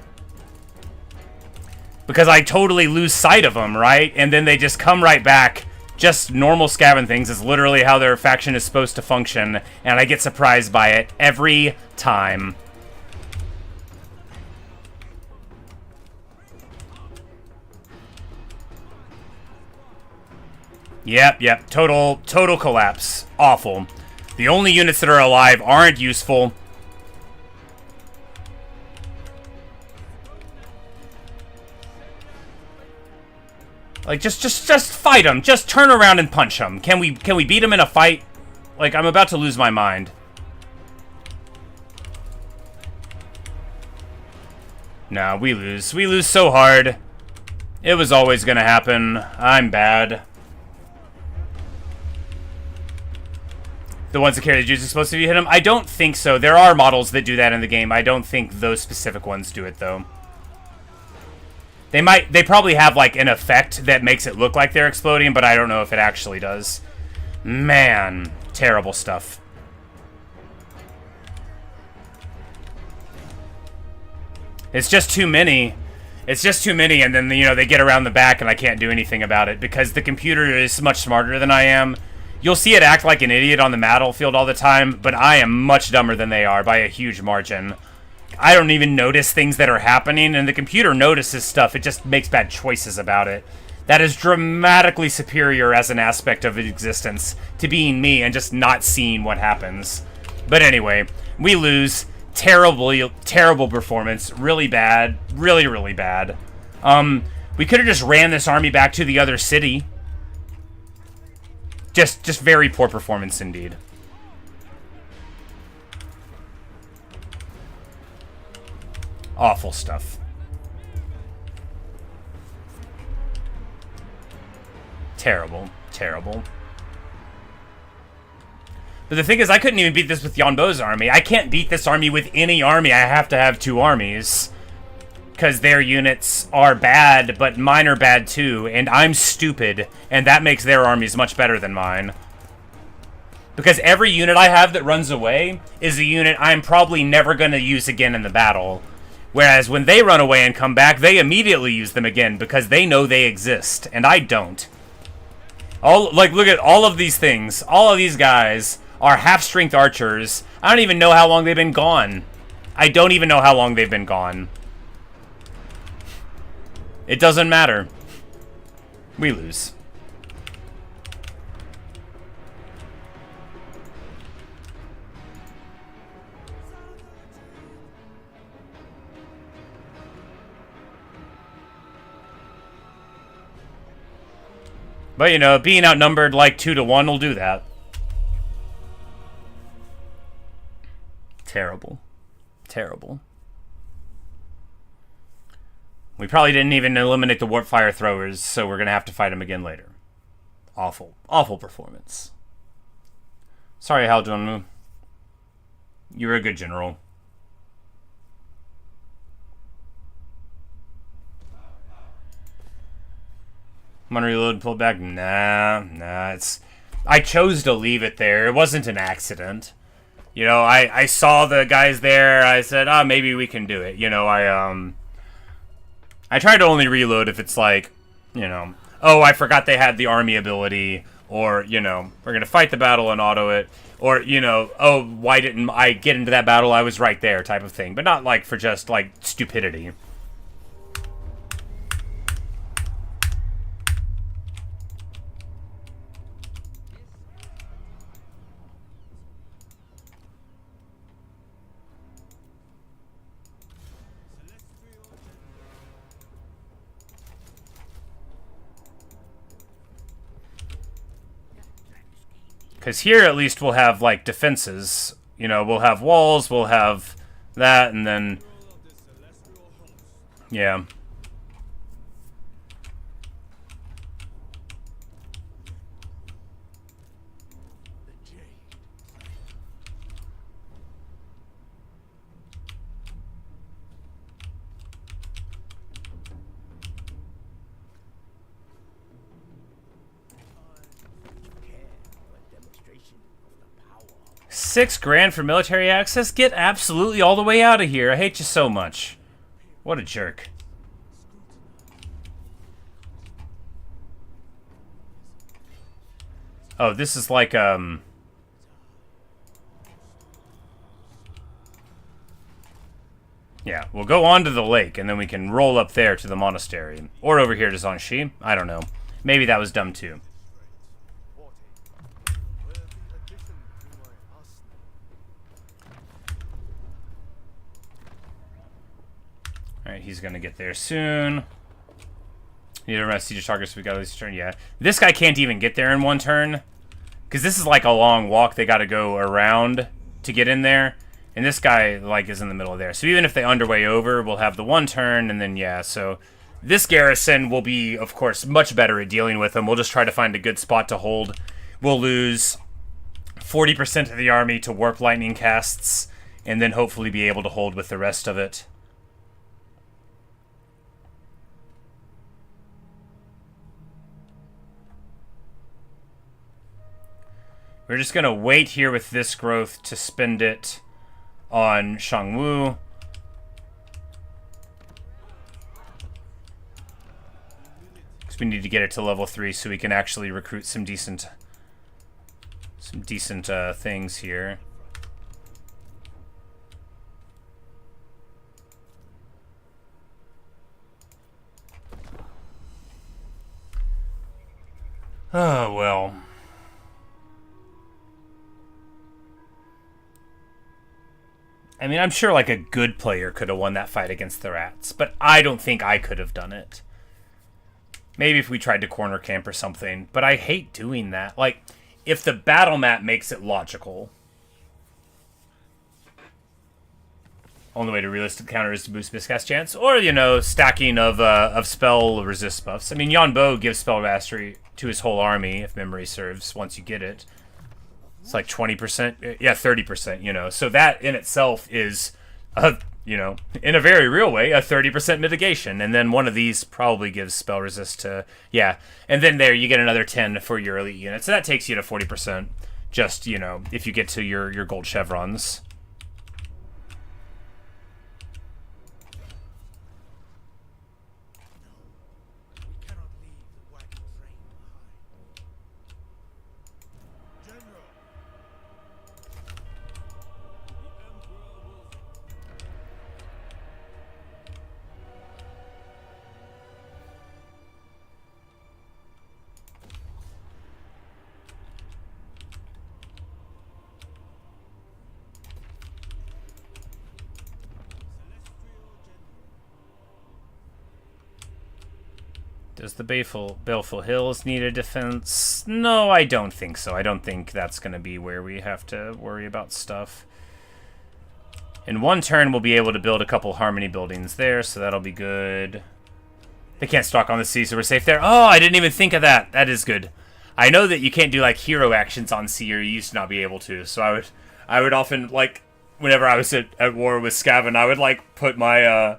Because I totally lose sight of them, right? And then they just come right back. Just normal scabbing things is literally how their faction is supposed to function, and I get surprised by it every time. Yep, total collapse. Awful. The only units that are alive aren't useful. Like, just fight him. Just turn around and punch him. Can we beat him in a fight? Like, I'm about to lose my mind. Nah, we lose. We lose so hard. It was always gonna happen. I'm bad. The ones that carry the juice are supposed to be hit them? I don't think so. There are models that do that in the game. I don't think those specific ones do it, though. They probably have, like, an effect that makes it look like they're exploding, but I don't know if it actually does. Man, terrible stuff. It's just too many. It's just too many, and then, you know, they get around the back and I can't do anything about it because the computer is much smarter than I am. You'll see it act like an idiot on the battlefield all the time, but I am much dumber than they are by a huge margin. I don't even notice things that are happening, and the computer notices stuff. It just makes bad choices about it. That is dramatically superior as an aspect of existence to being me and just not seeing what happens. But anyway, we lose. Terrible performance. Really bad. Really, really bad. We could have just ran this army back to the other city. Just very poor performance indeed. Awful stuff. Terrible. Terrible. But the thing is, I couldn't even beat this with Yuan Bo's army. I can't beat this army with any army. I have to have two armies. Because their units are bad, but mine are bad too. And I'm stupid. And that makes their armies much better than mine. Because every unit I have that runs away is a unit I'm probably never going to use again in the battle. Whereas when they run away and come back, they immediately use them again because they know they exist. And I don't. Look at all of these things. All of these guys are half-strength archers. I don't even know how long they've been gone. I don't even know how long they've been gone. It doesn't matter. We lose. But, you know, being outnumbered like 2-1 will do that. Terrible. Terrible. We probably didn't even eliminate the warp fire throwers, so we're going to have to fight them again later. Awful. Awful performance. Sorry, Hal Junmu. You were a good general. I'm gonna reload, pull back. Nah, it's... I chose to leave it there. It wasn't an accident. You know, I saw the guys there. I said, oh, maybe we can do it. You know, I try to only reload if it's like, you know, oh, I forgot they had the army ability, or, you know, we're gonna fight the battle and auto it, or, you know, oh, why didn't I get into that battle? I was right there, type of thing. But not like for just like stupidity. Because here, at least, we'll have, like, defenses. You know, we'll have walls, we'll have that, and then... Yeah. $6,000 for military access? Get absolutely all the way out of here. I hate you so much. What a jerk. Oh, this is like, Yeah, we'll go on to the lake, and then we can roll up there to the monastery. Or over here to Zhangxi. I don't know. Maybe that was dumb, too. Alright, he's gonna get there soon. Need to rest siege targets. We got at least a turn. Yeah, this guy can't even get there in one turn, because this is like a long walk. They got to go around to get in there, and this guy like is in the middle of there. So even if they underway over, we'll have the one turn, and then yeah. So this garrison will be, of course, much better at dealing with them. We'll just try to find a good spot to hold. We'll lose 40% of the army to warp lightning casts, and then hopefully be able to hold with the rest of it. We're just going to wait here with this growth to spend it on Shangwu. Because we need to get it to level 3 so we can actually recruit some decent things here. Oh, well. I mean, I'm sure like a good player could have won that fight against the rats, but I don't think I could have done it. Maybe if we tried to corner camp or something, but I hate doing that. Like, if the battle map makes it logical, only way to realistic counter is to boost miscast chance, or, you know, stacking of spell resist buffs. I mean, Yuan Bo gives spell mastery to his whole army, if memory serves, once you get it. It's like 20%, yeah, 30%, you know. So that in itself is, you know, in a very real way, a 30% mitigation. And then one of these probably gives spell resist to, yeah. And then there you get another 10 for your elite unit. So that takes you to 40%, just, you know, if you get to your gold chevrons. Does the Baleful Hills need a defense? No, I don't think so. I don't think that's going to be where we have to worry about stuff. In one turn, we'll be able to build a couple Harmony buildings there, so that'll be good. They can't stock on the sea, so we're safe there. Oh, I didn't even think of that. That is good. I know that you can't do, like, hero actions on sea, or you used to not be able to, so I would often, like, whenever I was at war with Skaven, I would, like, put my,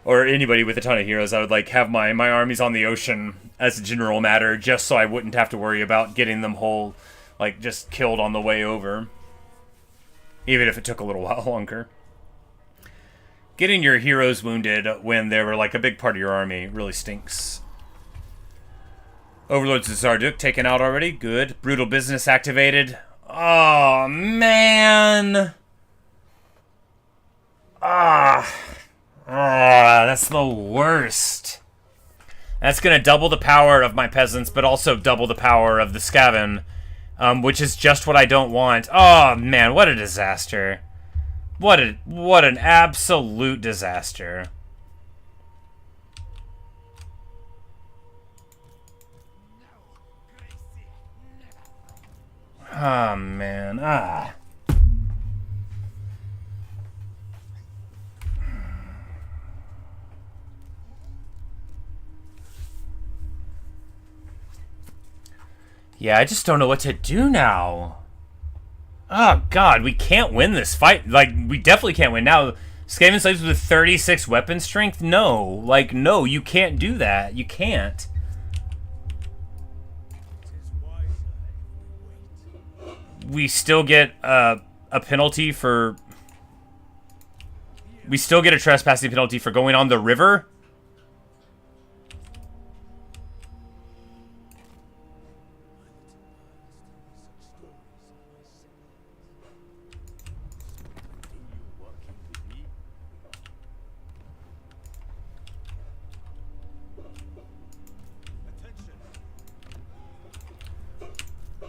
or anybody with a ton of heroes, I would like have my armies on the ocean as a general matter, just so I wouldn't have to worry about getting them whole, like, just killed on the way over. Even if it took a little while longer. Getting your heroes wounded when they were like a big part of your army really stinks. Overlords of Zarduk taken out already. Good. Brutal Business activated. Oh, man. That's the worst. That's going to double the power of my peasants, but also double the power of the Skaven, which is just what I don't want. Oh, man, what a disaster. What an absolute disaster. Oh, man. Yeah, I just don't know what to do now. Oh, God, we can't win this fight. Like, we definitely can't win now. Skaven slaves with 36 weapon strength? No. Like, no, you can't do that. You can't. We still get a penalty for... We still get a trespassing penalty for going on the river?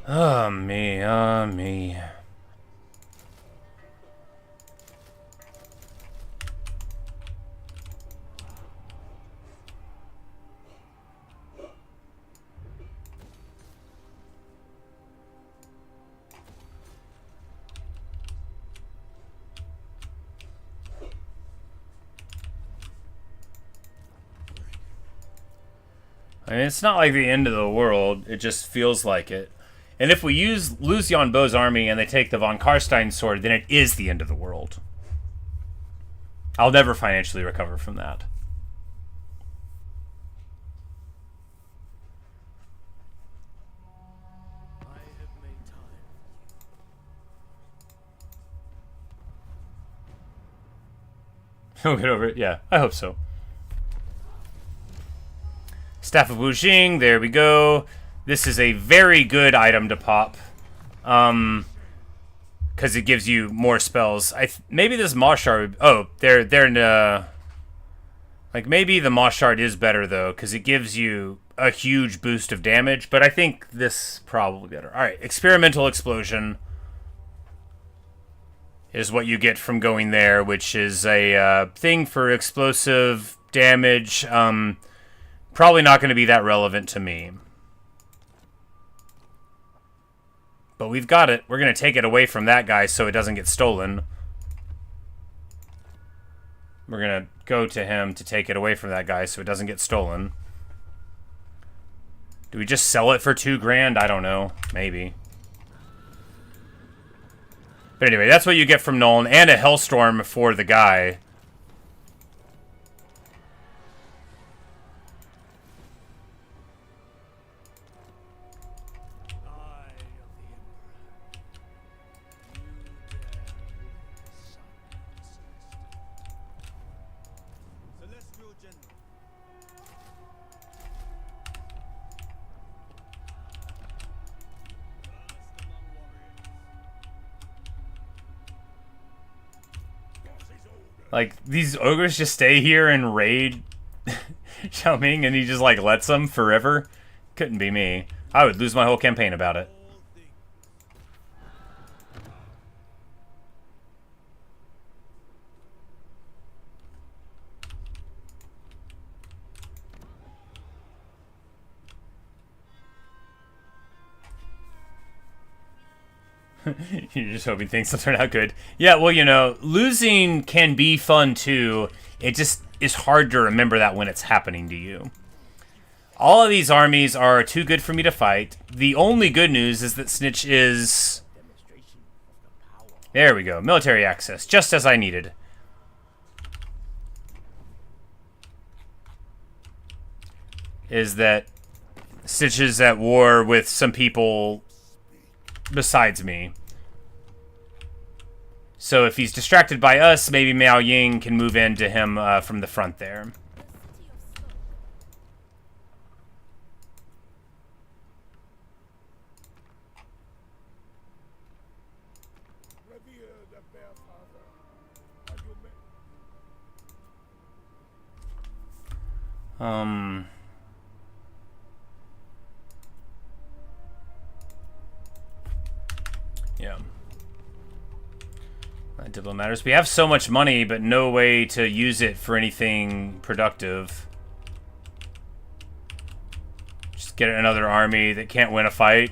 Oh, me, oh, me. I mean, it's not like the end of the world. It just feels like it. And if we lose Yuan Bo's army and they take the von Karstein sword, then it is the end of the world. I'll never financially recover from that. I have made time. We'll get over it. Yeah, I hope so. Staff of Wujing, there we go. This is a very good item to pop. Because it gives you more spells. Maybe this Moss Shard... Oh, they're in like, maybe the Moss Shard is better, though, because it gives you a huge boost of damage. But I think this probably better. Alright, Experimental Explosion is what you get from going there, which is a thing for explosive damage. Probably not going to be that relevant to me. But we've got it. We're going to take it away from that guy so it doesn't get stolen. We're going to go to him to take it away from that guy so it doesn't get stolen. Do we just sell it for $2 grand? I don't know. Maybe. But anyway, that's what you get from Nolan. And a Hellstorm for the guy. Like, these ogres just stay here and raid Xiaoming and he just, like, lets them forever? Couldn't be me. I would lose my whole campaign about it. You're just hoping things will turn out good. Yeah, well, you know, losing can be fun too. It just is hard to remember that when it's happening to you. All of these armies are too good for me to fight. The only good news is that Snitch is... There we go. Military access. Just as I needed. Is that Snitch is at war with some people besides me. So if he's distracted by us, maybe Miao Ying can move into him from the front there. Yeah. That diplo matters. We have so much money, but no way to use it for anything productive. Just get another army that can't win a fight.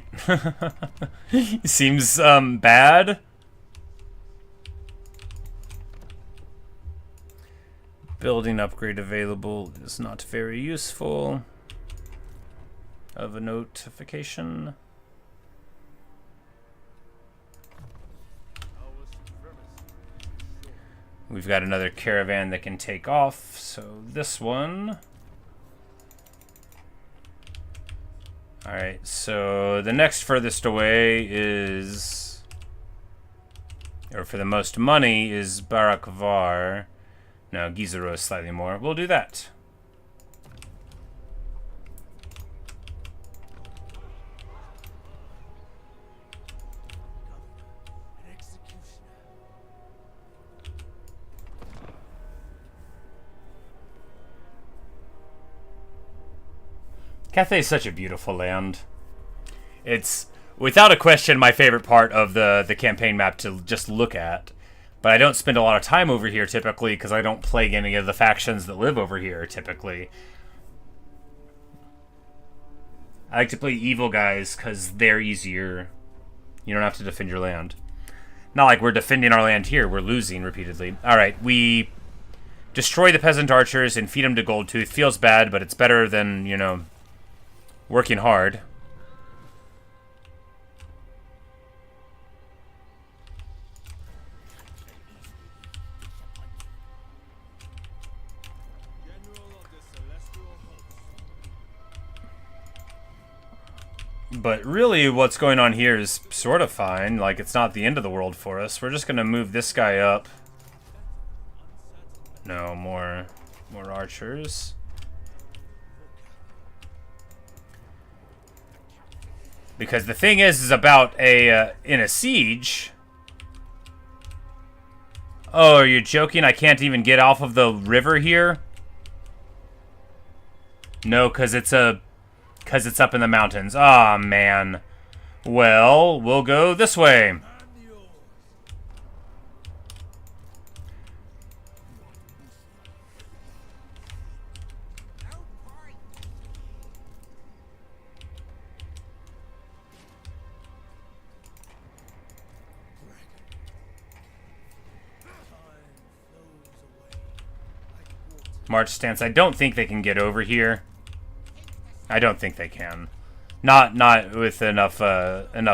Seems bad. Building upgrade available is not very useful. Of a notification. We've got another caravan that can take off, so this one. Alright, so the next furthest away is, or for the most money, is Barakvar. No, Gizero is slightly more. We'll do that. Cathay is such a beautiful land. It's, without a question, my favorite part of the campaign map to just look at. But I don't spend a lot of time over here, typically, because I don't plague any of the factions that live over here, typically. I like to play evil guys, because they're easier. You don't have to defend your land. Not like we're defending our land here, we're losing repeatedly. Alright, we destroy the peasant archers and feed them to Goldtooth. Feels bad, but it's better than, you know, working hard. But really, what's going on here is sort of fine. Like, it's not the end of the world for us. We're just going to move this guy up. No, more archers. Because the thing is about in a siege... Oh, are you joking? I can't even get off of the river here? No, because it's up in the mountains. Aw, man. Well, we'll go this way. March stance. I don't think they can get over here. I don't think they can. Not with enough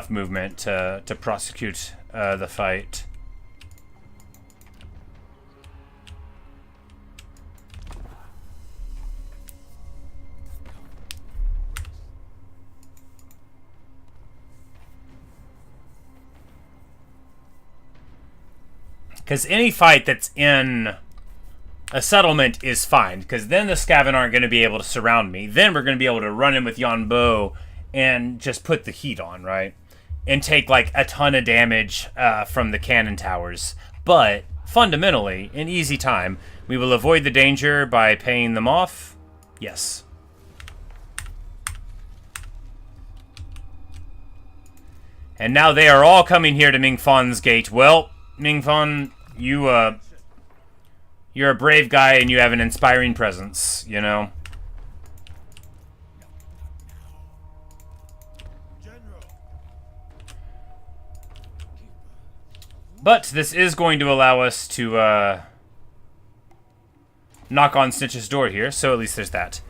movement to prosecute the fight. Because any fight that's in a settlement is fine, because then the Skaven aren't going to be able to surround me. Then we're going to be able to run in with Yuan Bo and just put the heat on, right? And take like a ton of damage from the cannon towers. But fundamentally, in easy time, we will avoid the danger by paying them off. Yes. And now they are all coming here to Mingfan's gate. Well, Mingfan, you're a brave guy and you have an inspiring presence, you know? But this is going to allow us to knock on Snitch's door here, so at least there's that.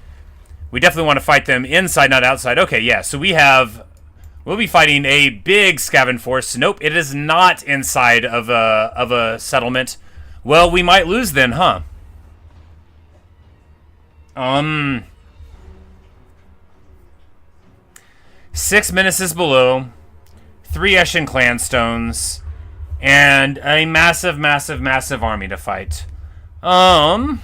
We definitely want to fight them inside, not outside. Okay, yeah, so we'll be fighting a big Skaven force. Nope, it is not inside of a settlement. Well, we might lose then, huh? 6 menaces below, 3 Eshin clan stones, and a massive, massive, massive army to fight. Alright,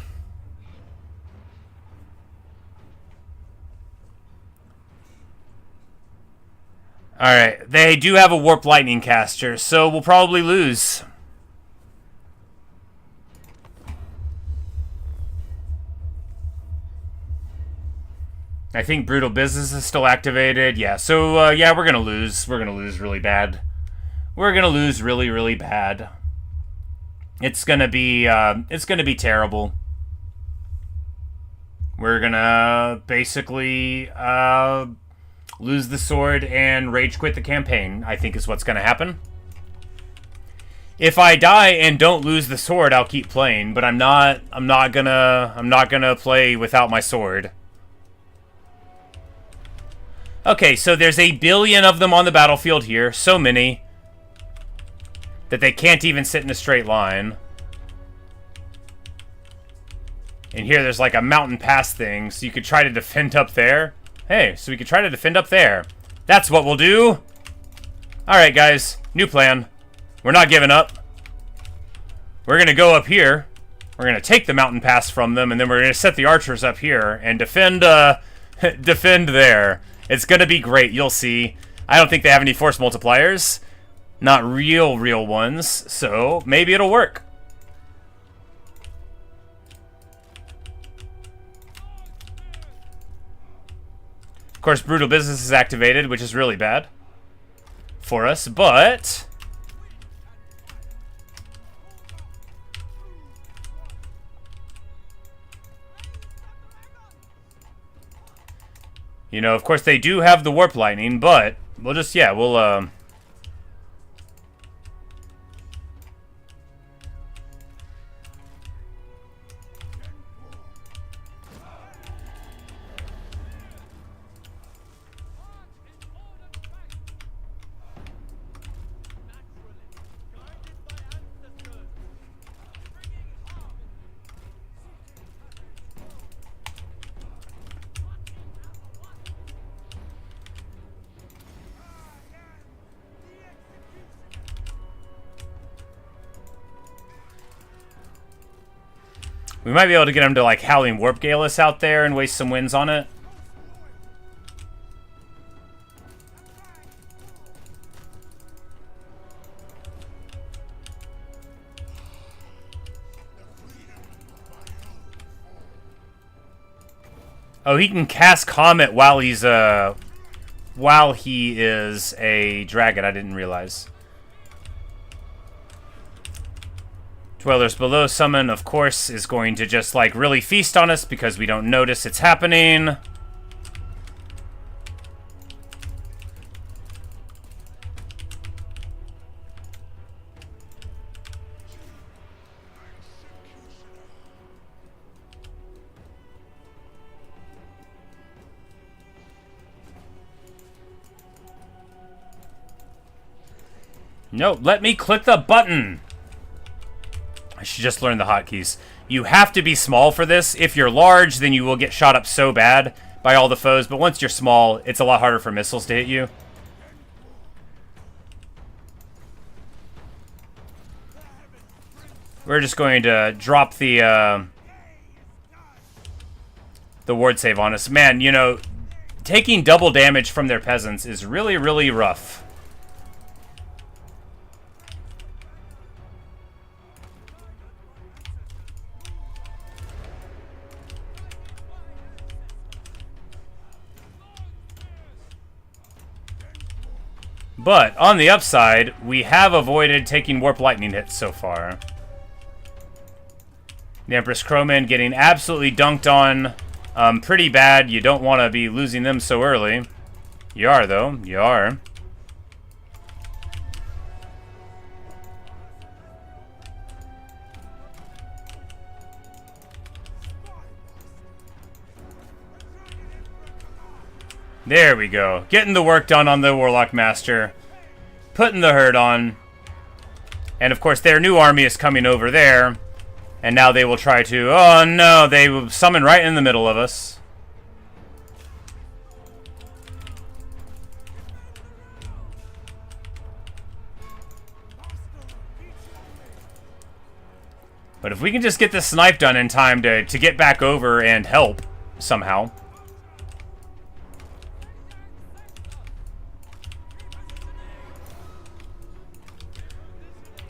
they do have a warp lightning caster, so we'll probably lose. I think Brutal Business is still activated. Yeah, so, yeah, we're gonna lose. We're gonna lose really bad. We're gonna lose really, really bad. It's gonna be terrible. We're gonna basically, lose the sword and rage quit the campaign, I think is what's gonna happen. If I die and don't lose the sword, I'll keep playing, but I'm not gonna play without my sword. Okay, so there's 1 billion of them on the battlefield here. So many that they can't even sit in a straight line. And here there's like a mountain pass thing, so you could try to defend up there. Hey, so we could try to defend up there. That's what we'll do. Alright, guys. New plan. We're not giving up. We're going to go up here. We're going to take the mountain pass from them, and then we're going to set the archers up here and defend, defend there. It's going to be great. You'll see. I don't think they have any force multipliers. Not real ones. So maybe it'll work. Of course, Brutal Business is activated, which is really bad for us, but you know, of course, they do have the warp lightning, but we'll just, yeah, we'll, We might be able to get him to, like, Howling Warp Gale us out there and waste some winds on it. Oh, he can cast Comet while he is a dragon. I didn't realize. Dwellers Below summon, of course, is going to just, like, really feast on us because we don't notice it's happening. No, let me click the button! I should just learn the hotkeys. You have to be small for this. If you're large, then you will get shot up so bad by all the foes, but once you're small, it's a lot harder for missiles to hit you. We're just going to drop the ward save on us. Man, you know, taking double damage from their peasants is really, really rough. But, on the upside, we have avoided taking Warp Lightning hits so far. The Empress Crowman getting absolutely dunked on. Pretty bad. You don't want to be losing them so early. You are, though. You are. There we go. Getting the work done on the Warlock Master. Putting the hurt on. And of course their new army is coming over there. And now they will try to... Oh no, they will summon right in the middle of us. But if we can just get this snipe done in time to get back over and help somehow...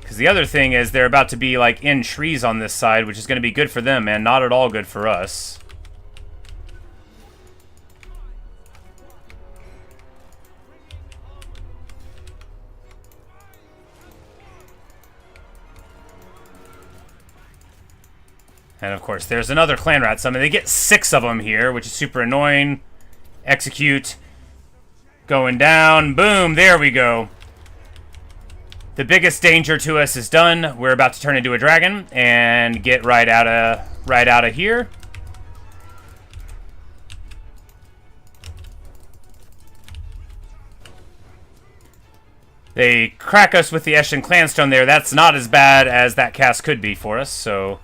Because the other thing is they're about to be, like, in trees on this side, which is going to be good for them and not at all good for us. And, of course, there's another clan rat summon. They get 6 of them here, which is super annoying. Execute. Going down. Boom. There we go. The biggest danger to us is done. We're about to turn into a dragon and get right out of here. They crack us with the Eshin Clanstone there. That's not as bad as that cast could be for us, so...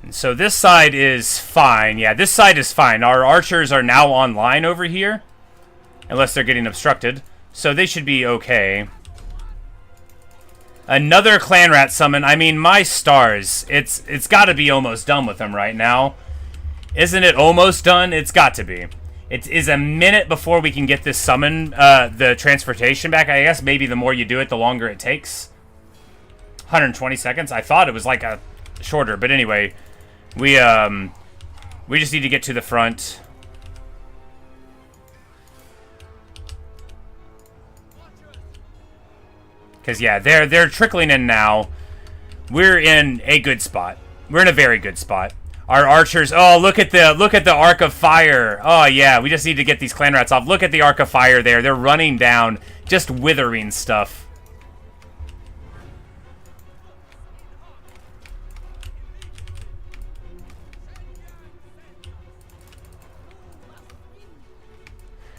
So this side is fine. Yeah, this side is fine. Our archers are now online over here. Unless they're getting obstructed. So they should be okay. Another clan rat summon. I mean, my stars. It's got to be almost done with them right now. Isn't it almost done? It's got to be. It is a minute before we can get this summon, the transportation back. I guess maybe the more you do it, the longer it takes. 120 seconds? I thought it was like a shorter. But anyway... We just need to get to the front. Because, yeah, they're trickling in now. We're in a good spot. We're in a very good spot. Our archers... Oh, look at the Arc of Fire. Oh, yeah, we just need to get these clan rats off. Look at the Arc of Fire there. They're running down, just withering stuff.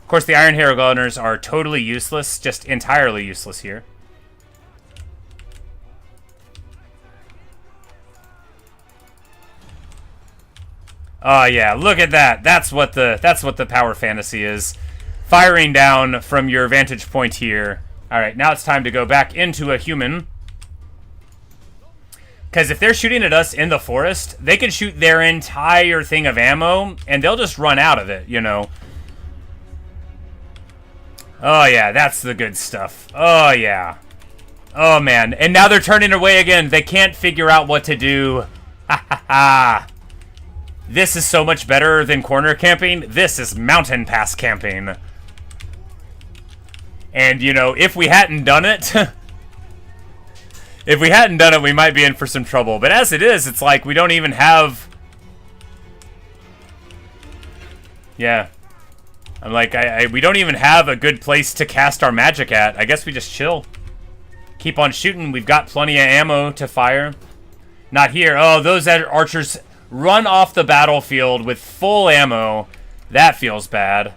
Of course, the Iron Hero Gunners are totally useless, just entirely useless here. Oh yeah, look at that. That's what the power fantasy is. Firing down from your vantage point here. All right, now it's time to go back into a human. Because if they're shooting at us in the forest, they can shoot their entire thing of ammo, and they'll just run out of it, you know. Oh yeah, that's the good stuff. Oh yeah. Oh man, and now they're turning away again. They can't figure out what to do. Ha ha ha. This is so much better than corner camping. This is mountain pass camping. And, you know, if we hadn't done it... if we hadn't done it, we might be in for some trouble. But as it is, it's like we don't even have... Yeah. I'm like, we don't even have a good place to cast our magic at. I guess we just chill. Keep on shooting. We've got plenty of ammo to fire. Not here. Oh, those archers run off the battlefield with full ammo. That feels bad.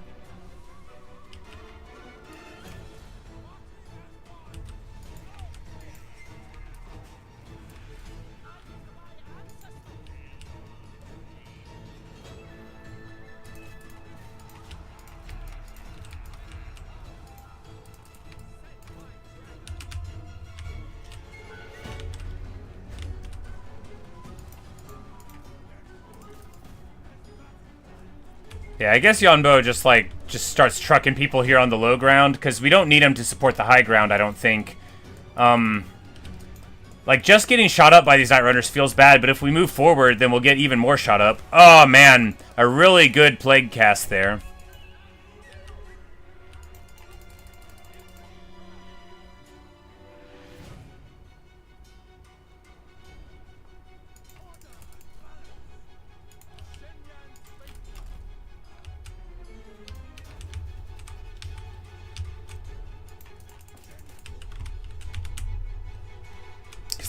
Yeah, I guess Yuan Bo just starts trucking people here on the low ground, because we don't need him to support the high ground, I don't think. Like, just getting shot up by these Night Runners feels bad, but if we move forward, then we'll get even more shot up. Oh, man. A really good Plague cast there.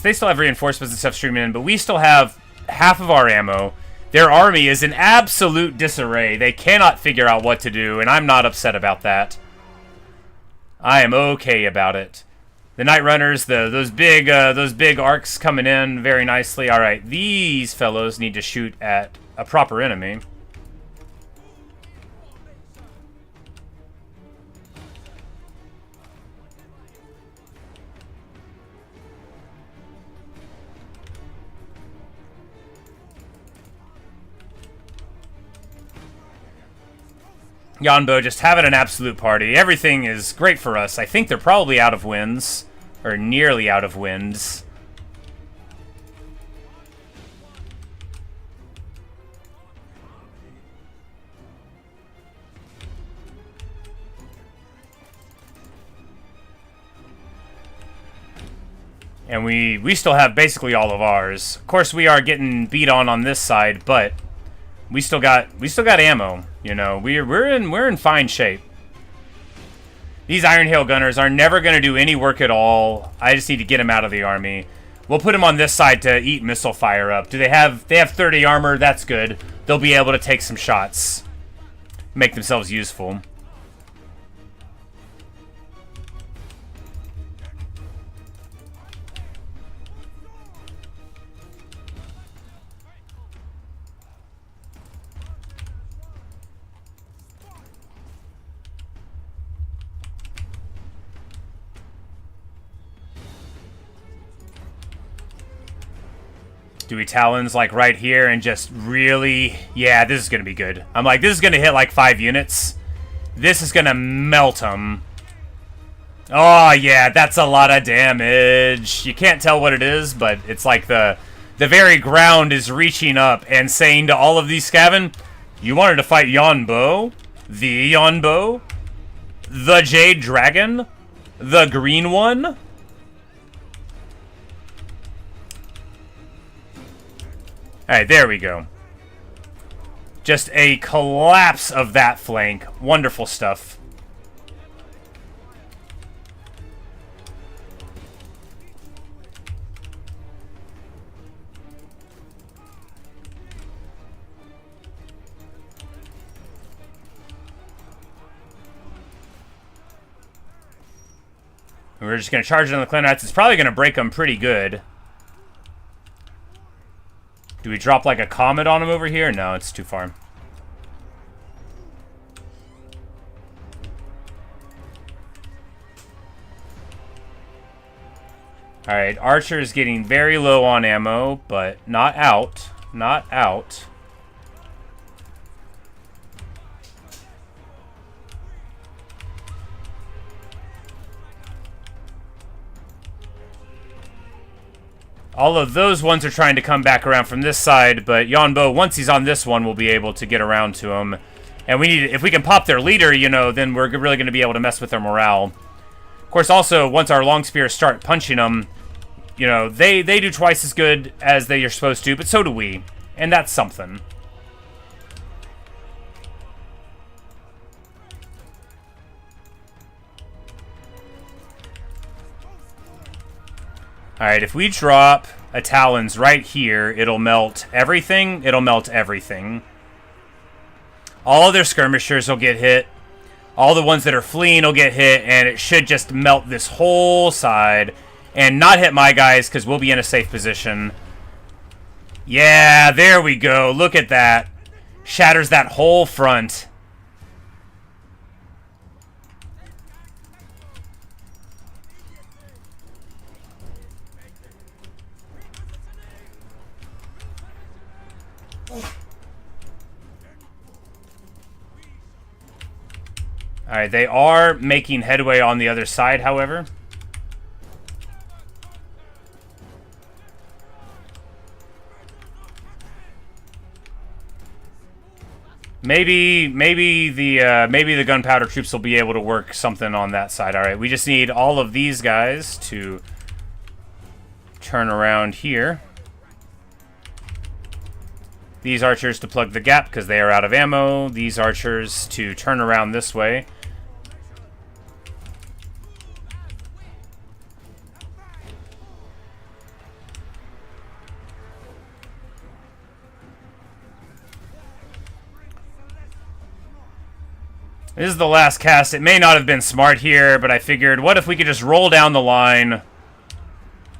They still have reinforcements and stuff streaming in, but we still have half of our ammo. Their army is in absolute disarray. They cannot figure out what to do, and I'm not upset about that. I am okay about it. The Night Runners, those big arcs coming in very nicely. All right, these fellows need to shoot at a proper enemy. Yuan Bo just having an absolute party. Everything is great for us. I think they're probably out of winds. Or nearly out of winds. And we still have basically all of ours. Of course, we are getting beat on this side, but we still got ammo. You know, we're in fine shape. These Iron Hail Gunners are never going to do any work at all. I just need to get them out of the army. We'll put them on this side to eat missile fire up. They have 30 armor. That's good. They'll be able to take some shots. Make themselves useful. Do we Talons like right here and just really... Yeah, this is going to be good. I'm like, this is going to hit like 5 units. This is going to melt them. Oh, yeah, that's a lot of damage. You can't tell what it is, but it's like the very ground is reaching up and saying to all of these Skaven, you wanted to fight Yuan Bo? The Yuan Bo? The Jade Dragon? The green one? Alright, there we go. Just a collapse of that flank. Wonderful stuff. We're just going to charge it on the Clannadites. It's probably going to break them pretty good. Do we drop like a comet on them over here? No, it's too far. Alright, Archer is getting very low on ammo, but not out. Not out. All of those ones are trying to come back around from this side, but Yuan Bo, once he's on this one, will be able to get around to him. And we need, if we can pop their leader, you know, then we're really going to be able to mess with their morale. Of course, also, once our long spears start punching them, you know, they do twice as good as they are supposed to, but so do we. And that's something. Alright, if we drop a Talons right here, it'll melt everything. It'll melt everything. All of their skirmishers will get hit. All the ones that are fleeing will get hit, and it should just melt this whole side. And not hit my guys, because we'll be in a safe position. Yeah, there we go. Look at that. Shatters that whole front. Alright, they are making headway on the other side, however. Maybe the gunpowder troops will be able to work something on that side. Alright, we just need all of these guys to turn around here. These archers to plug the gap because they are out of ammo. These archers to turn around this way. This is the last cast. It may not have been smart here, but I figured, what if we could just roll down the line?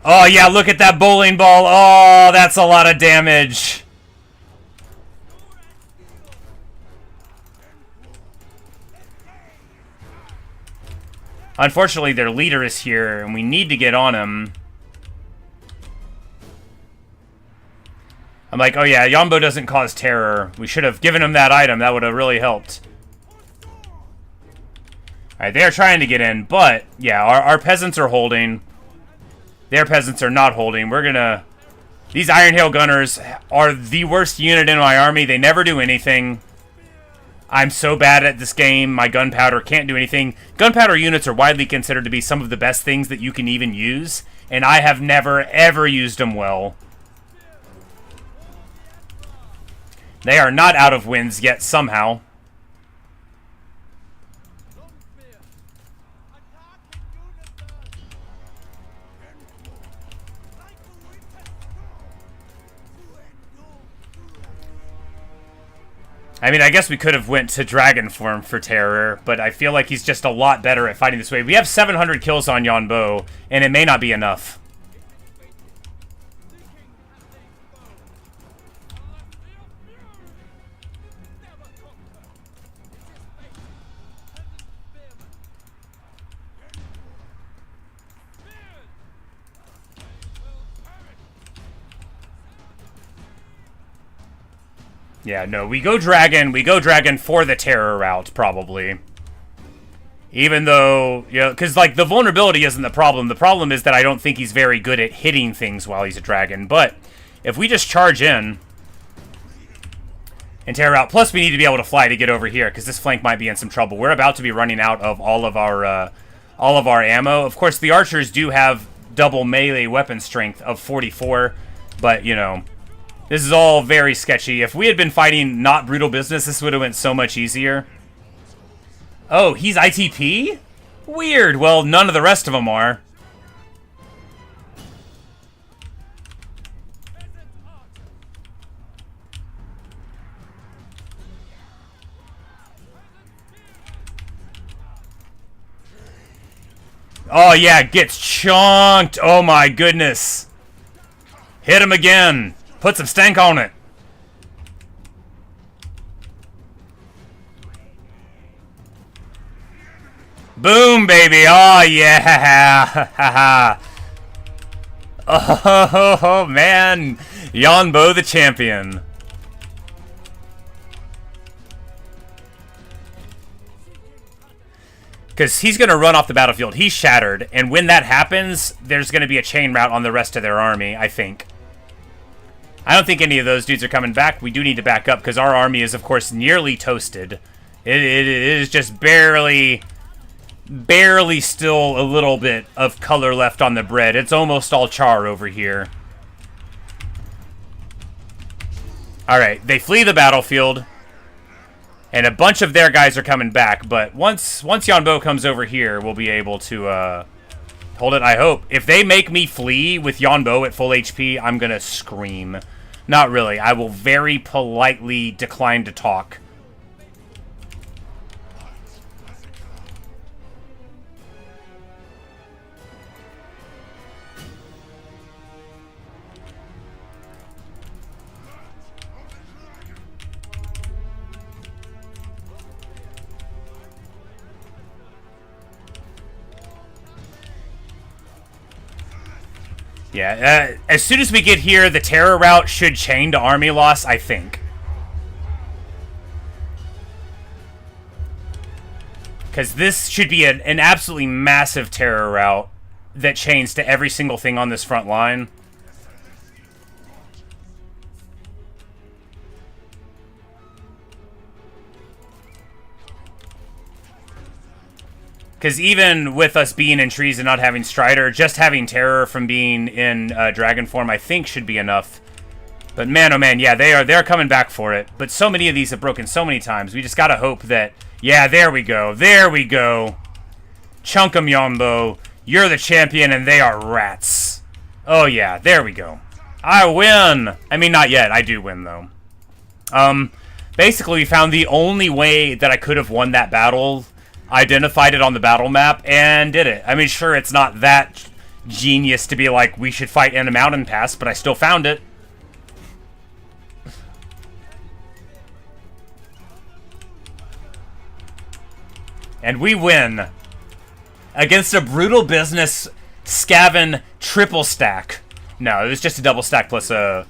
Oh, yeah, look at that bowling ball. Oh, that's a lot of damage. Unfortunately, their leader is here, and we need to get on him. I'm like, oh yeah, Yuan Bo doesn't cause terror. We should have given him that item. That would have really helped. Alright, they are trying to get in, but, yeah, our peasants are holding. Their peasants are not holding. We're gonna... These Iron Hail Gunners are the worst unit in my army. They never do anything. I'm so bad at this game, my gunpowder can't do anything. Gunpowder units are widely considered to be some of the best things that you can even use, and I have never, ever used them well. They are not out of wins yet, somehow. I mean, I guess we could have went to Dragon form for terror, but I feel like he's just a lot better at fighting this way. We have 700 kills on Yuan Bo, and it may not be enough. Yeah, no, we go Dragon for the terror route, probably. Even though, you know, because, like, the vulnerability isn't the problem. The problem is that I don't think he's very good at hitting things while he's a Dragon. But if we just charge in and terror out, plus we need to be able to fly to get over here, because this flank might be in some trouble. We're about to be running out of all of our ammo. Of course, the archers do have double melee weapon strength of 44, but, you know... This is all very sketchy. If we had been fighting not brutal business, this would have went so much easier. Oh, he's ITP? Weird. Well, none of the rest of them are. Oh, yeah, gets chunked. Oh, my goodness. Hit him again. Put some stank on it. Boom, baby. Oh, yeah. Oh, man. Yuan Bo the champion. Because he's going to run off the battlefield. He's shattered. And when that happens, there's going to be a chain route on the rest of their army, I think. I don't think any of those dudes are coming back. We do need to back up because our army is, of course, nearly toasted. It is just barely still a little bit of color left on the bread. It's almost all char over here. Alright, they flee the battlefield. And a bunch of their guys are coming back, but once Yuan Bo comes over here, we'll be able to hold it, I hope. If they make me flee with Yuan Bo at full HP, I'm gonna scream. Not really. I will very politely decline to talk. Yeah, as soon as we get here, the terror route should chain to army loss, I think. Because this should be an absolutely massive terror route that chains to every single thing on this front line. Because even with us being in trees and not having Strider, just having Terror from being in Dragon form, I think should be enough. But man, oh man, yeah, they're coming back for it. But so many of these have broken so many times. We just gotta hope that, yeah, there we go. There we go. Chunk 'em, Yuan Bo. You're the champion and they are rats. Oh yeah, there we go. I win! I mean, not yet. I do win, though. Basically, we found the only way that I could have won that battle, identified it on the battle map, and did it. I mean, sure, it's not that genius to be like, we should fight in a mountain pass, but I still found it. And we win. Against a brutal business Scaven triple stack. No, it was just a double stack plus a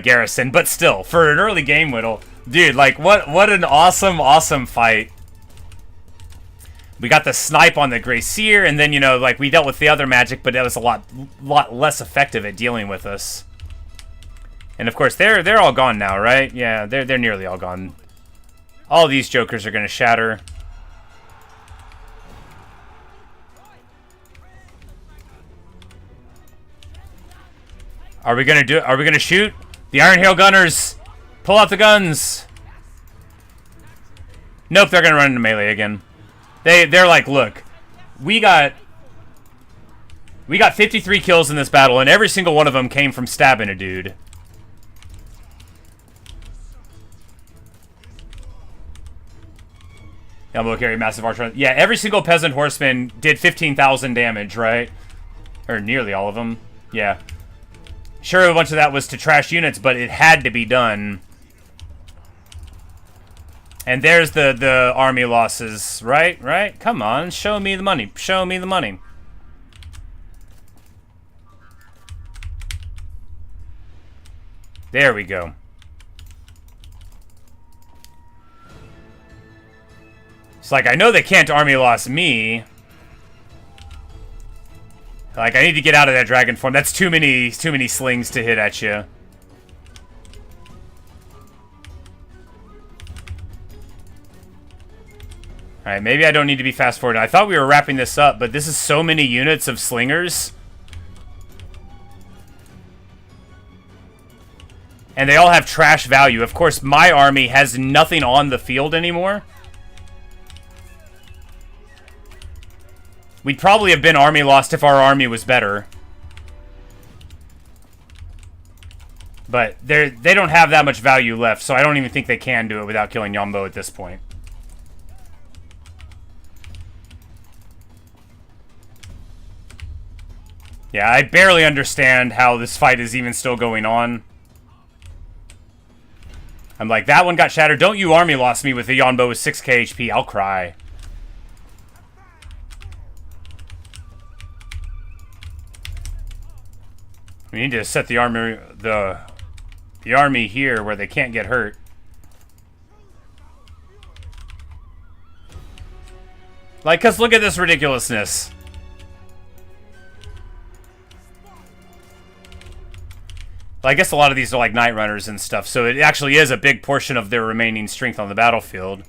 garrison, but still, for an early game whittle, dude, like, what an awesome fight. We got the snipe on the Gracier, and then, you know, like, we dealt with the other magic, but that was a lot less effective at dealing with us. And, of course, they're all gone now, right? Yeah, they're nearly all gone. All these jokers are going to shatter. Are we going to shoot? The Iron Hail Gunners! Pull out the guns! Nope, they're going to run into melee again. They're like, look, we got 53 kills in this battle, and every single one of them came from stabbing a dude. Yuan Bo carry massive archer. Yeah, every single peasant horseman did 15,000 damage, right? Or nearly all of them. Yeah. Sure, a bunch of that was to trash units, but it had to be done. And there's the army losses, right? Right? Come on, show me the money. Show me the money. There we go. It's like, I know they can't army loss me. Like, I need to get out of that dragon form. That's too many slings to hit at you. Alright, maybe I don't need to be fast forwarding. I thought we were wrapping this up, but this is so many units of slingers. And they all have trash value. Of course, my army has nothing on the field anymore. We'd probably have been army lost if our army was better. But they don't have that much value left, so I don't even think they can do it without killing Yuan Bo at this point. Yeah, I barely understand how this fight is even still going on. I'm like, that one got shattered. Don't you army lost me with a Yuan Bo with 6k HP. I'll cry. We need to set the army the army here where they can't get hurt. Like, cause look at this ridiculousness. Well, I guess a lot of these are like Night Runners and stuff, so it actually is a big portion of their remaining strength on the battlefield.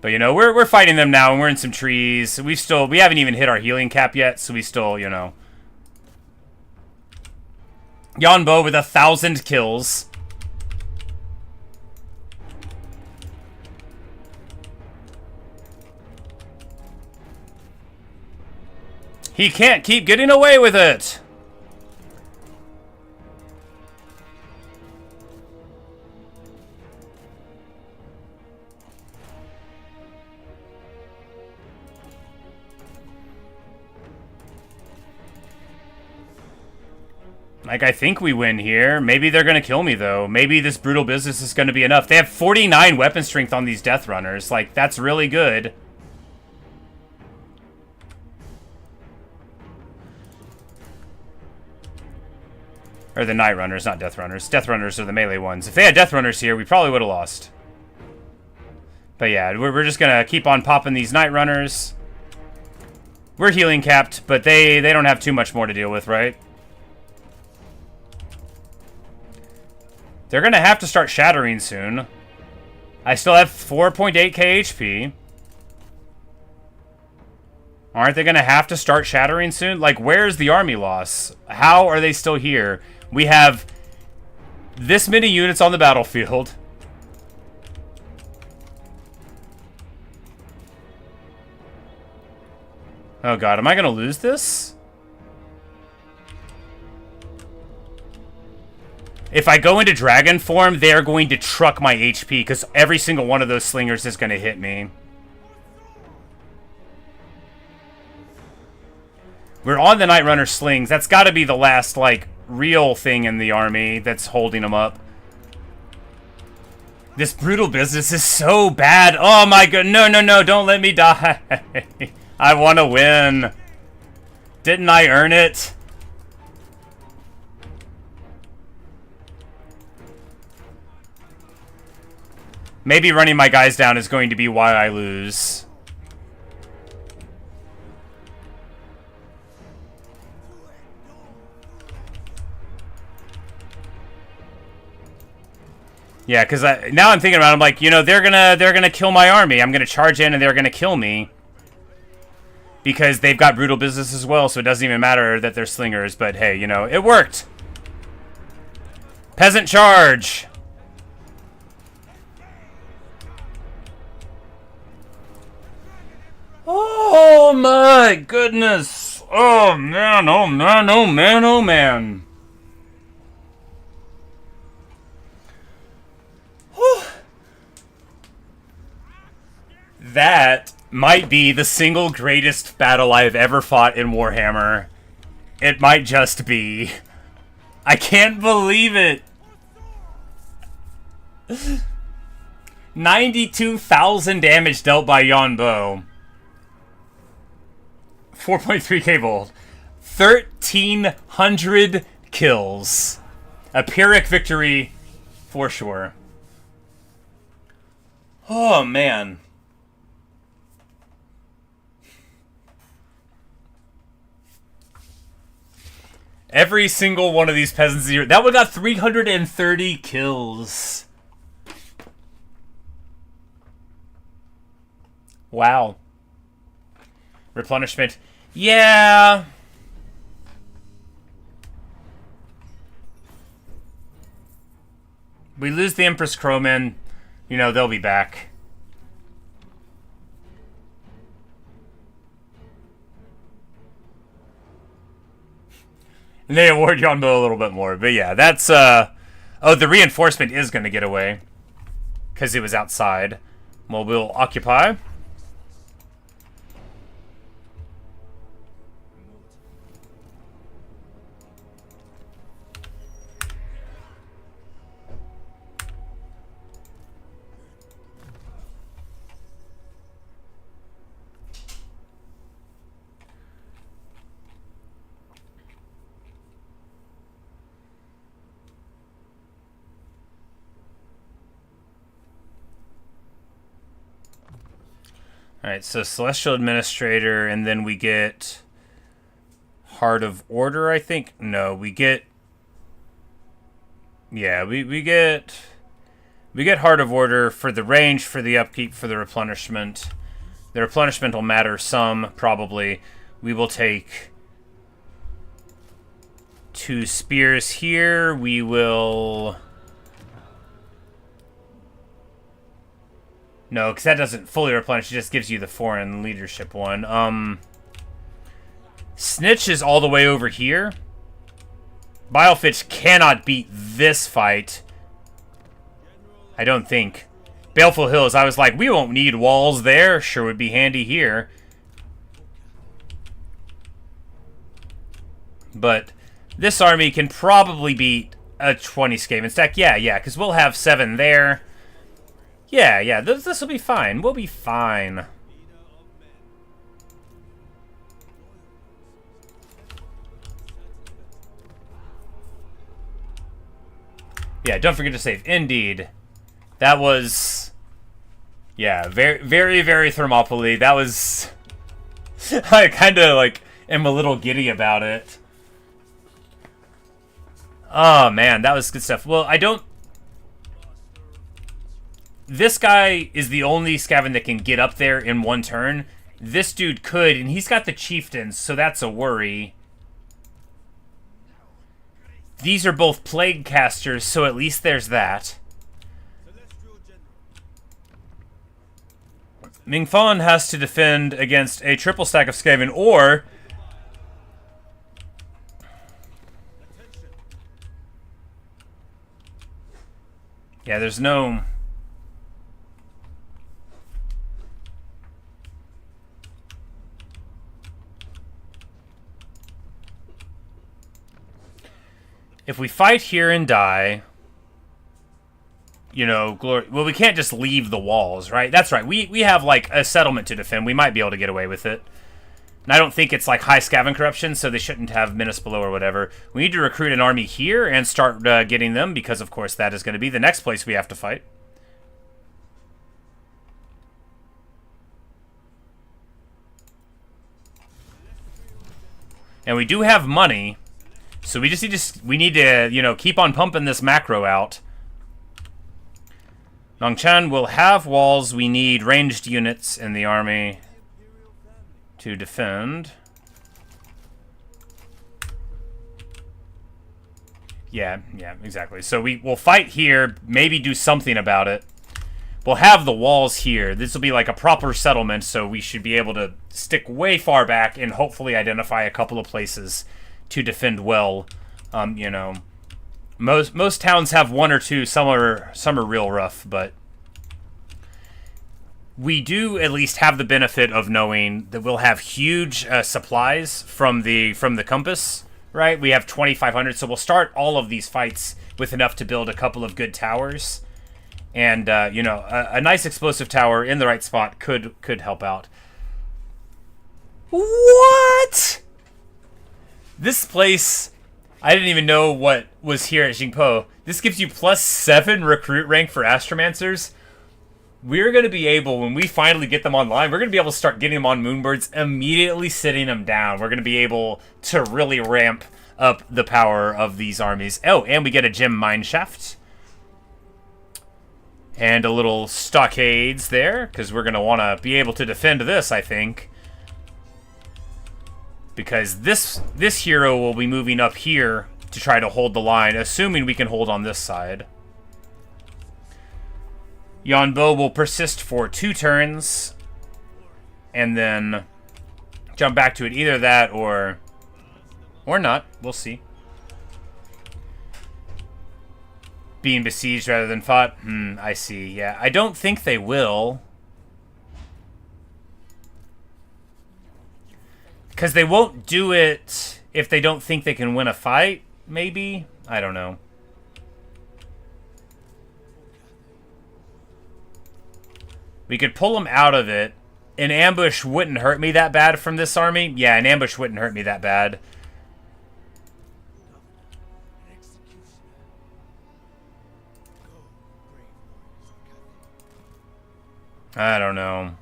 But, you know, we're fighting them now, and we're in some trees. We haven't even hit our healing cap yet, so we still, you know. Yuan Bo with 1,000 kills. He can't keep getting away with it. Like, I think we win here. Maybe they're going to kill me, though. Maybe this brutal business is going to be enough. They have 49 weapon strength on these Death Runners. Like, that's really good. Or the Night Runners, not Death Runners. Death Runners are the melee ones. If they had Death Runners here, we probably would have lost. But yeah, we're just going to keep on popping these Night Runners. We're healing capped, but they don't have too much more to deal with, right? They're going to have to start shattering soon. I still have 4.8k HP. Aren't they going to have to start shattering soon? Like, where's the army loss? How are they still here? We have this many units on the battlefield. Oh god, am I going to lose this? If I go into dragon form, they're going to truck my HP because every single one of those slingers is going to hit me. We're on the Night Runner slings. That's got to be the last, like, real thing in the army that's holding them up. This brutal business is so bad. Oh my god. No, no, no. Don't let me die. I want to win. Didn't I earn it? Maybe running my guys down is going to be why I lose. Yeah, because now I'm thinking about it, I'm like, you know, they're gonna kill my army. I'm gonna charge in and they're gonna kill me. Because they've got brutal business as well, so it doesn't even matter that they're slingers, but hey, you know, it worked. Peasant charge. Oh my goodness. Oh man, oh man, oh man, oh man. That might be the single greatest battle I've ever fought in Warhammer. It might just be. I can't believe it. 92,000 damage dealt by Yuan Bo. 4.3k bold. 1,300 kills. A Pyrrhic victory for sure. Oh, man. Every single one of these peasants here. That one got 330 kills. Wow. Replenishment. Yeah. We lose the Empress Crowman. You know, they'll be back. And they award Yuan Bo a little bit more. But yeah, that's, oh, the reinforcement is going to get away. Because it was outside. Well, we'll occupy. Alright, so Celestial Administrator, and then we get Heart of Order, I think? No, we get... Yeah, we get Heart of Order for the range, for the upkeep, for the replenishment. The replenishment will matter some, probably. We will take 2 spears here. We will... No, because that doesn't fully replenish. It just gives you the foreign leadership one. Snitch is all the way over here. Bilefitch cannot beat this fight. I don't think. Baleful Hills, I was like, we won't need walls there. Sure would be handy here. But this army can probably beat a 20 Skaven stack. Yeah, because we'll have 7 there. Yeah, this will be fine. We'll be fine. Yeah, don't forget to save. Indeed. That was... Yeah, very, very, very Thermopylae. That was... I kind of, like, am a little giddy about it. Oh, man, that was good stuff. Well, I don't... This guy is the only Skaven that can get up there in 1 turn. This dude could, and he's got the Chieftains, so that's a worry. These are both Plague Casters, so at least there's that. Mingfan has to defend against a triple stack of Skaven, or... Yeah, there's no... If we fight here and die, you know, glory. Well, we can't just leave the walls, right? That's right. We have, like, a settlement to defend. We might be able to get away with it. And I don't think it's, like, high Skaven corruption, so they shouldn't have Menace below or whatever. We need to recruit an army here and start getting them, because, of course, that is going to be the next place we have to fight. And we do have money. So we need to, you know, keep on pumping this macro out. Nongchan will have walls. We need ranged units in the army to defend. Yeah, exactly. So we'll fight here, maybe do something about it. We'll have the walls here. This will be like a proper settlement, so we should be able to stick way far back and hopefully identify a couple of places to defend well. You know, most towns have 1 or 2. Some are real rough, but we do at least have the benefit of knowing that we'll have huge supplies from the compass. Right, we have 2,500, so we'll start all of these fights with enough to build a couple of good towers, and you know, a nice explosive tower in the right spot could help out. What? This place, I didn't even know what was here at Jingpo. This gives you +7 recruit rank for Astromancers. We're going to be able, when we finally get them online, we're going to be able to start getting them on Moonbirds, immediately sitting them down. We're going to be able to really ramp up the power of these armies. Oh, and we get a gem mineshaft. And a little stockades there, because we're going to want to be able to defend this, I think. Because this hero will be moving up here to try to hold the line, assuming we can hold on this side. Yuan Bo will persist for 2 turns, and then jump back to it. Either that or not. We'll see. Being besieged rather than fought. I see. Yeah, I don't think they will. Because they won't do it if they don't think they can win a fight, maybe? I don't know. We could pull them out of it. An ambush wouldn't hurt me that bad from this army. Yeah, an ambush wouldn't hurt me that bad. I don't know.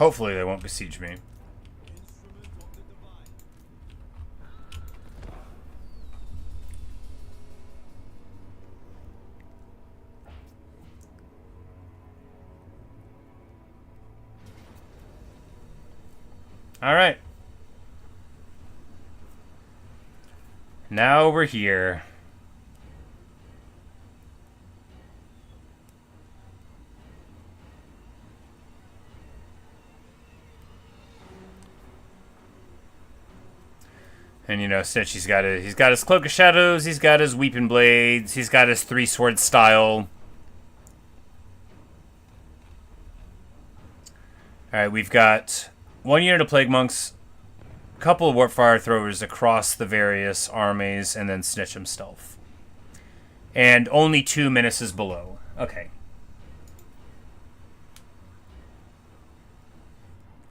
Hopefully they won't besiege me. All right. Now we're here. And you know, since he's got his Cloak of Shadows, he's got his Weeping Blades, he's got his 3-sword style. Alright, we've got 1 unit of Plague Monks, a couple of Warpfire Throwers across the various armies, and then Snitchem Stealth. And only 2 Menaces below. Okay.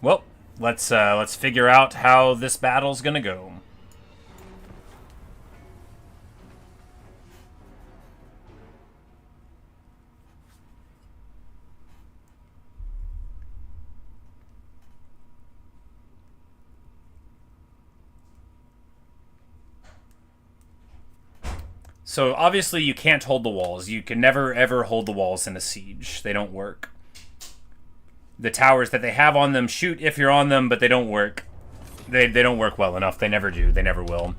Well, let's figure out how this battle's gonna go. So obviously you can't hold the walls. You can never ever hold the walls in a siege. They don't work. The towers that they have on them shoot if you're on them, but they don't work. They don't work well enough. They never do. They never will.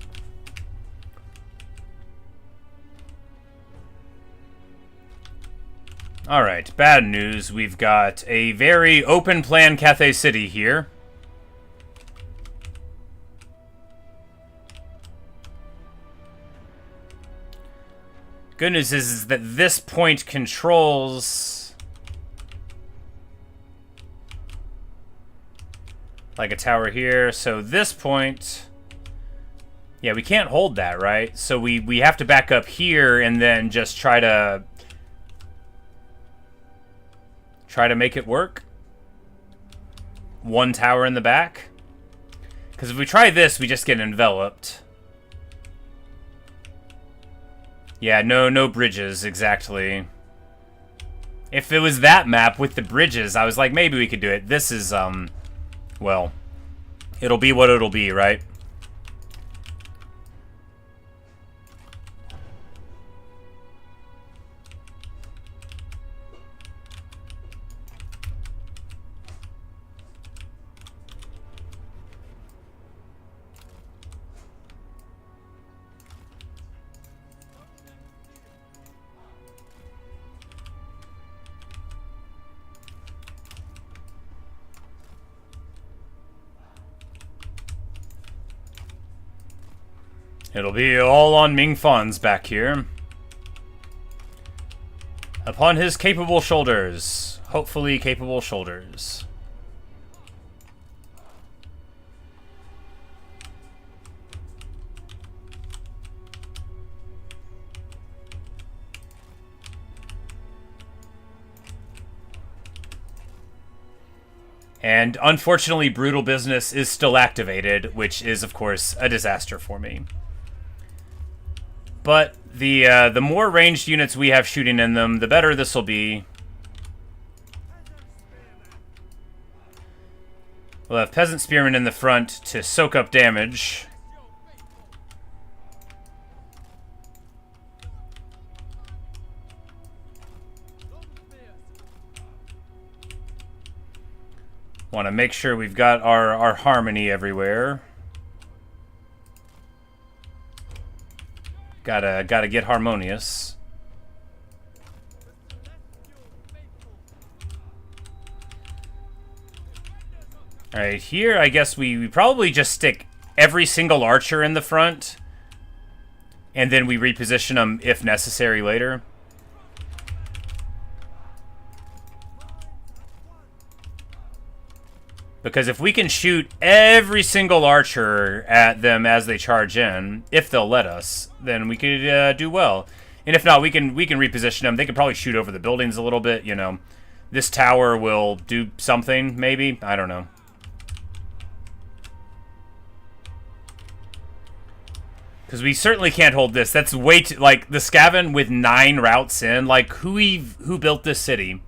Alright, bad news. We've got a very open plan Cathay City here. Good news is that this point controls like a tower here. So this point, yeah, we can't hold that, right? So we have to back up here and then just try to make it work. 1 tower in the back. Because if we try this, we just get enveloped. Yeah, no bridges, exactly. If it was that map with the bridges, I was like, maybe we could do it. This is, well, it'll be what it'll be, right? It'll be all on Ming Fan's back here. Upon his capable shoulders. Hopefully capable shoulders. And unfortunately, Brutal Business is still activated, which is, of course, a disaster for me. But the more ranged units we have shooting in them, the better this will be. We'll have Peasant Spearmen in the front to soak up damage. Want to make sure we've got our harmony everywhere. Gotta get harmonious. Alright, here I guess we probably just stick every single archer in the front. And then we reposition them if necessary later. Because if we can shoot every single archer at them as they charge in, if they'll let us, then we could do well. And if not, we can reposition them. They could probably shoot over the buildings a little bit, you know. This tower will do something, maybe. I don't know. Because we certainly can't hold this. That's way too... Like, the Skaven with 9 routes in. Like, who built this city?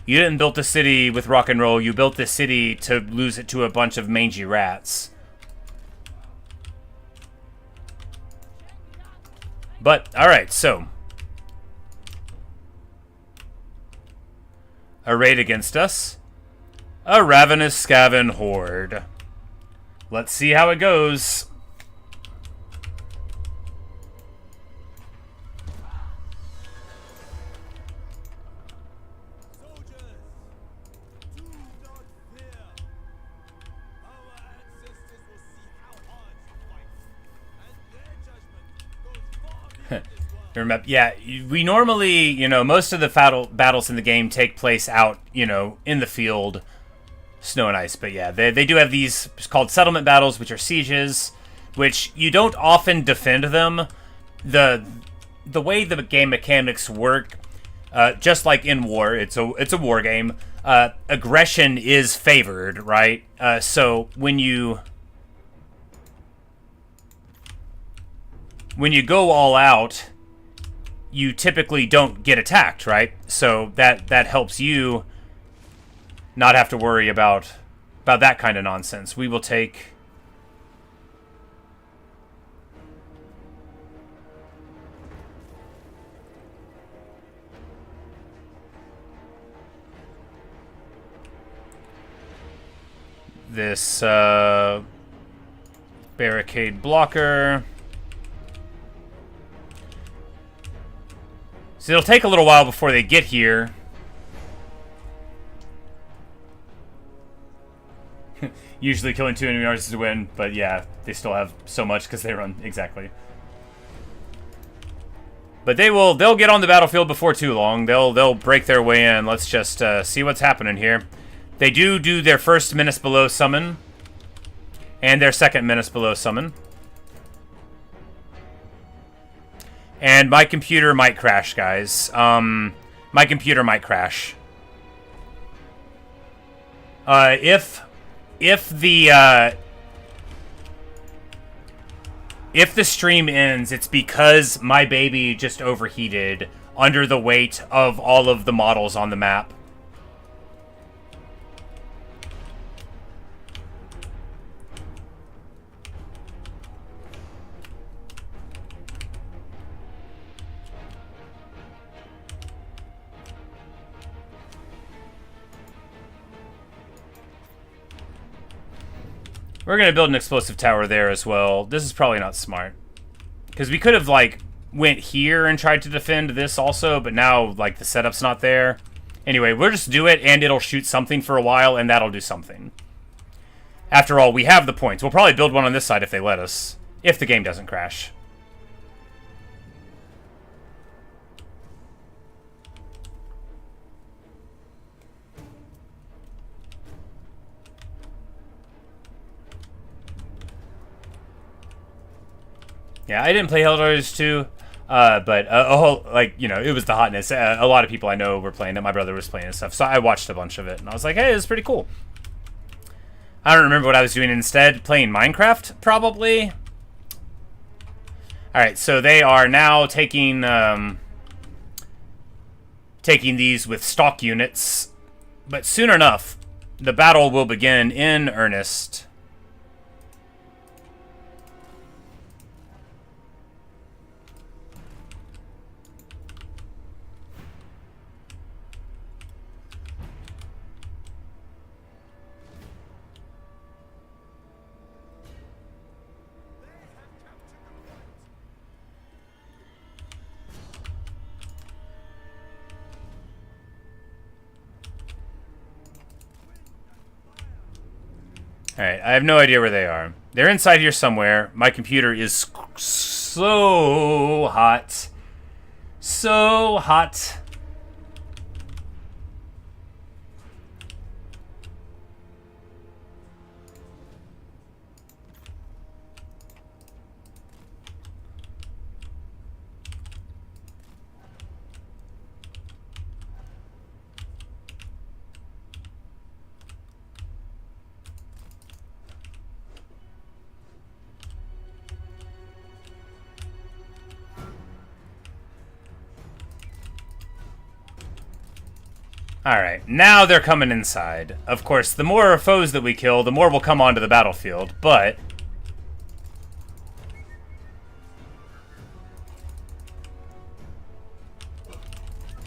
You didn't build the city with rock and roll. You built the city to lose it to a bunch of mangy rats. But, alright, so. Arrayed against us. A ravenous scaven horde. Let's see how it goes. Remember, yeah, we normally, you know, most of the battles in the game take place out, you know, in the field, snow and ice. But yeah, they do have these called settlement battles, which are sieges, which you don't often defend them. The way the game mechanics work, just like in war, it's a war game. Aggression is favored, right? So when you go all out, you typically don't get attacked, right? So that helps you not have to worry about that kind of nonsense. We will take this barricade blocker. So it'll take a little while before they get here. Usually killing 2 enemy armies is a win, but yeah, they still have so much because they run exactly. But they'll get on the battlefield before too long. They'll break their way in. Let's just see what's happening here. They do their first Menace Below summon and their second Menace Below summon. And my computer might crash, guys. My computer might crash. If the stream ends, it's because my baby just overheated under the weight of all of the models on the map. We're going to build an explosive tower there as well. This is probably not smart. Because we could have, like, went here and tried to defend this also, but now, like, the setup's not there. Anyway, we'll just do it, and it'll shoot something for a while, and that'll do something. After all, we have the points. We'll probably build one on this side if they let us. If the game doesn't crash. Yeah, I didn't play Helldivers 2, but like, you know, it was the hotness. A lot of people I know were playing it. My brother was playing and stuff, so I watched a bunch of it, and I was like, hey, this is pretty cool. I don't remember what I was doing instead. Playing Minecraft, probably. Alright, so they are now taking these with stock units, but soon enough, the battle will begin in earnest. Alright, I have no idea where they are. They're inside here somewhere. My computer is so hot. So hot. Alright, now they're coming inside. Of course, the more foes that we kill, the more will come onto the battlefield, but...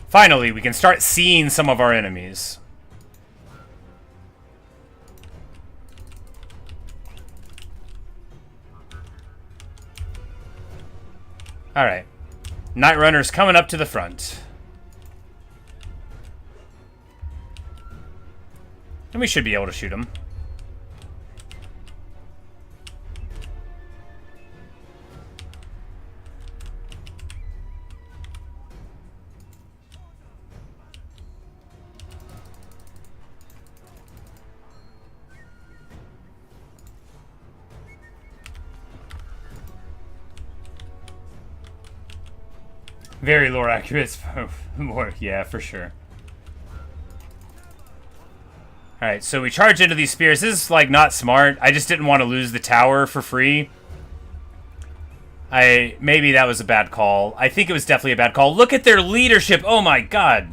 finally, we can start seeing some of our enemies. Alright. Night Runner's coming up to the front. And we should be able to shoot him. Very lore accurate. More, yeah, for sure. Alright, so we charge into these spears. This is, like, not smart. I just didn't want to lose the tower for free. Maybe that was a bad call. I think it was definitely a bad call. Look at their leadership! Oh my god!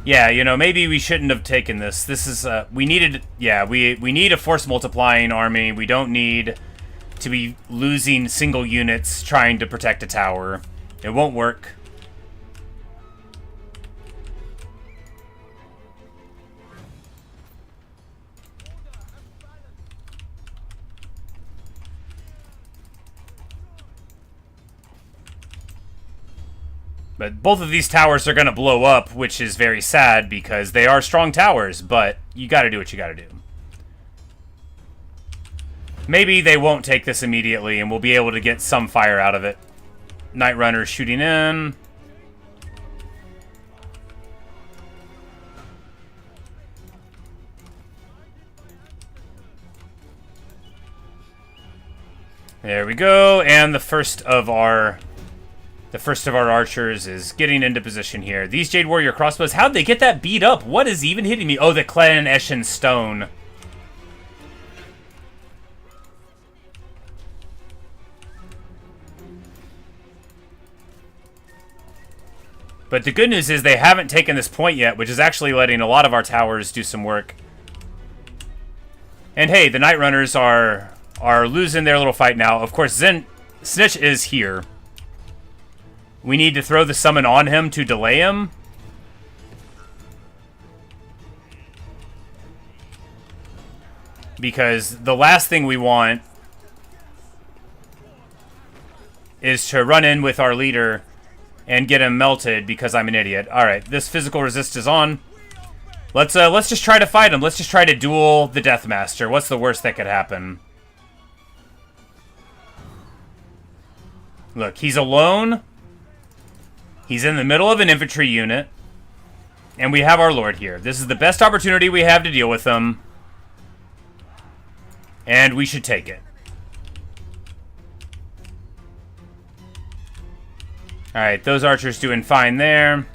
Yeah, you know, maybe we shouldn't have taken this. This is, we needed... yeah, we need a force multiplying army. We don't need to be losing single units trying to protect a tower. It won't work. But both of these towers are going to blow up, which is very sad because they are strong towers, but you got to do what you got to do. Maybe they won't take this immediately and we'll be able to get some fire out of it. Night Runner shooting in. There we go, and the first of our archers is getting into position here. These Jade Warrior crossbows, how'd they get that beat up? What is even hitting me? Oh, the Clan Eshin stone. But the good news is they haven't taken this point yet, which is actually letting a lot of our towers do some work. And hey, the Night Runners are losing their little fight now. Of course, Snitch is here. We need to throw the summon on him to delay him. Because the last thing we want is to run in with our leader and get him melted because I'm an idiot. Alright, this physical resist is on. Let's just try to fight him. Let's just try to duel the Deathmaster. What's the worst that could happen? Look, he's alone. He's in the middle of an infantry unit. And we have our Lord here. This is the best opportunity we have to deal with him. And we should take it. Alright, those archers doing fine there.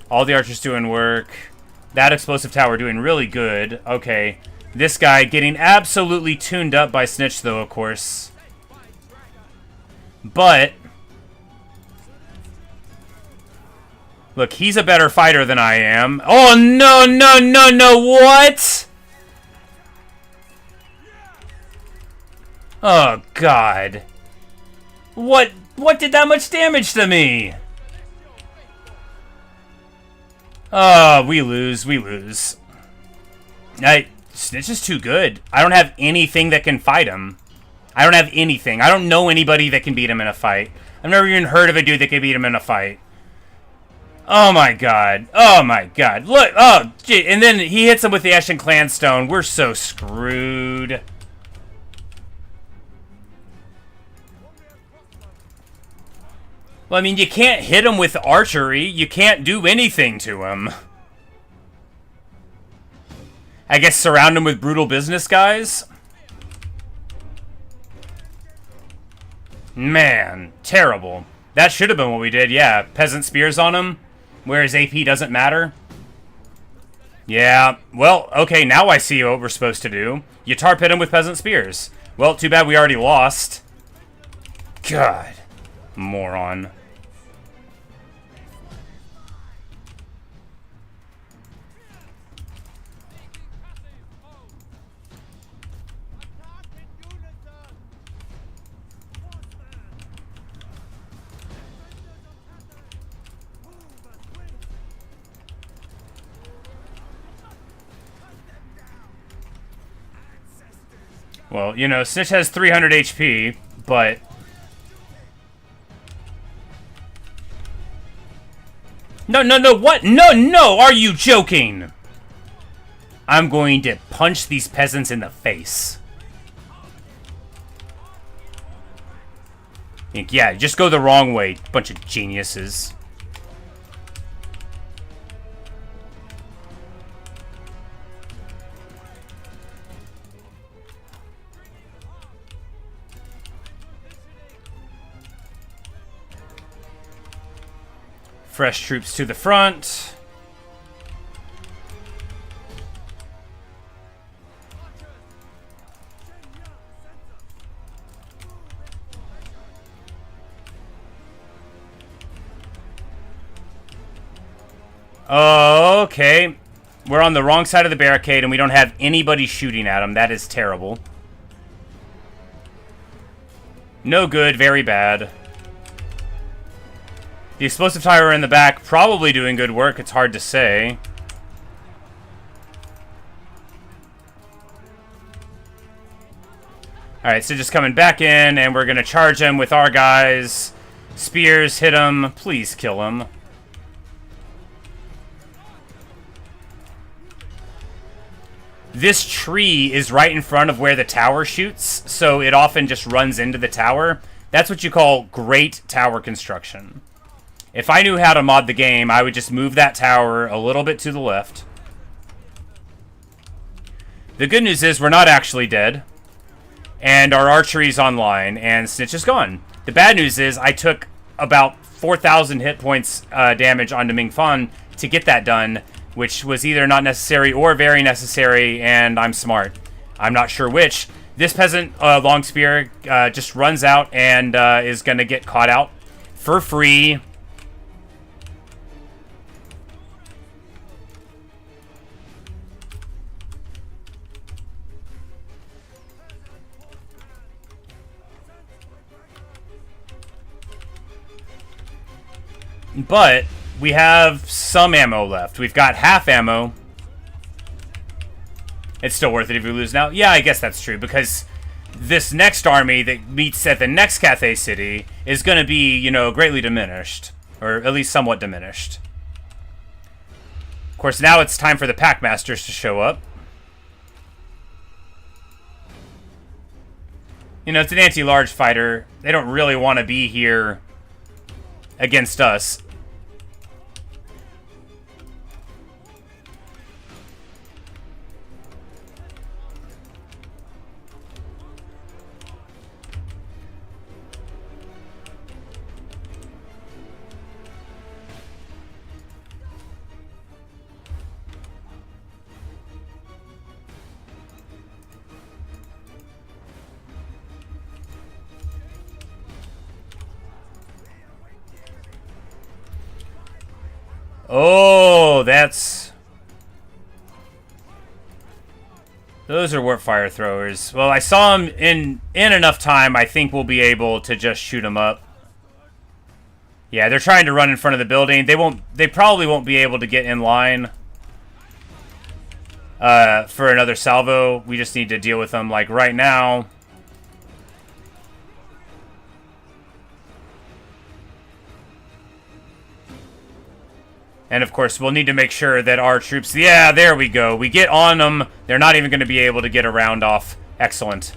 All the archers doing work. That explosive tower doing really good. Okay. This guy getting absolutely tuned up by Snitch, though, of course. But look, he's a better fighter than I am. Oh, no, no, no, no, what? Oh, God. What did that much damage to me? Oh, we lose. Snitch is too good. I don't have anything that can fight him. I don't have anything. I don't know anybody that can beat him in a fight. I've never even heard of a dude that can beat him in a fight. Oh my god. Oh my god. Look. Oh, gee. And then he hits him with the Eshin Clan Stone. We're so screwed. Well, I mean, you can't hit him with archery. You can't do anything to him. I guess surround him with brutal business guys? Man, terrible. That should have been what we did, yeah. Peasant spears on him, where his AP doesn't matter. Yeah, well, okay, now I see what we're supposed to do. You tar pit him with peasant spears. Well, too bad we already lost. God. Moron. Well, you know, Snitch has 300 HP, but... No, no, no, what? No, no, are you joking? I'm going to punch these peasants in the face. Yeah, just go the wrong way, bunch of geniuses. Fresh troops to the front. Oh, okay. We're on the wrong side of the barricade and we don't have anybody shooting at them. That is terrible. No good, very bad. The explosive tower in the back probably doing good work. It's hard to say. Alright, so just coming back in, and we're going to charge him with our guys. Spears, hit him. Please kill him. This tree is right in front of where the tower shoots, so it often just runs into the tower. That's what you call great tower construction. If I knew how to mod the game, I would just move that tower a little bit to the left. The good news is we're not actually dead. And our archery's online, and Snitch is gone. The bad news is I took about 4,000 hit points damage onto Ming Fan to get that done, which was either not necessary or very necessary, and I'm smart. I'm not sure which. This peasant long spear just runs out and is going to get caught out for free. But we have some ammo left. We've got half ammo. It's still worth it if we lose now. Yeah, I guess that's true, because this next army that meets at the next Cathay city is going to be, you know, greatly diminished. Or at least somewhat diminished. Of course, now it's time for the Packmasters to show up. You know, it's an anti-large fighter. They don't really want to be here against us. Oh, that's... Those are warp fire throwers. Well, I saw them in enough time. I think we'll be able to just shoot them up. Yeah, they're trying to run in front of the building. They probably won't be able to get in line for another salvo. We just need to deal with them like right now. And, of course, we'll need to make sure that our troops... Yeah, there we go. We get on them. They're not even going to be able to get a round off. Excellent.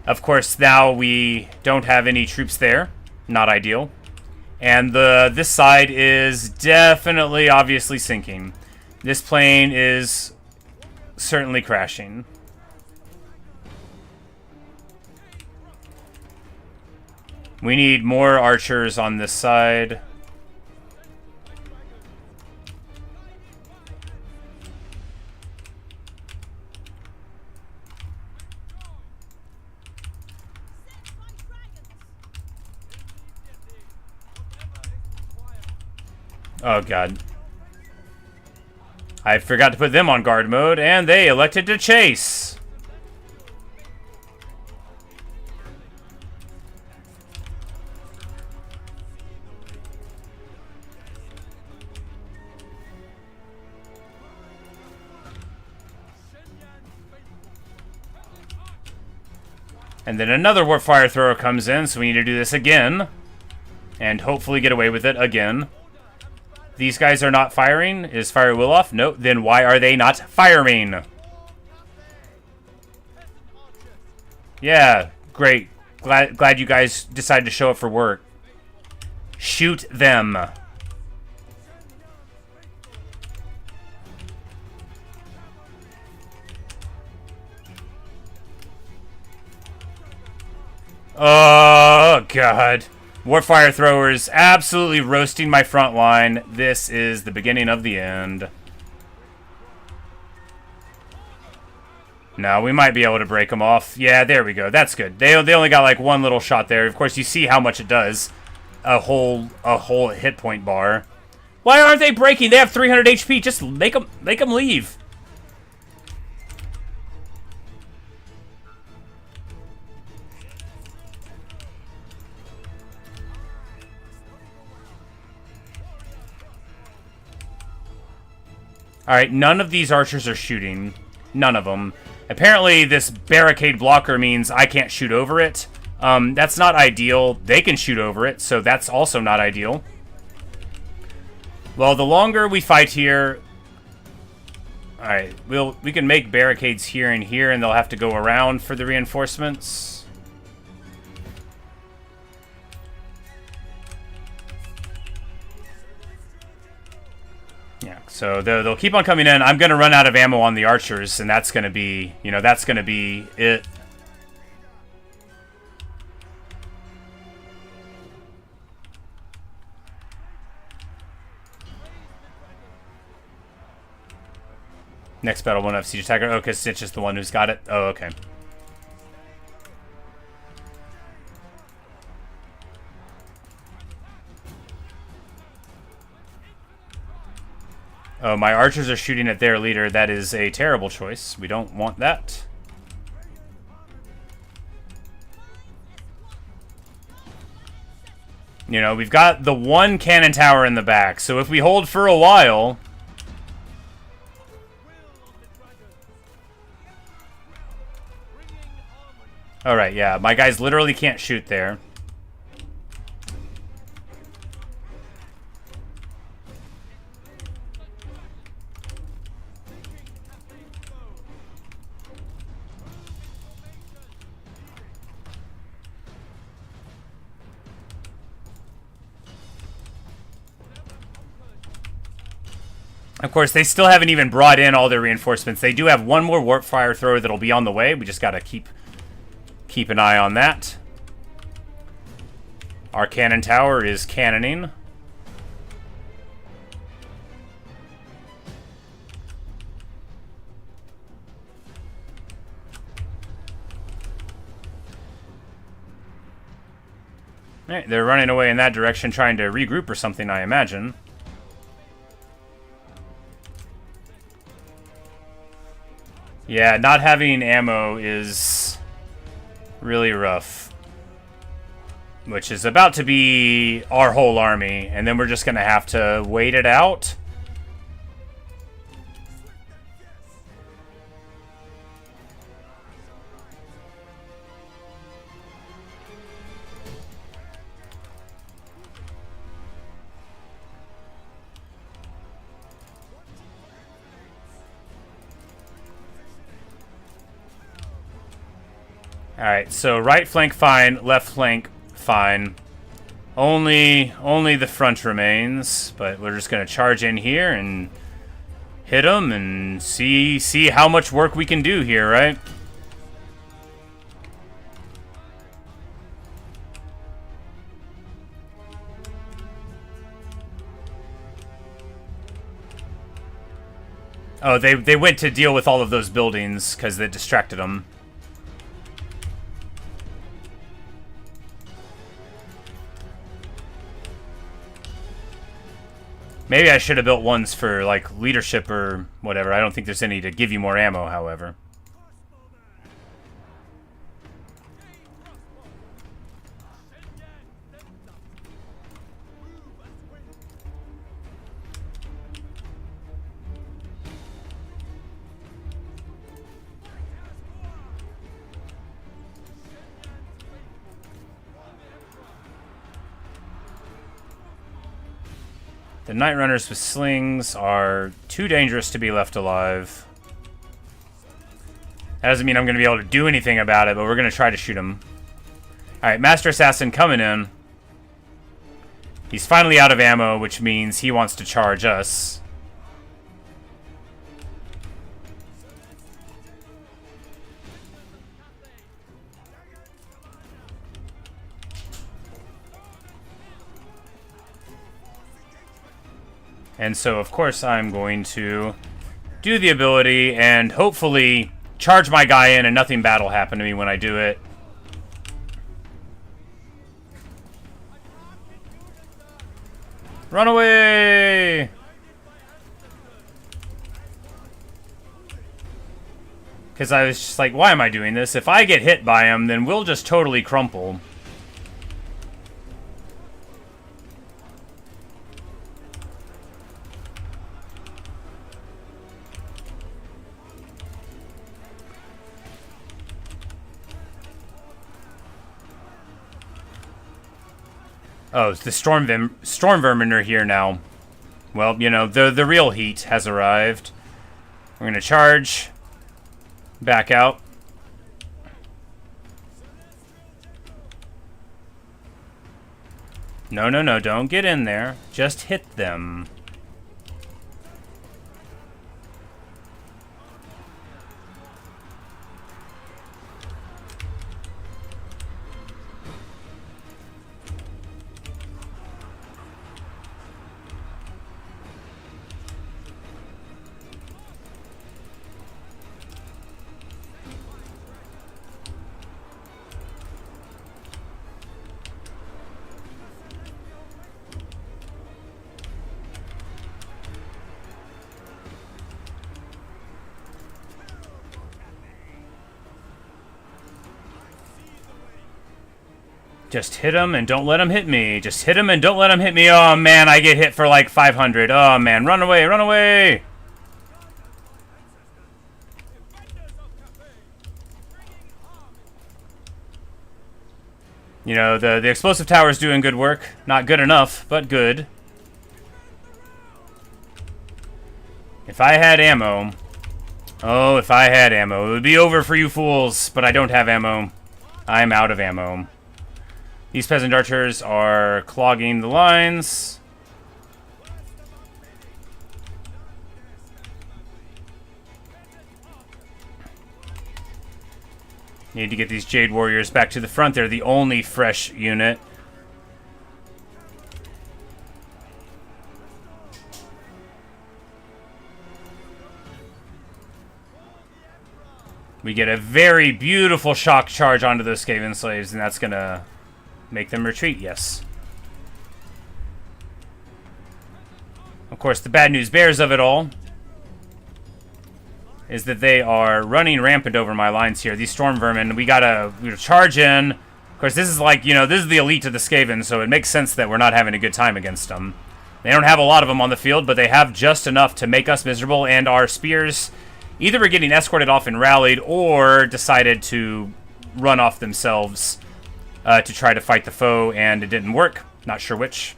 Of course, now we don't have any troops there. Not ideal. And this side is definitely, obviously sinking. This plane is certainly crashing. We need more archers on this side. Oh, God. I forgot to put them on guard mode, and they elected to chase. And then another warp fire thrower comes in, so we need to do this again. And hopefully get away with it again. These guys are not firing. Is fire will off? No. Then why are they not firing? Yeah, great. Glad you guys decided to show up for work. Shoot them. Oh, God. Warfire throwers absolutely roasting my front line. This is the beginning of the end. No, we might be able to break them off. Yeah, there we go. That's good. They only got like one little shot there. Of course, you see how much it does. A whole hit point bar. Why aren't they breaking? They have 300 HP. Just make them leave. Alright, none of these archers are shooting. None of them. Apparently, this barricade blocker means I can't shoot over it. That's not ideal. They can shoot over it, so that's also not ideal. Well, the longer we fight here... Alright, we can make barricades here and here, and they'll have to go around for the reinforcements. Yeah, so they'll keep on coming in. I'm going to run out of ammo on the archers, and that's going to be, that's going to be it. Next battle won't have siege attacker. Oh, because Stitch is the one who's got it. Oh, okay. Oh, my archers are shooting at their leader. That is a terrible choice. We don't want that. We've got the one cannon tower in the back, so if we hold for a while... Alright, yeah, my guys literally can't shoot there. Of course, they still haven't even brought in all their reinforcements. They do have one more warp fire thrower that'll be on the way. We just gotta keep an eye on that. Our cannon tower is cannoning. Alright, they're running away in that direction, trying to regroup or something, I imagine. Yeah, not having ammo is really rough. Which is about to be our whole army, and then we're just going to have to wait it out. Alright, so right flank fine, left flank fine. Only the front remains, but we're just going to charge in here and hit them and see how much work we can do here, right? Oh, they went to deal with all of those buildings because they distracted them. Maybe I should have built ones for, like, leadership or whatever. I don't think there's any to give you more ammo, however. The Night Runners with slings are too dangerous to be left alive. That doesn't mean I'm going to be able to do anything about it, but we're going to try to shoot him. Alright, Master Assassin coming in. He's finally out of ammo, which means he wants to charge us. And so, of course, I'm going to do the ability and hopefully charge my guy in and nothing bad will happen to me when I do it. Run away! Because I was just like, why am I doing this? If I get hit by him, then we'll just totally crumple. Oh, the storm vermin are here now. Well, you know, the real heat has arrived. We're gonna charge. Back out. No, no, no, don't get in there. Just hit them. Just hit him and don't let him hit me. Just hit him and don't let him hit me. Oh, man, I get hit for like 500. Oh, man, run away, run away. You know, the explosive tower's doing good work. Not good enough, but good. If I had ammo... Oh, if I had ammo. It would be over for you fools, but I don't have ammo. I'm out of ammo. These peasant archers are clogging the lines. Need to get these Jade Warriors back to the front. They're the only fresh unit. We get a very beautiful shock charge onto those Skaven slaves, and that's going to make them retreat, yes. Of course, the bad news bears of it all is that they are running rampant over my lines here. These storm vermin, we gotta charge in. Of course, this is like, you know, this is the elite of the Skaven, so it makes sense that we're not having a good time against them. They don't have a lot of them on the field, but they have just enough to make us miserable, and our spears either were getting escorted off and rallied, or decided to run off themselves to try to fight the foe, and it didn't work. Not sure which.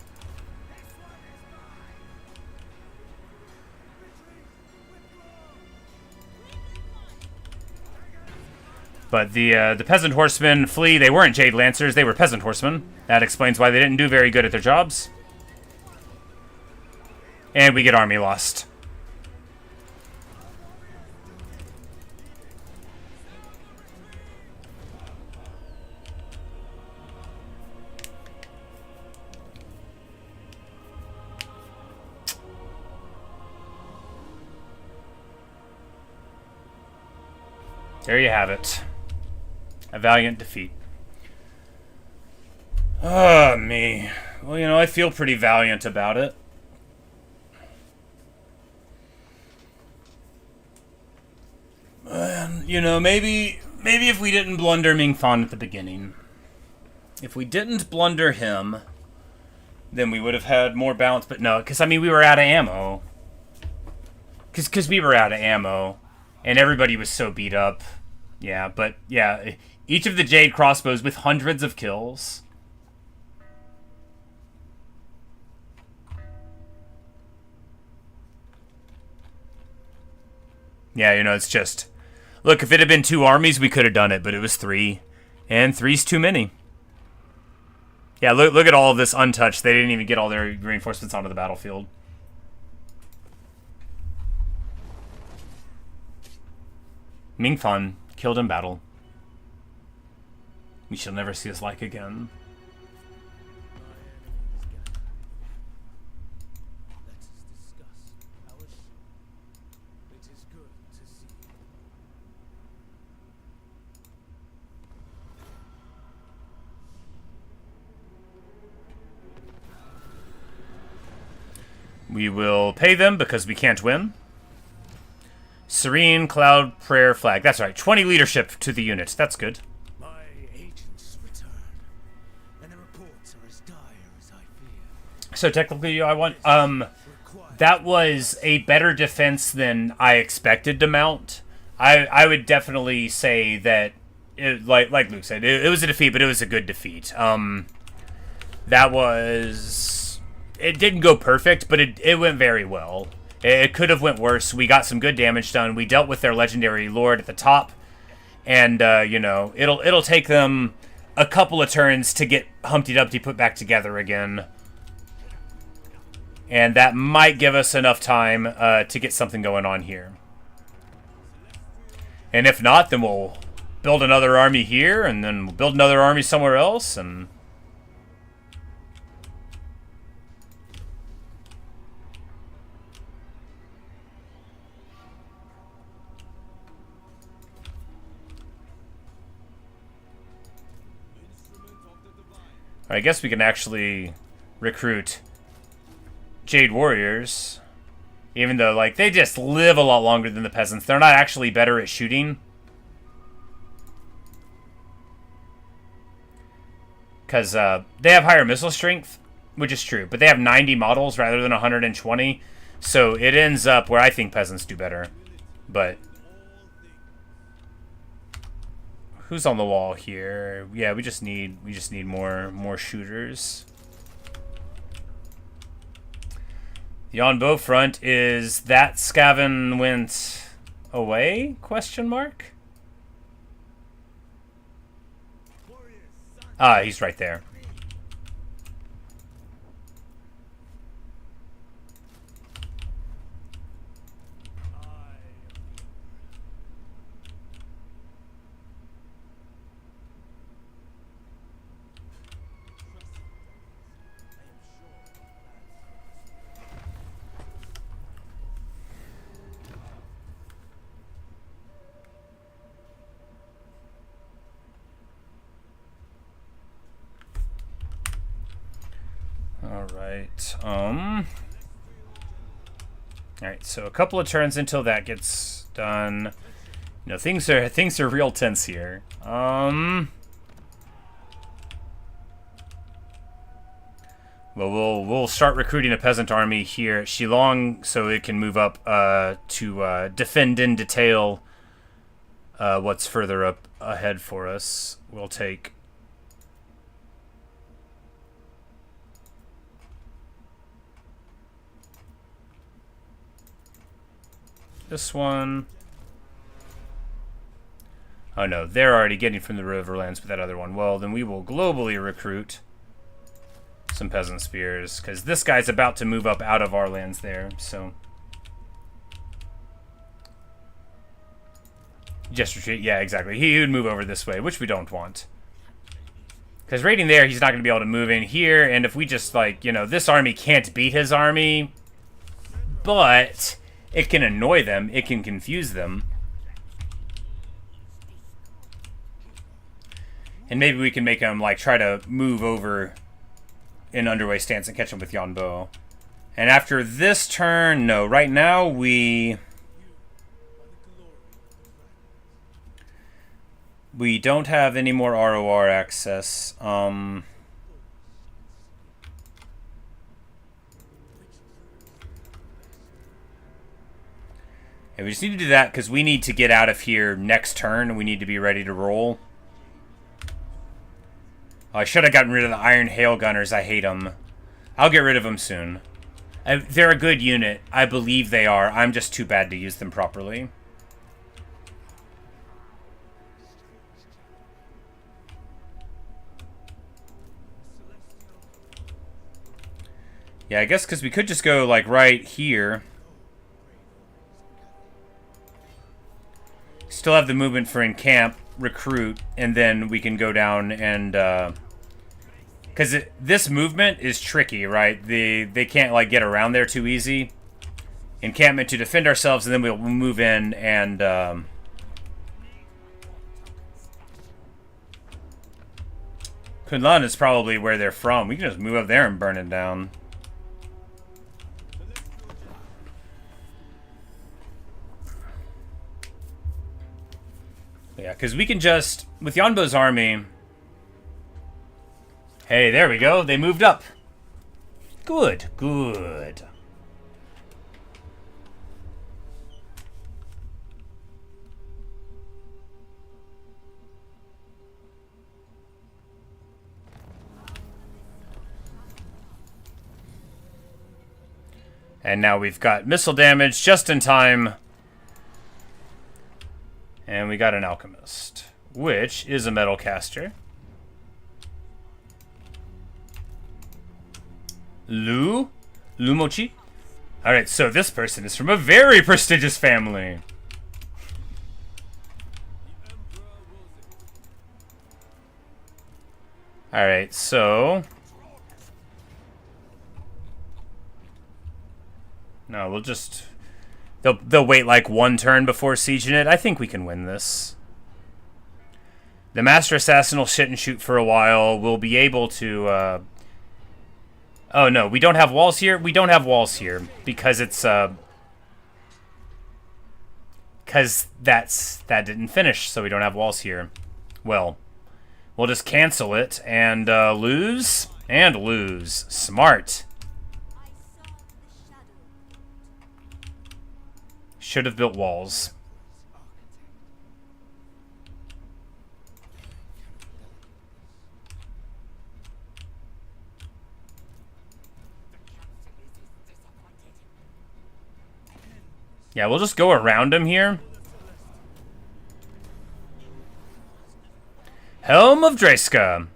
But the peasant horsemen flee. They weren't Jade Lancers, they were peasant horsemen. That explains why they didn't do very good at their jobs. And we get army lost. There you have it. A valiant defeat. Oh, me. Well, you know, I feel pretty valiant about it. You know, maybe if we didn't blunder Ming Fan at the beginning. If we didn't blunder him, then we would have had more balance. But no, because, I mean, we were out of ammo. Because we were out of ammo. And everybody was so beat up. Yeah, but, yeah. Each of the Jade crossbows with hundreds of kills. Yeah, you know, it's just... Look, if it had been 2 armies, we could have done it, but it was 3. And 3's too many. Yeah, look at all of this untouched. They didn't even get all their reinforcements onto the battlefield. Ming Fan, killed in battle. We shall never see his like again. We will pay them because we can't win. Serene Cloud Prayer Flag. That's right. 20 leadership to the unit. That's good. My agents return, and the reports are as dire as I fear. So technically, I want that was a better defense than I expected to mount. I would definitely say that, like Luke said, it was a defeat, but it was a good defeat. That was... It didn't go perfect, but it went very well. It could have went worse. We got some good damage done. We dealt with their legendary lord at the top, and you know, it'll take them a couple of turns to get Humpty Dumpty put back together again, and that might give us enough time to get something going on here. And if not, then we'll build another army here, and then we'll build another army somewhere else, and... I guess we can actually recruit Jade Warriors. Even though, like, they just live a lot longer than the peasants. They're not actually better at shooting. Because they have higher missile strength, which is true. But they have 90 models rather than 120. So it ends up where I think peasants do better. But... who's on the wall here? Yeah, we just need more shooters. Yuan Bo front, is that Scaven went away? Question mark. Ah, he's right there. Alright, so a couple of turns until that gets done. You know, things are real tense here. Well, we'll start recruiting a peasant army here at Shillong so it can move up to defend in detail what's further up ahead for us. We'll take this one. Oh no, they're already getting from the Riverlands with that other one. Well, then we will globally recruit some peasant spears, because this guy's about to move up out of our lands there, so... just retreat, yeah, exactly. He would move over this way, which we don't want. Because raiding there, he's not going to be able to move in here, and if we just, like, you know, this army can't beat his army, but... it can annoy them. It can confuse them. And maybe we can make them, like, try to move over in underway stance and catch them with Yuan Bo. And after this turn, no. Right now, we... We don't have any more ROR access. Yeah, we just need to do that because we need to get out of here next turn and we need to be ready to roll. Oh, I should have gotten rid of the Iron Hail Gunners. I hate them. I'll get rid of them soon. They're a good unit. I believe they are. I'm just too bad to use them properly. Yeah, I guess because we could just go, like, right here. Still have the movement for encamp, recruit, and then we can go down and... Because this movement is tricky, right? They can't, like, get around there too easy. Encampment to defend ourselves, and then we'll move in and... Kunlun is probably where they're from. We can just move up there and burn it down. Yeah, because we can just... With Yuan Bo's army... Hey, there we go. They moved up. Good, good. And now we've got missile damage just in time. And we got an alchemist, which is a metal caster. Lumochi. Alright, so this person is from a very prestigious family. Alright, so... No, we'll just... They'll wait like one turn before sieging it. I think we can win this. The Master Assassin will sit and shoot for a while. We'll be able to... Oh, no, we don't have walls here? We don't have walls here because it's... Because that didn't finish, so we don't have walls here. Well, we'll just cancel it and lose. And lose. Smart. Should have built walls. Yeah, we'll just go around him here. Helm of Dreska.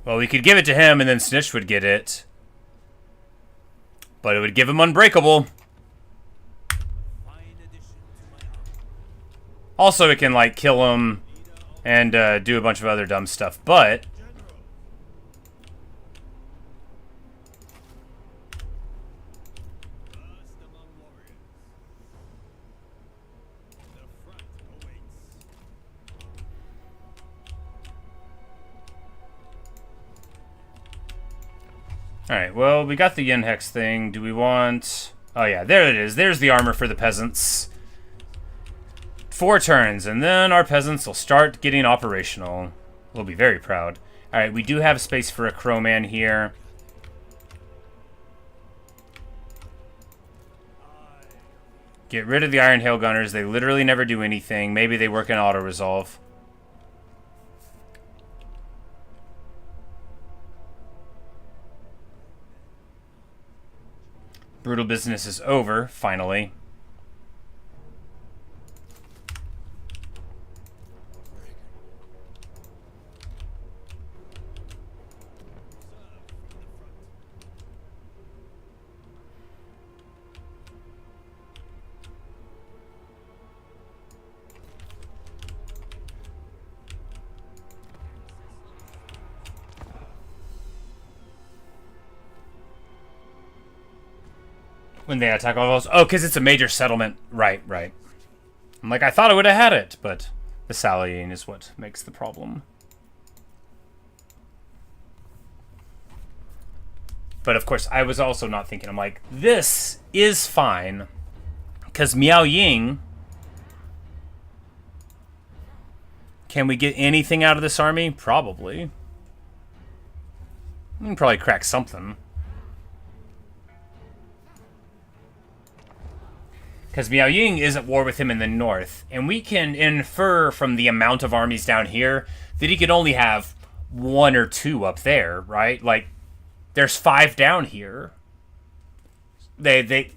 Well, we could give it to him and then Snitch would get it. But it would give him Unbreakable. Also, it can, like, kill him and do a bunch of other dumb stuff. But... Alright, well, we got the Yin Hex thing. Do we want... Oh, yeah, there it is. There's the armor for the peasants. 4 turns, and then our peasants will start getting operational. We'll be very proud. Alright, we do have space for a Crowman here. Get rid of the Iron Hail Gunners. They literally never do anything. Maybe they work in auto-resolve. Brutal business is over, finally. When they attack all those... Oh, because it's a major settlement. Right, right. I'm like, I thought I would have had it, but the sallying is what makes the problem. But of course, I was also not thinking. I'm like, this is fine. Because Miao Ying... Can we get anything out of this army? Probably. We can probably crack something. Because Miao Ying is at war with him in the north. And we can infer from the amount of armies down here that he could only have 1 or 2 up there, right? Like, there's 5 down here. They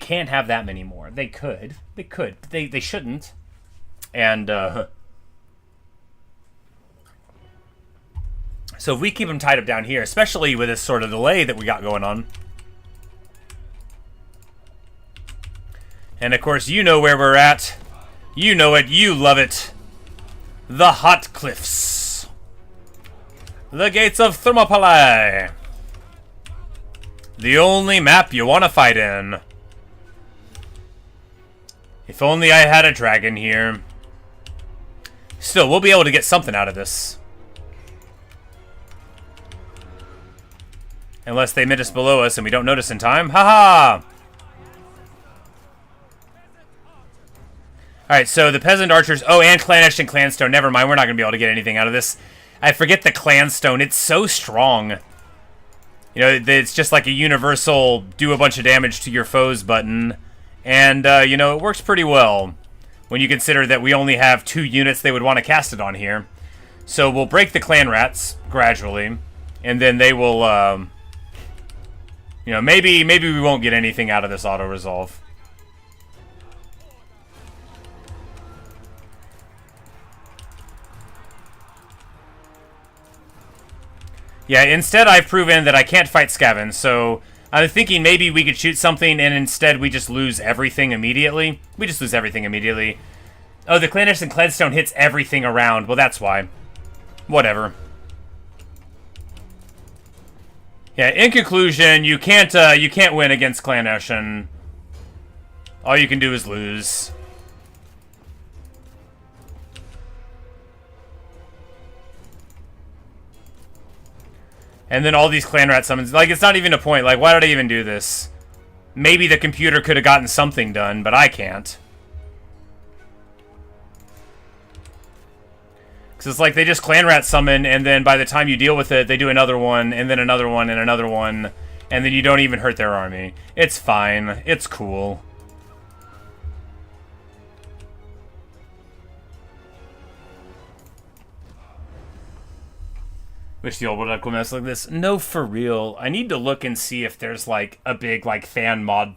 can't have that many more. They could. They could. But they shouldn't. And, so if we keep them tied up down here, especially with this sort of delay that we got going on. And of course, you know where we're at. You know it. You love it. The Hot Cliffs. The Gates of Thermopylae. The only map you want to fight in. If only I had a dragon here. Still, we'll be able to get something out of this. Unless they meet us below us and we don't notice in time. Haha! Alright, so the peasant archers... Oh, and Clanesh and Clanstone. Never mind, we're not going to be able to get anything out of this. I forget the Clanstone. It's so strong. You know, it's just like a universal do a bunch of damage to your foes button. And, you know, it works pretty well. When you consider that we only have 2 units they would want to cast it on here. So we'll break the Clan Rats gradually. And then they will, you know, maybe we won't get anything out of this auto-resolve. Yeah, instead I've proven that I can't fight Skaven, so I'm thinking maybe we could shoot something and instead we just lose everything immediately. We just lose everything immediately. Oh, the Clanesh and Cledstone hits everything around. Well, that's why. Whatever. Yeah, in conclusion, you can't win against Clanesh, and all you can do is lose. And then all these clan rat summons. Like, it's not even a point. Like, why did I even do this? Maybe the computer could have gotten something done, but I can't. Because it's like they just clan rat summon, and then by the time you deal with it, they do another one, and then another one, and another one, and then you don't even hurt their army. It's fine. It's cool. Wish the old world had cool maps like this. No, for real. I need to look and see if there's like a big like fan mod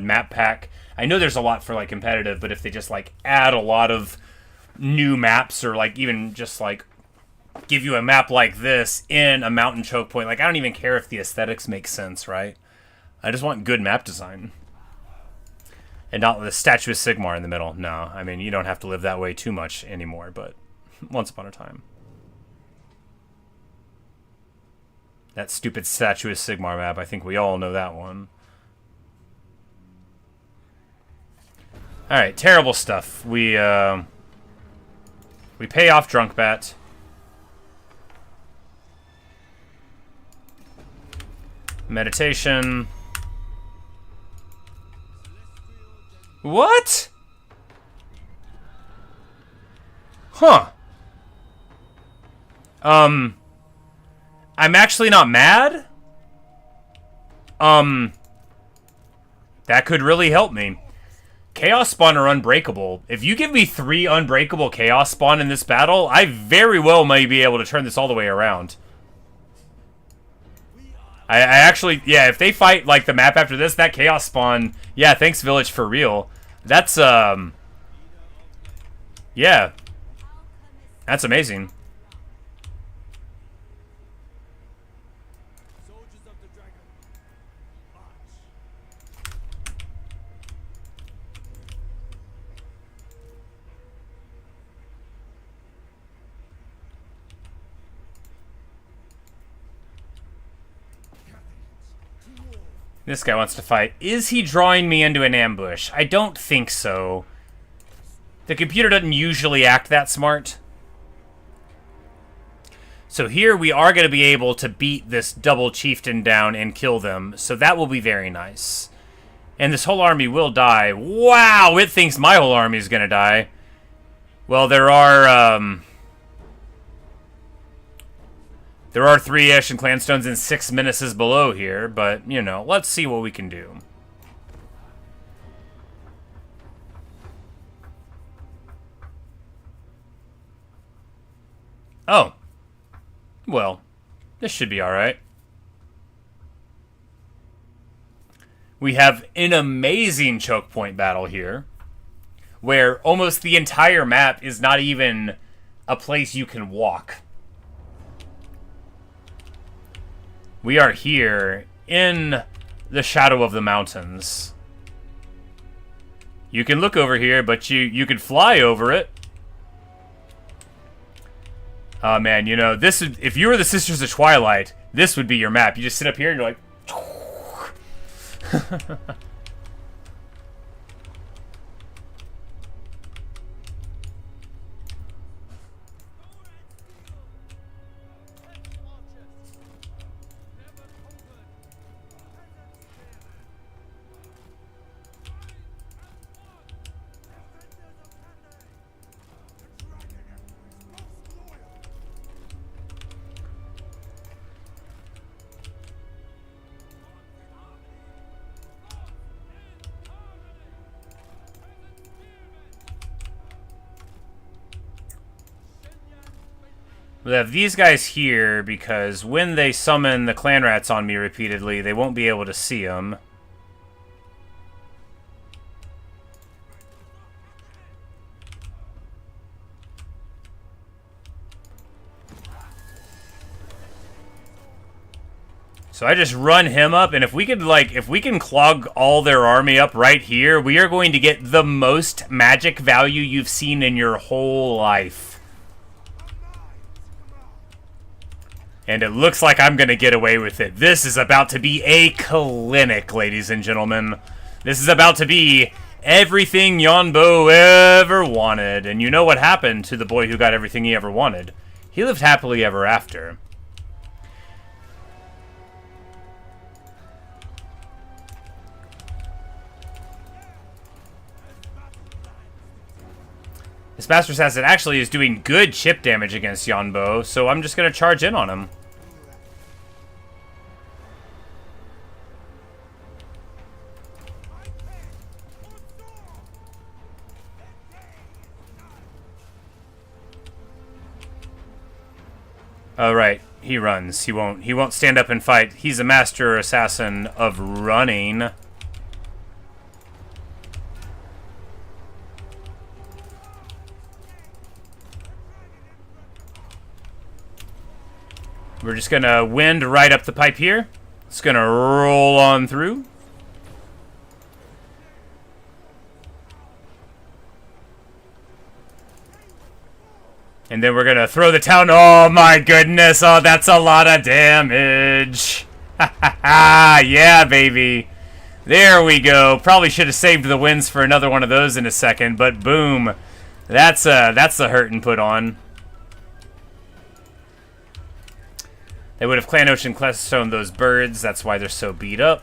map pack. I know there's a lot for like competitive, but if they just like add a lot of new maps or like even just like give you a map like this in a mountain choke point, like I don't even care if the aesthetics make sense, right? I just want good map design. And not the statue of Sigmar in the middle. No, I mean, you don't have to live that way too much anymore, but once upon a time. That stupid statue of Sigmar map, I think we all know that one. Alright, terrible stuff. We pay off Drunkbat. Meditation. What? Huh. I'm actually not mad. That could really help me. Chaos Spawn are unbreakable. If you give me 3 unbreakable Chaos Spawn in this battle, I very well may be able to turn this all the way around. I actually, yeah, if they fight, like, the map after this, that Chaos Spawn, yeah, thanks, Village, for real. That's, yeah. That's amazing. This guy wants to fight. Is he drawing me into an ambush? I don't think so. The computer doesn't usually act that smart. So here we are going to be able to beat this double chieftain down and kill them. So that will be very nice. And this whole army will die. Wow, it thinks my whole army is going to die. Well, there are 3 Ashen Clanstones and 6 Menaces below here, but, you know, let's see what we can do. Oh. Well, this should be alright. We have an amazing choke point battle here, where almost the entire map is not even a place you can walk. We are here in the shadow of the mountains. You can look over here, but you can fly over it. Oh man, you know, this would, if you were the Sisters of Twilight, this would be your map. You just sit up here and you're like... We have these guys here because when they summon the clan rats on me repeatedly, they won't be able to see them. So I just run him up, and if we can clog all their army up right here, we are going to get the most magic value you've seen in your whole life. And it looks like I'm going to get away with it. This is about to be a clinic, ladies and gentlemen. This is about to be everything Yuan Bo ever wanted. And you know what happened to the boy who got everything he ever wanted. He lived happily ever after. This Master Assassin actually is doing good chip damage against Yuan Bo, so I'm just going to charge in on him. Oh, right. He runs. He won't stand up and fight. He's a Master Assassin of running. We're just gonna wind right up the pipe here. It's gonna roll on through. And then we're gonna throw the town. Oh my goodness! Oh, that's a lot of damage. Ha ha ha! Yeah, baby. There we go. Probably should have saved the wins for another one of those in a second, but boom. That's the hurtin' put on. They would have Clan Ocean Clestone those birds. That's why they're so beat up.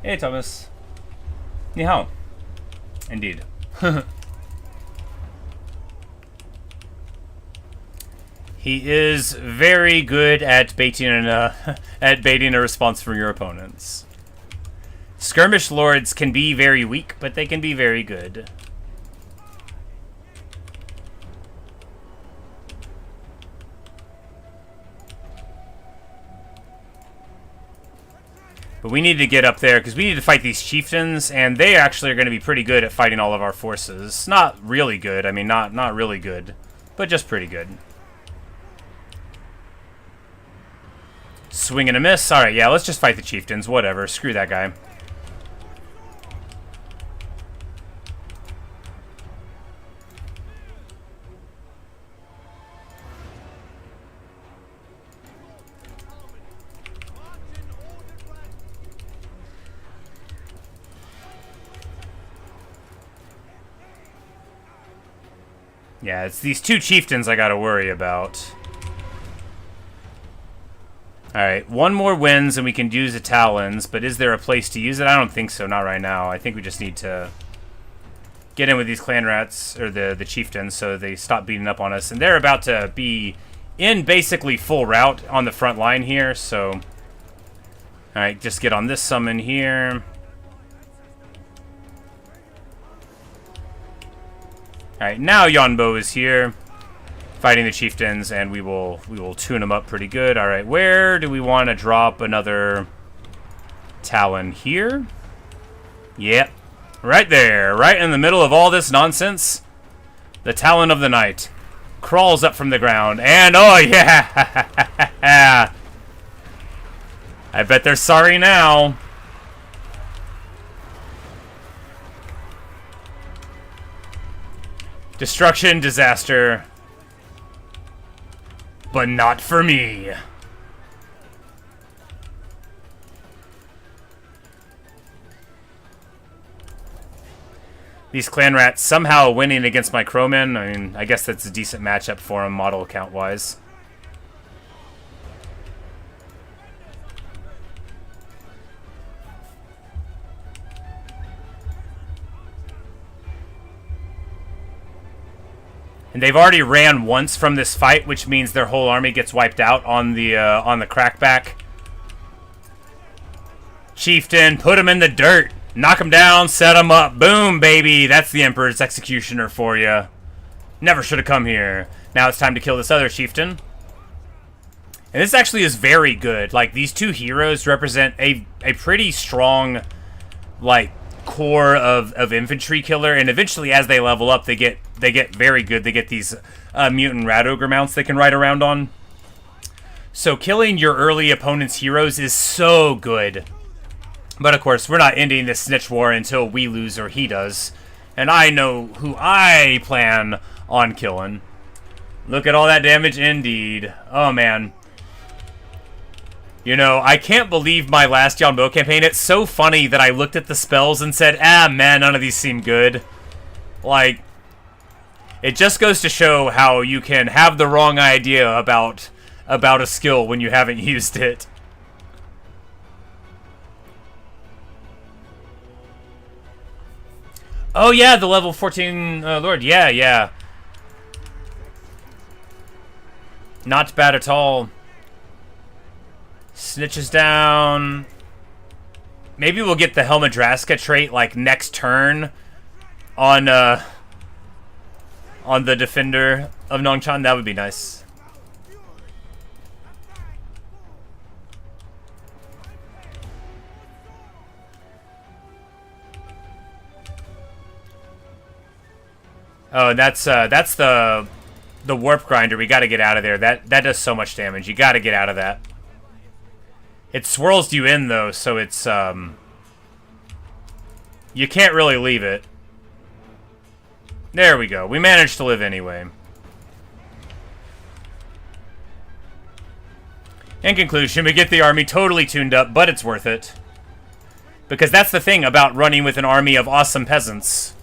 Hey, Thomas. Ni hao. Indeed. He is very good at baiting a response from your opponents. Skirmish lords can be very weak, but they can be very good. But we need to get up there, because we need to fight these chieftains, and they actually are going to be pretty good at fighting all of our forces. Not really good. I mean, not really good, but just pretty good. Swing and a miss. Alright, yeah, let's just fight the chieftains. Whatever. Screw that guy. Yeah, it's these two chieftains I gotta worry about. Alright, one more wins and we can use the Talons, but is there a place to use it? I don't think so, not right now. I think we just need to get in with these clan rats, or the chieftains, so they stop beating up on us. And they're about to be in basically full route on the front line here, so... Alright, just get on this summon here. Alright, now Yuan Bo is here, fighting the chieftains, and we will tune them up pretty good. Alright, where do we want to drop another Talon? Here? Yep. Right there, right in the middle of all this nonsense. The Talon of the Night crawls up from the ground, and oh yeah! I bet they're sorry now. Destruction, disaster. But not for me. These clan rats somehow winning against my crowmen. I mean, I guess that's a decent matchup for them, model count-wise. And they've already ran once from this fight, which means their whole army gets wiped out on the crackback. Chieftain, put him in the dirt. Knock him down, set him up. Boom, baby. That's the Emperor's Executioner for you. Never should have come here. Now it's time to kill this other chieftain. And this actually is very good. Like, these two heroes represent a pretty strong, like, core of infantry killer, and eventually as they level up they get very good. They get these mutant rat ogre mounts they can ride around on. So killing your early opponent's heroes is so good. But of course we're not ending this snitch war until we lose or he does, and I know who I plan on killing. Look at all that damage indeed. Oh man. You know, I can't believe my last Yuan Bo campaign. It's so funny that I looked at the spells and said, ah, man, none of these seem good. Like, it just goes to show how you can have the wrong idea about a skill when you haven't used it. Oh, yeah, the level 14 Lord. Yeah, yeah. Not bad at all. Snitches down. Maybe we'll get the Helmadraska trait like next turn on the defender of Nongchan. That would be nice. Oh, that's the warp grinder. We got to get out of there. That does so much damage. You got to get out of that. It swirls you in, though, so it's, you can't really leave it. There we go. We managed to live anyway. In conclusion, we get the army totally tuned up, but it's worth it. Because that's the thing about running with an army of awesome peasants.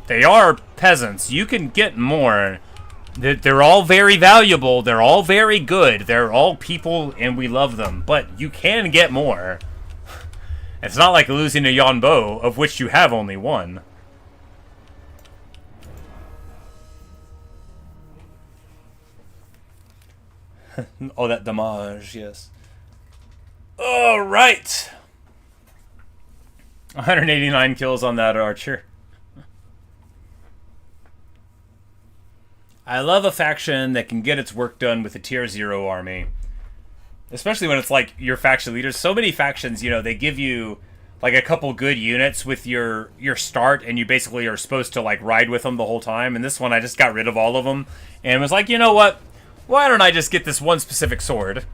They are peasants. You can get more. They're all very valuable. They're all very good. They're all people, and we love them. But you can get more. It's not like losing a Yuan Bo, of which you have only one. Oh, that damage, yes. Alright! 189 kills on that archer. I love a faction that can get its work done with a tier 0 army. Especially when it's like your faction leaders. So many factions, you know, they give you like a couple good units with your start, and you basically are supposed to like ride with them the whole time. And this one, I just got rid of all of them and was like, you know what? Why don't I just get this one specific sword?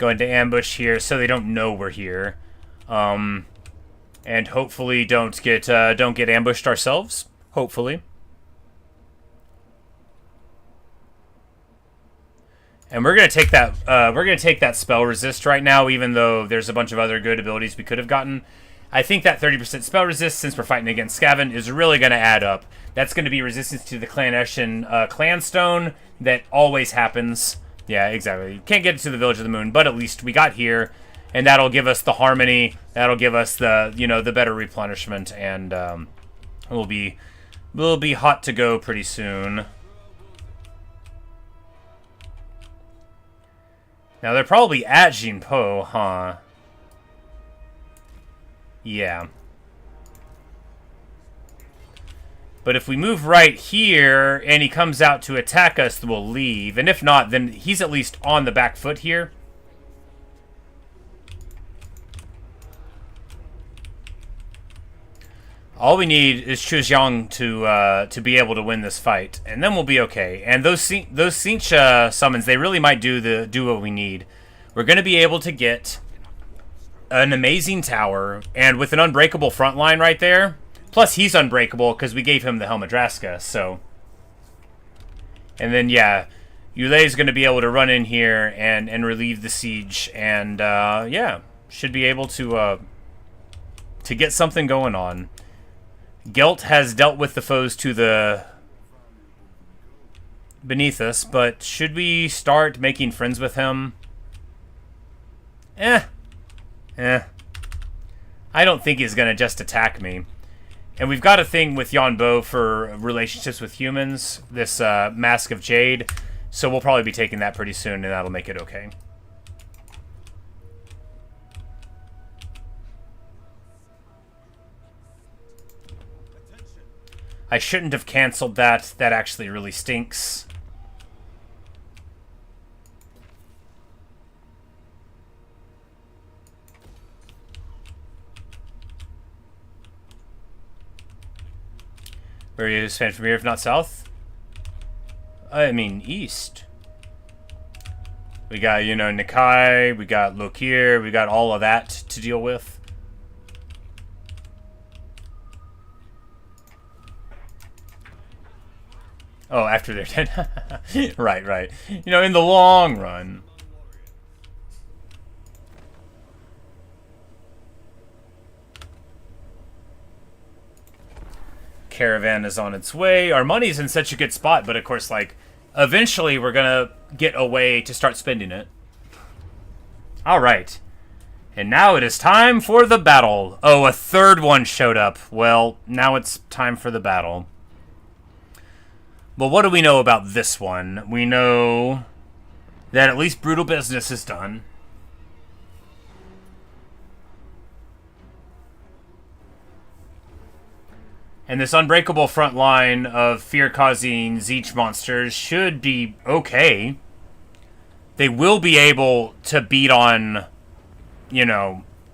Go into ambush here so they don't know we're here. And hopefully don't get ambushed ourselves. Hopefully. And we're gonna take that spell resist right now, even though there's a bunch of other good abilities we could have gotten. I think that 30% spell resist, since we're fighting against Skaven, is really gonna add up. That's gonna be resistance to the Clan Clan Stone that always happens. Yeah, exactly. Can't get to the Village of the Moon, but at least we got here, and that'll give us the harmony. That'll give us the the better replenishment, and we'll be hot to go pretty soon. Now, they're probably at Jinpo, huh? Yeah. But if we move right here, and he comes out to attack us, we'll leave. And if not, then he's at least on the back foot here. All we need is Chujiang to be able to win this fight, and then we'll be okay. And those Sincha summons, they really might do what we need. We're going to be able to get an amazing tower, and with an unbreakable front line right there. Plus, he's unbreakable because we gave him the Helmadraska. So, and then yeah, Yulei's going to be able to run in here and relieve the siege, and yeah, should be able to get something going on. Gelt has dealt with the foes to the beneath us, but should we start making friends with him? I don't think he's gonna just attack me. And we've got a thing with Yuan Bo for relationships with humans, this Mask of Jade, so we'll probably be taking that pretty soon, and that'll make it okay. I shouldn't have canceled that. That actually really stinks. Where are you expand from here, if not south? I mean, east. We got, Nikai, we got Lokir, we got all of that to deal with. Oh, after they're dead. Right. In the long run. Caravan is on its way. Our money's in such a good spot, but of course, eventually we're gonna get a way to start spending it. Alright. And now it is time for the battle. Oh, a third one showed up. Well, now it's time for the battle. But what do we know about this one? We know that at least brutal business is done. And this unbreakable front line of fear-causing Zeech monsters should be okay. They will be able to beat on,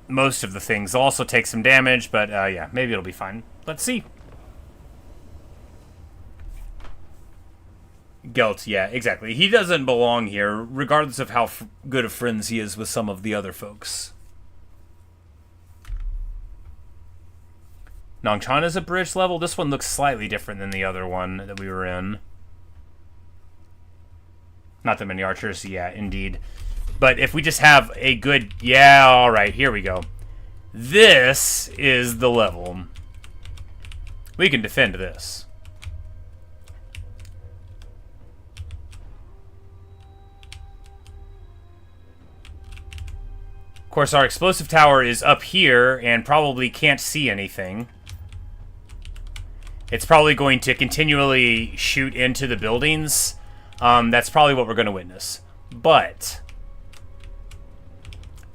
most of the things. They'll also take some damage, but yeah, maybe it'll be fine. Let's see. Gelt, yeah, exactly. He doesn't belong here, regardless of how good of friends he is with some of the other folks. Nongchan is a bridge level. This one looks slightly different than the other one that we were in. Not that many archers, yeah, indeed. But if we just have a good... Yeah, alright, here we go. This is the level. We can defend this. Of course, our explosive tower is up here and probably can't see anything. It's probably going to continually shoot into the buildings. That's probably what we're going to witness. But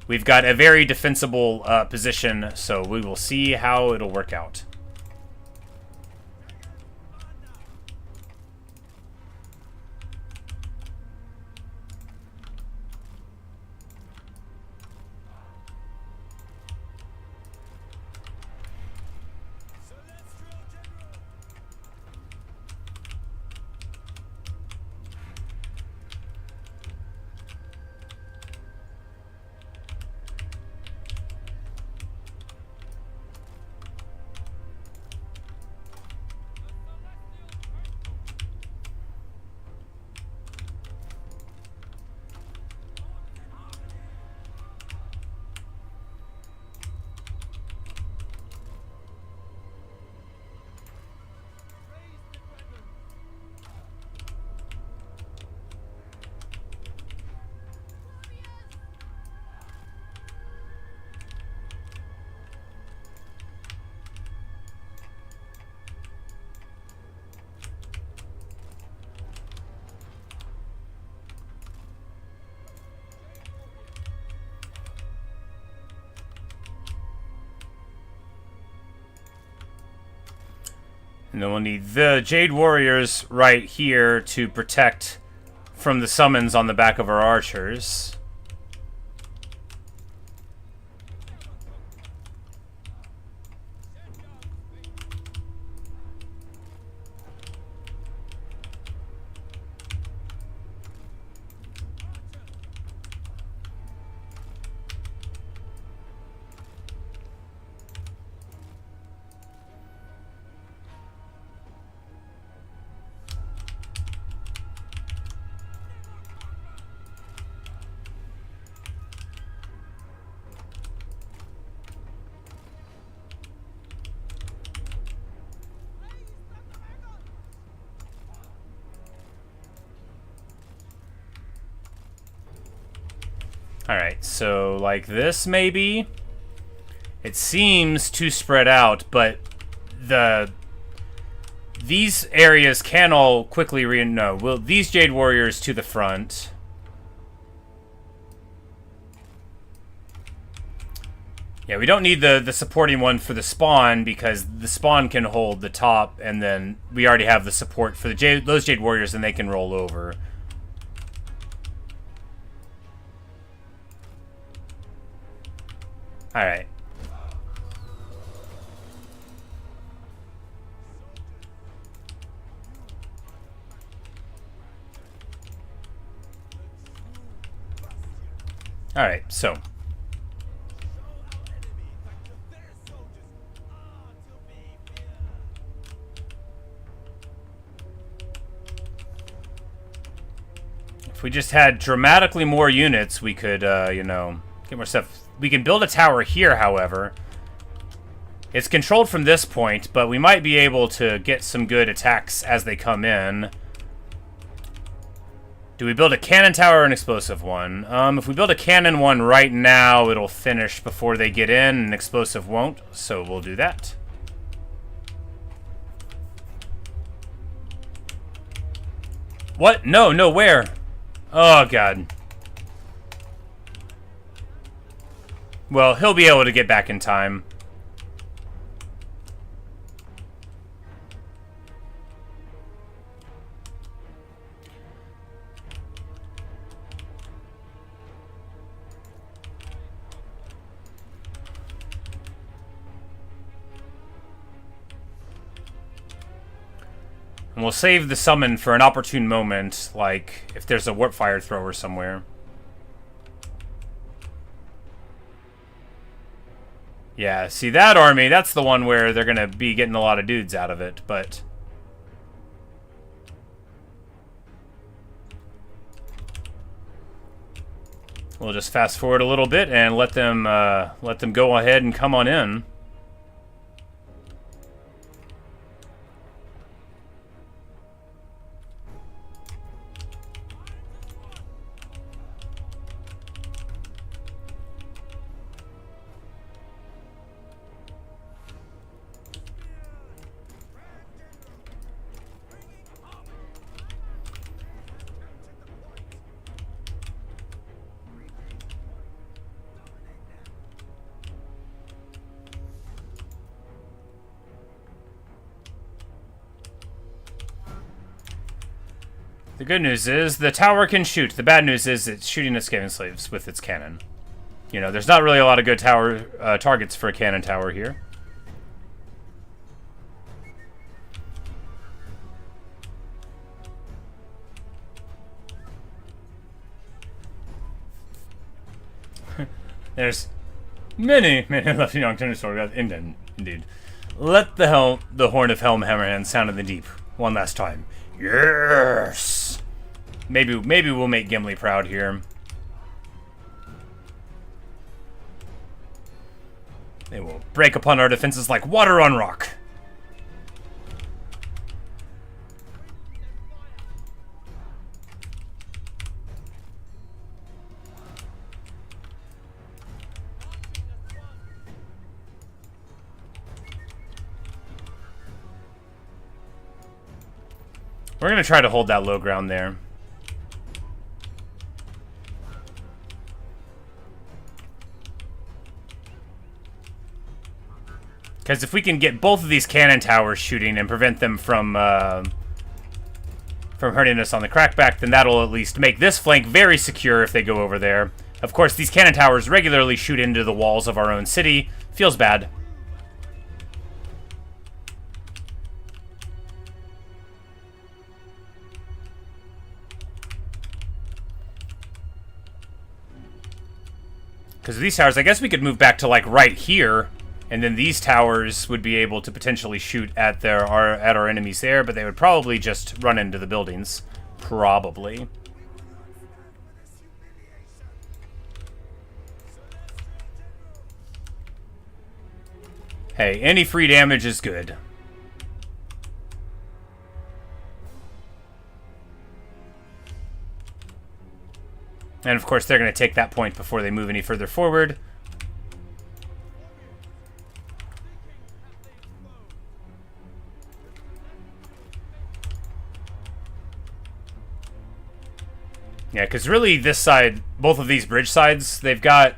we've got a very defensible position, so we will see how it'll work out. And then we'll need the Jade Warriors right here to protect from the summons on the back of our archers. Alright, so like this maybe? It seems too spread out, but these areas can all quickly these Jade Warriors to the front. Yeah, we don't need the supporting one for the spawn because the spawn can hold the top, and then we already have the support for those Jade Warriors, and they can roll over. Alright. Alright, so. If we just had dramatically more units, we could, you know, get more stuff. We can build a tower here, however. It's controlled from this point, but we might be able to get some good attacks as they come in. Do we build a cannon tower or an explosive one? If we build a cannon one right now, it'll finish before they get in, and explosive won't, so we'll do that. What? No, no, where? Oh, God. Well, he'll be able to get back in time. And we'll save the summon for an opportune moment, like if there's a warp fire thrower somewhere. Yeah, see that army, that's the one where they're gonna be getting a lot of dudes out of it, but... We'll just fast forward a little bit and let them go ahead and come on in. The good news is the tower can shoot. The bad news is it's shooting at Skaven slaves with its cannon. You know, there's not really a lot of good tower targets for a cannon tower here. There's many left young stories. Indeed. Let the horn of Helm Hammerhand sound in the deep one last time. Yes. Maybe we'll make Gimli proud here. They will break upon our defenses like water on rock. We're going to try to hold that low ground there. Because if we can get both of these cannon towers shooting and prevent them from hurting us on the crackback, then that'll at least make this flank very secure if they go over there. Of course, these cannon towers regularly shoot into the walls of our own city. Feels bad. Because these towers, I guess we could move back to, like, right here, and then these towers would be able to potentially shoot at our enemies there, but they would probably just run into the buildings. Probably. Hey, any free damage is good. And of course, they're going to take that point before they move any further forward. Yeah, because really this side, both of these bridge sides, they've got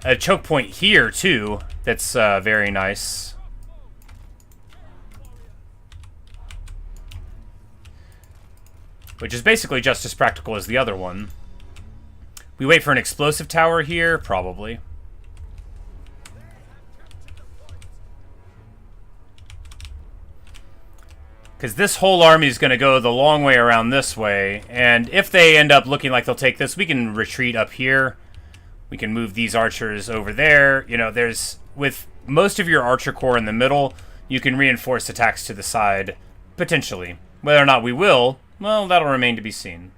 a choke point here too that's very nice. Which is basically just as practical as the other one. We wait for an explosive tower here? Probably. Because this whole army is going to go the long way around this way. And if they end up looking like they'll take this, we can retreat up here. We can move these archers over there. You know, there's... With most of your archer corps in the middle, you can reinforce attacks to the side. Potentially. Whether or not we will, well, that'll remain to be seen.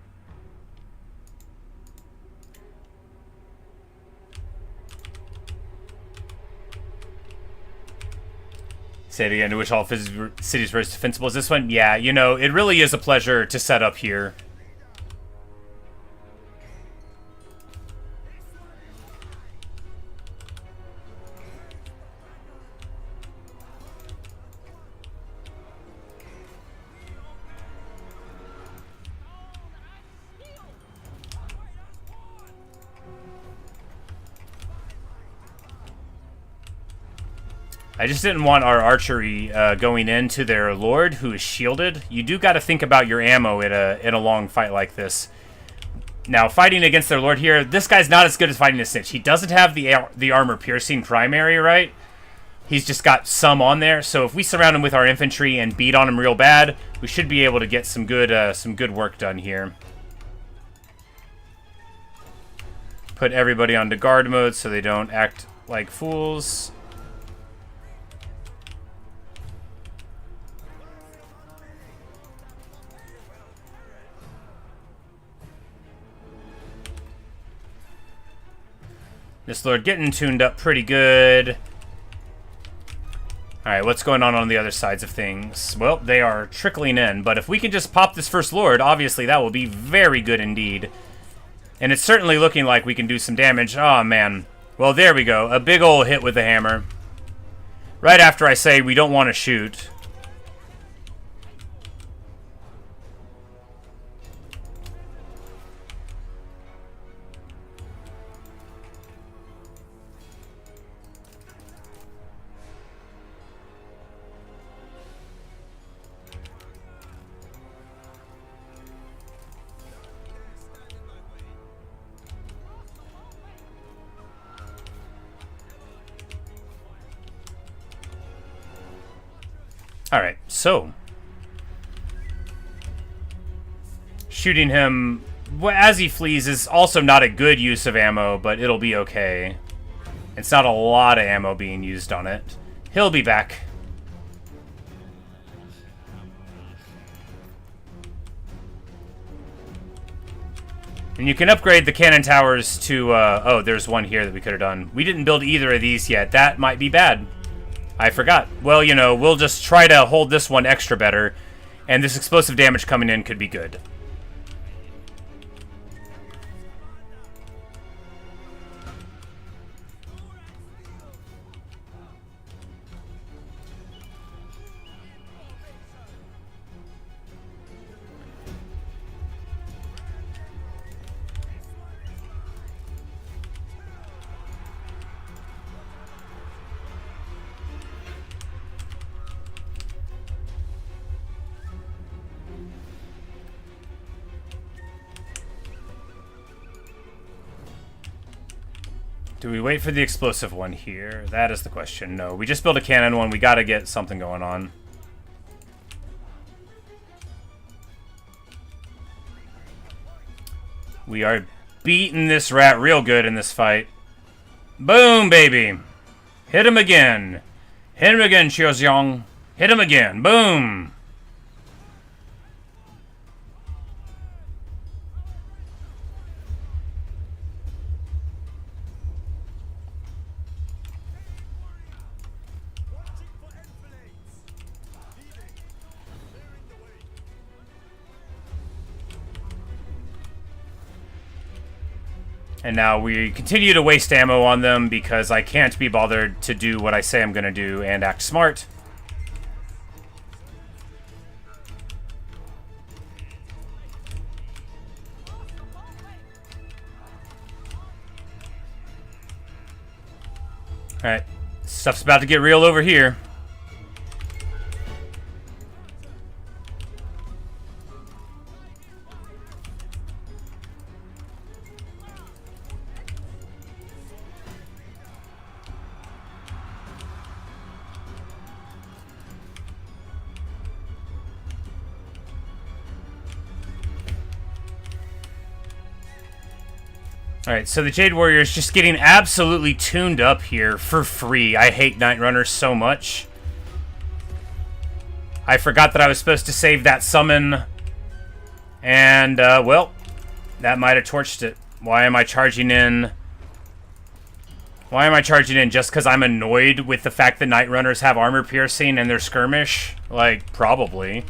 Say it again, to which all cities were as defensible as this one? Yeah, you know, it really is a pleasure to set up here. I just didn't want our archery going into their lord, who is shielded. You do got to think about your ammo in a long fight like this. Now, fighting against their lord here, this guy's not as good as fighting a Snitch. He doesn't have the armor-piercing primary, right? He's just got some on there. So if we surround him with our infantry and beat on him real bad, we should be able to get some good work done here. Put everybody onto guard mode so they don't act like fools. This lord getting tuned up pretty good. Alright, what's going on the other sides of things? Well, they are trickling in, but if we can just pop this first lord, obviously that will be very good indeed. And it's certainly looking like we can do some damage. Oh, man. Well, there we go. A big ol' hit with the hammer. Right after I say we don't want to shoot. Alright, so shooting him as he flees is also not a good use of ammo, but it'll be okay. It's not a lot of ammo being used on it. He'll be back. And you can upgrade the cannon towers to, oh, there's one here that we could have done. We didn't build either of these yet. That might be bad. I forgot. Well, you know, we'll just try to hold this one extra better, and this explosive damage coming in could be good. Do we wait for the explosive one here? That is the question. No, we just built a cannon one. We got to get something going on. We are beating this rat real good in this fight. Boom, baby. Hit him again. Hit him again, Xiaoxiang. Hit him again. Boom. And now we continue to waste ammo on them because I can't be bothered to do what I say I'm going to do and act smart. Alright, stuff's about to get real over here. Alright, so the Jade Warrior is just getting absolutely tuned up here for free. I hate Night Runners so much. I forgot that I was supposed to save that summon. And, well, that might have torched it. Why am I charging in? Why am I charging in? Just because I'm annoyed with the fact that Night Runners have armor piercing and they're skirmish? Like, probably.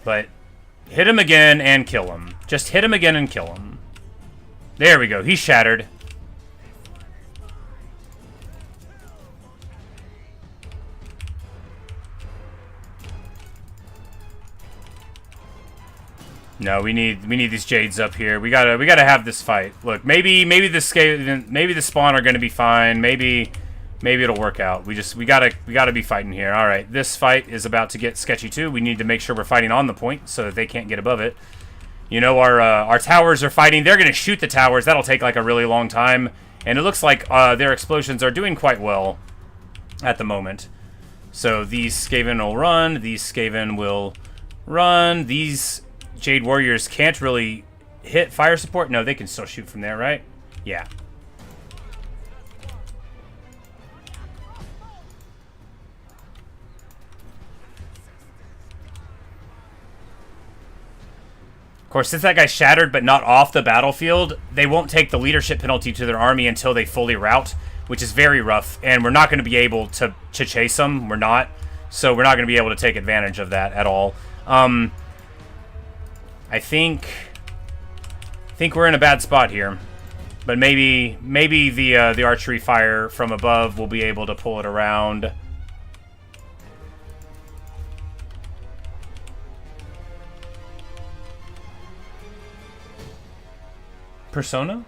But hit him again and kill him. Just hit him again and kill him. There we go. He's shattered. No, we need these Jades up here. We gotta have this fight. Look, maybe the spawn are gonna be fine. Maybe it'll work out. We gotta be fighting here. All right, this fight is about to get sketchy too. We need to make sure we're fighting on the point so that they can't get above it. You know, our towers are fighting. They're gonna shoot the towers. That'll take like a really long time. And it looks like their explosions are doing quite well at the moment. So these Skaven will run. These Skaven will run. These Jade Warriors can't really hit fire support. No, they can still shoot from there, right? Yeah. Of course, since that guy's shattered but not off the battlefield, they won't take the leadership penalty to their army until they fully rout, which is very rough, and we're not going to be able to chase them. We're not. So we're not going to be able to take advantage of that at all. I think we're in a bad spot here, but maybe the archery fire from above will be able to pull it around. Persona?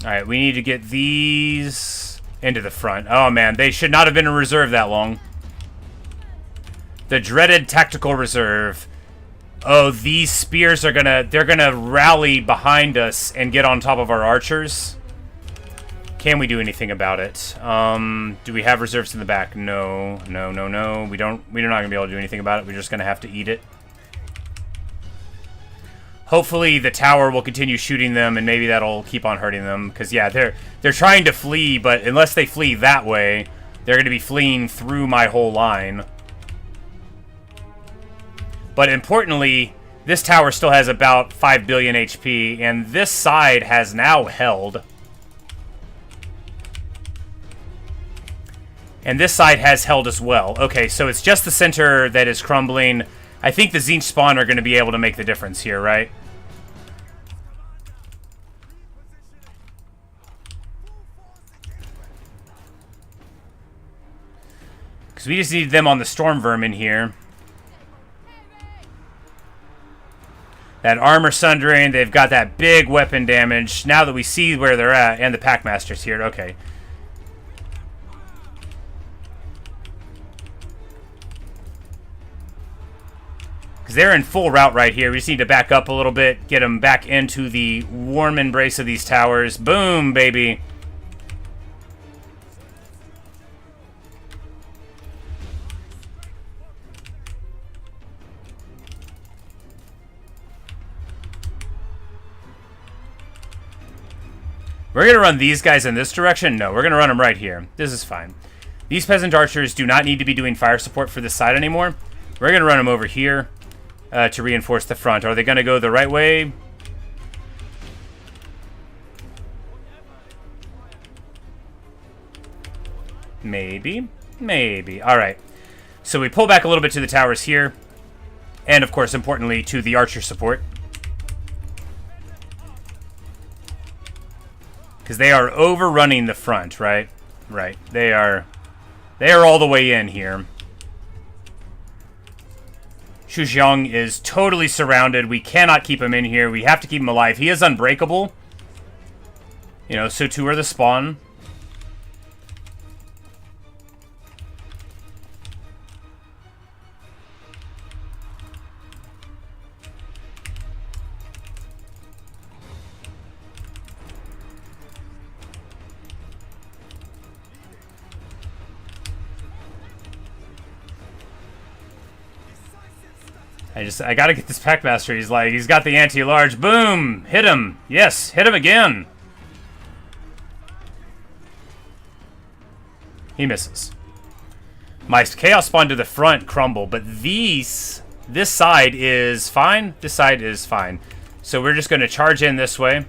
Alright, we need to get these into the front. Oh man, they should not have been in reserve that long. The dreaded tactical reserve. Oh, these spears are they're gonna rally behind us and get on top of our archers. Can we do anything about it? Do we have reserves in the back? No. We're not gonna be able to do anything about it. We're just gonna have to eat it. Hopefully the tower will continue shooting them, and maybe that'll keep on hurting them. Because, yeah, they're trying to flee, but unless they flee that way, they're going to be fleeing through my whole line. But importantly, this tower still has about 5 billion HP, and this side has now held. And this side has held as well. Okay, so it's just the center that is crumbling. I think the Tzeentch spawn are going to be able to make the difference here, right? Because we just need them on the storm vermin here. That armor sundering, they've got that big weapon damage. Now that we see where they're at, and the Packmaster's here, okay. Because they're in full route right here. We just need to back up a little bit, get them back into the warm embrace of these towers. Boom, baby. We're going to run these guys in this direction? No, we're going to run them right here. This is fine. These peasant archers do not need to be doing fire support for this side anymore. We're going to run them over here to reinforce the front. Are they going to go the right way? Maybe. Maybe. All right. So we pull back a little bit to the towers here. And, of course, importantly, to the archer support. Because they are overrunning the front, right? Right. They are all the way in here. Shujiang is totally surrounded. We cannot keep him in here. We have to keep him alive. He is unbreakable. You know, so too are the spawn. I gotta get this Packmaster. He's got the anti-large. Boom! Hit him! Yes, hit him again! He misses. My Chaos Spawn to the front crumble, but this side is fine. This side is fine. So we're just gonna charge in this way.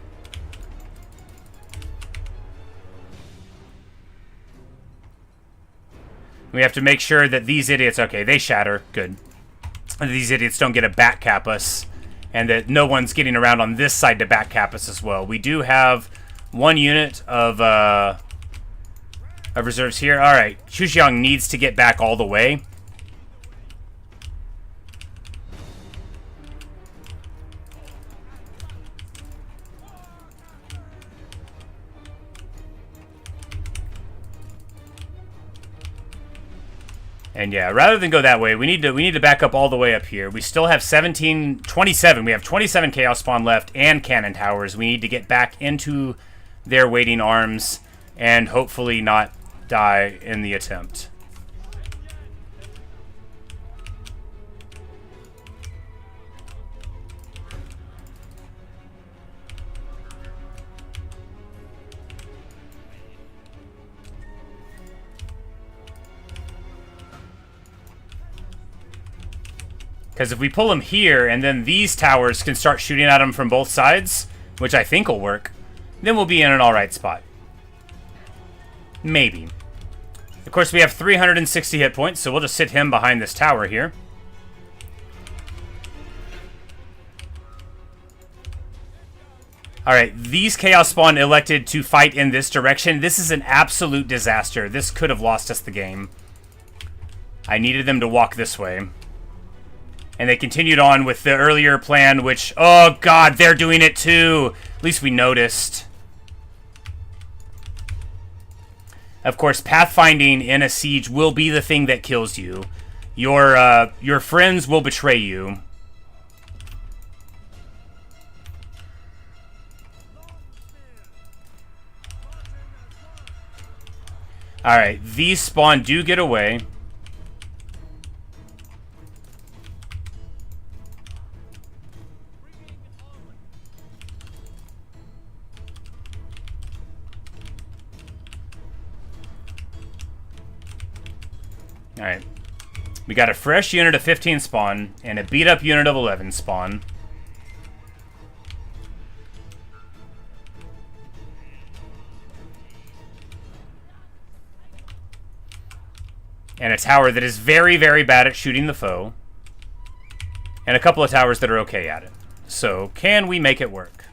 We have to make sure that these idiots... Okay, they shatter. Good. These idiots don't get to back cap us, and that no one's getting around on this side to back cap us as well. We do have one unit of reserves here. All right, Shujiang needs to get back all the way. And yeah, rather than go that way, we need to back up all the way up here. We still have 27. We have 27 Chaos Spawn left and cannon towers. We need to get back into their waiting arms and hopefully not die in the attempt. Because if we pull them here, and then these towers can start shooting at them from both sides, which I think will work, then we'll be in an alright spot. Maybe. Of course, we have 360 hit points, so we'll just sit him behind this tower here. Alright, these Chaos Spawn elected to fight in this direction. This is an absolute disaster. This could have lost us the game. I needed them to walk this way. And they continued on with the earlier plan, which, oh god, they're doing it too. At least we noticed. Of course, pathfinding in a siege will be the thing that kills you. Your friends will betray you. Alright, these spawn do get away. Alright. We got a fresh unit of 15 spawn and a beat up unit of 11 spawn. And a tower that is very, very bad at shooting the foe. And a couple of towers that are okay at it. So, can we make it work?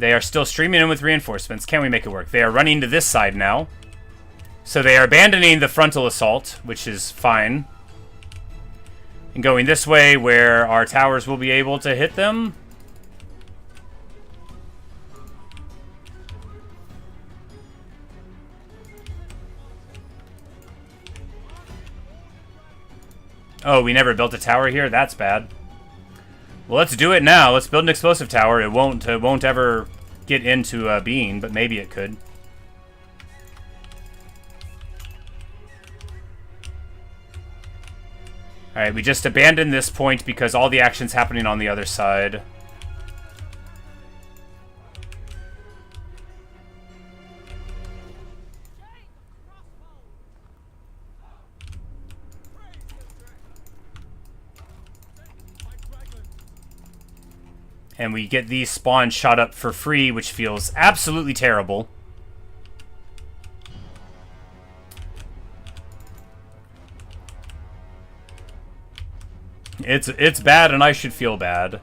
They are still streaming in with reinforcements. Can we make it work? They are running to this side now. So they are abandoning the frontal assault, which is fine. And going this way where our towers will be able to hit them. Oh, we never built a tower here? That's bad. Well, let's do it now. Let's build an explosive tower. It won't ever get into being, but maybe it could. Alright, we just abandoned this point because all the action's happening on the other side. And we get these spawns shot up for free, which feels absolutely terrible. It's bad, and I should feel bad.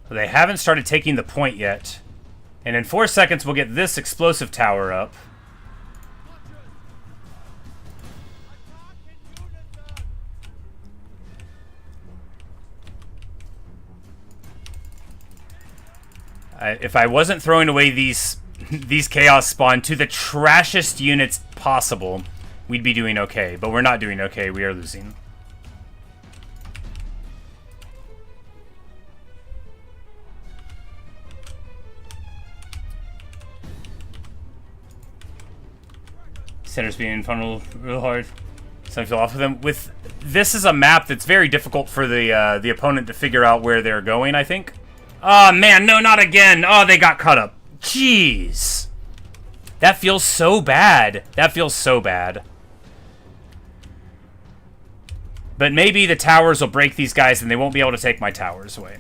They haven't started taking the point yet. And in 4 seconds, we'll get this explosive tower up. If I wasn't throwing away these chaos spawn to the trashiest units possible, we'd be doing okay. But we're not doing okay. We are losing. Center's being funneled real hard. So I feel off with them. This is a map that's very difficult for the opponent to figure out where they're going, I think. Oh, man, no, not again. Oh, they got cut up. Jeez. That feels so bad. That feels so bad. But maybe the towers will break these guys and they won't be able to take my towers away.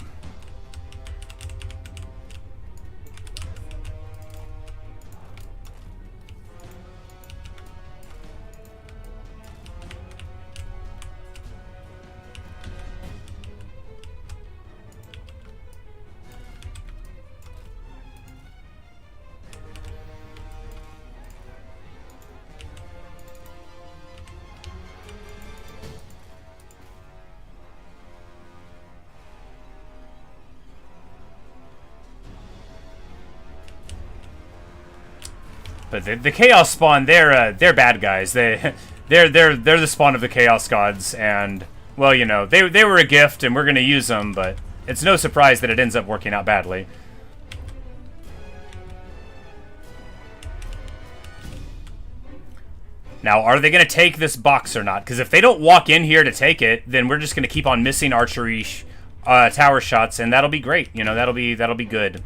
But the Chaos spawn, they're bad guys. They're the spawn of the Chaos gods, and well, you know, they were a gift, and we're gonna use them. But it's no surprise that it ends up working out badly. Now, are they gonna take this box or not? Because if they don't walk in here to take it, then we're just gonna keep on missing archery tower shots, and that'll be great. You know, that'll be good.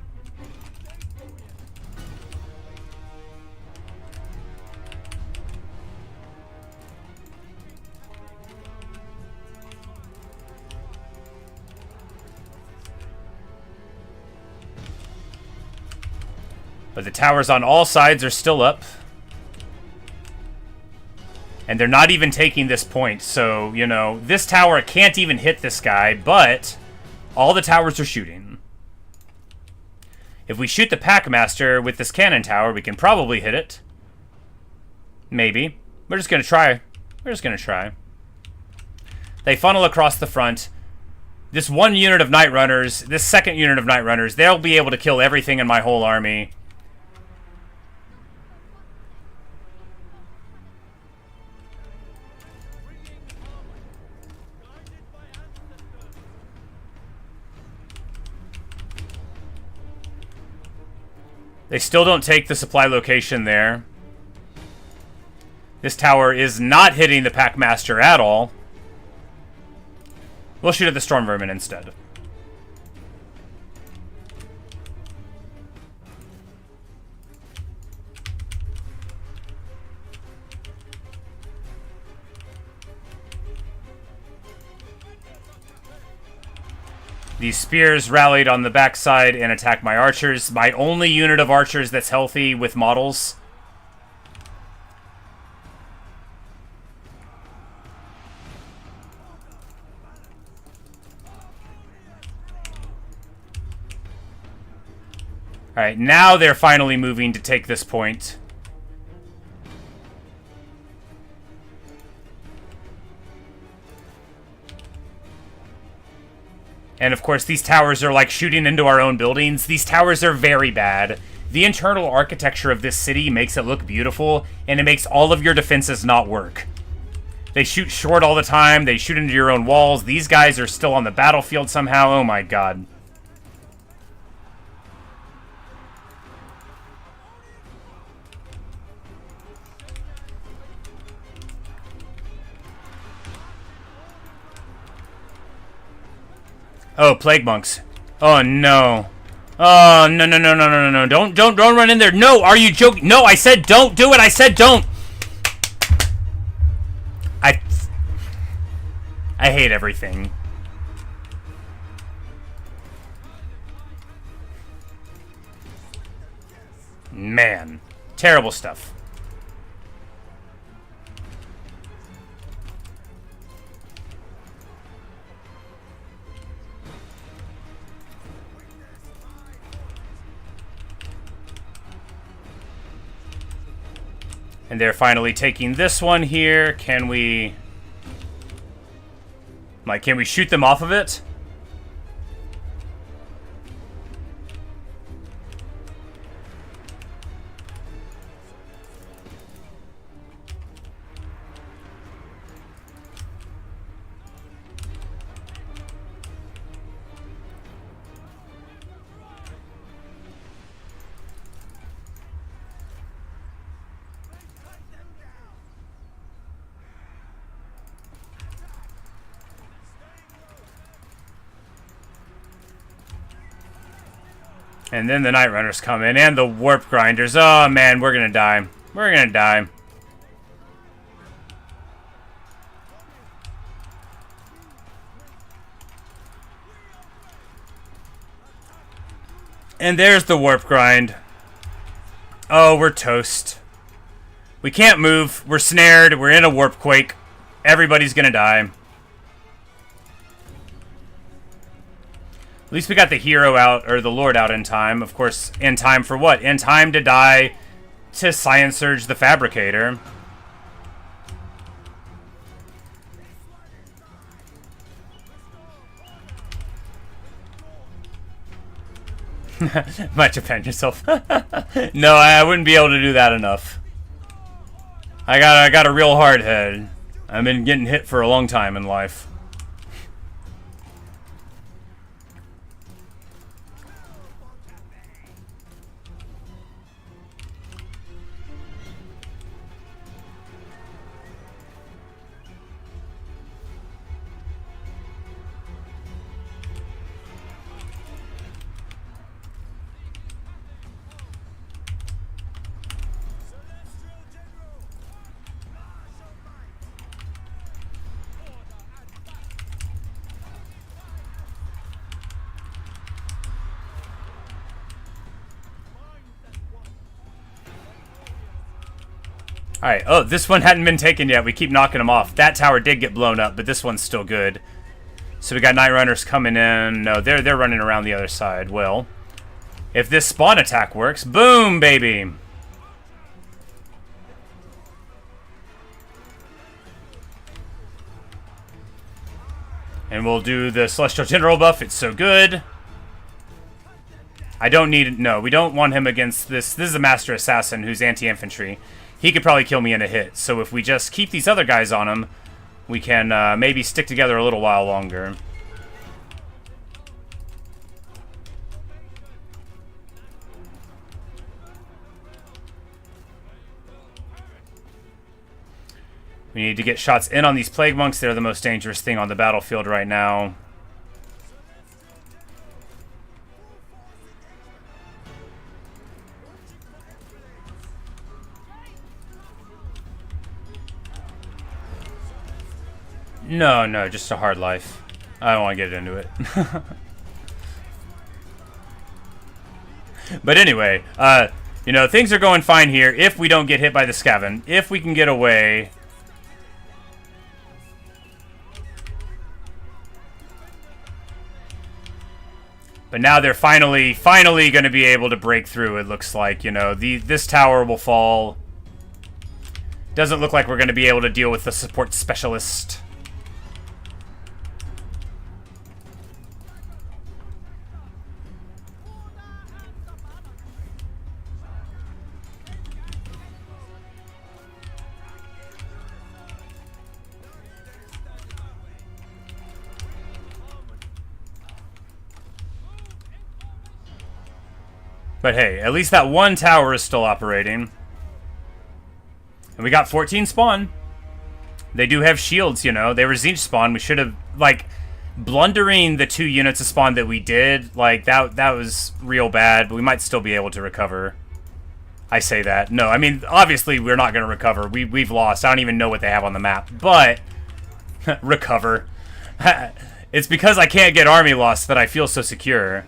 But the towers on all sides are still up. And they're not even taking this point. So, you know, this tower can't even hit this guy, but all the towers are shooting. If we shoot the Packmaster with this cannon tower, we can probably hit it. Maybe. We're just going to try. We're just going to try. They funnel across the front. This one unit of Night Runners, this second unit of Night Runners, they'll be able to kill everything in my whole army. They still don't take the supply location there. This tower is not hitting the Packmaster at all. We'll shoot at the storm vermin instead. These spears rallied on the backside and attack my archers. My only unit of archers that's healthy with models. Alright, now they're finally moving to take this point. And of course, these towers are like shooting into our own buildings. These towers are very bad. The internal architecture of this city makes it look beautiful, and it makes all of your defenses not work. They shoot short all the time. They shoot into your own walls. These guys are still on the battlefield somehow. Oh my god. Oh, plague monks. Oh no. Oh no no no no no no no. Don't run in there. No, are you joking? No, I said don't do it. I said don't. I hate everything. Man, terrible stuff. And they're finally taking this one here. Can we... Like, can we shoot them off of it? And then the Night Runners come in, and the Warp Grinders. Oh, man, we're gonna die. We're gonna die. And there's the Warp Grind. Oh, we're toast. We can't move. We're snared. We're in a Warp Quake. Everybody's gonna die. At least we got the hero out, or the lord out in time. Of course, in time for what? In time to die to Science Surge the Fabricator. Might defend yourself. No, I wouldn't be able to do that enough. I got a real hard head. I've been getting hit for a long time in life. Alright, oh, this one hadn't been taken yet. We keep knocking them off. That tower did get blown up, but this one's still good. So we got Night Runners coming in. No, they're running around the other side. Well, if this spawn attack works, boom, baby! And we'll do the Celestial General buff. It's so good. I don't need... No, we don't want him against this. This is a Master Assassin who's anti-infantry. He could probably kill me in a hit. So if we just keep these other guys on him, we can maybe stick together a little while longer. We need to get shots in on these plague monks. They're the most dangerous thing on the battlefield right now. No, just a hard life. I don't want to get into it. But anyway, you know, things are going fine here if we don't get hit by the Scaven. If we can get away. But now they're finally going to be able to break through, it looks like. You know, this tower will fall. Doesn't look like we're going to be able to deal with the support specialist. But hey, at least that one tower is still operating. And we got 14 spawn. They do have shields, you know. They were Zinch spawn. We should have, like, blundering the 2 units of spawn that we did, like, that was real bad. But we might still be able to recover. I say that. No, I mean, obviously we're not going to recover. We've lost. I don't even know what they have on the map. But, recover. It's because I can't get army lost that I feel so secure.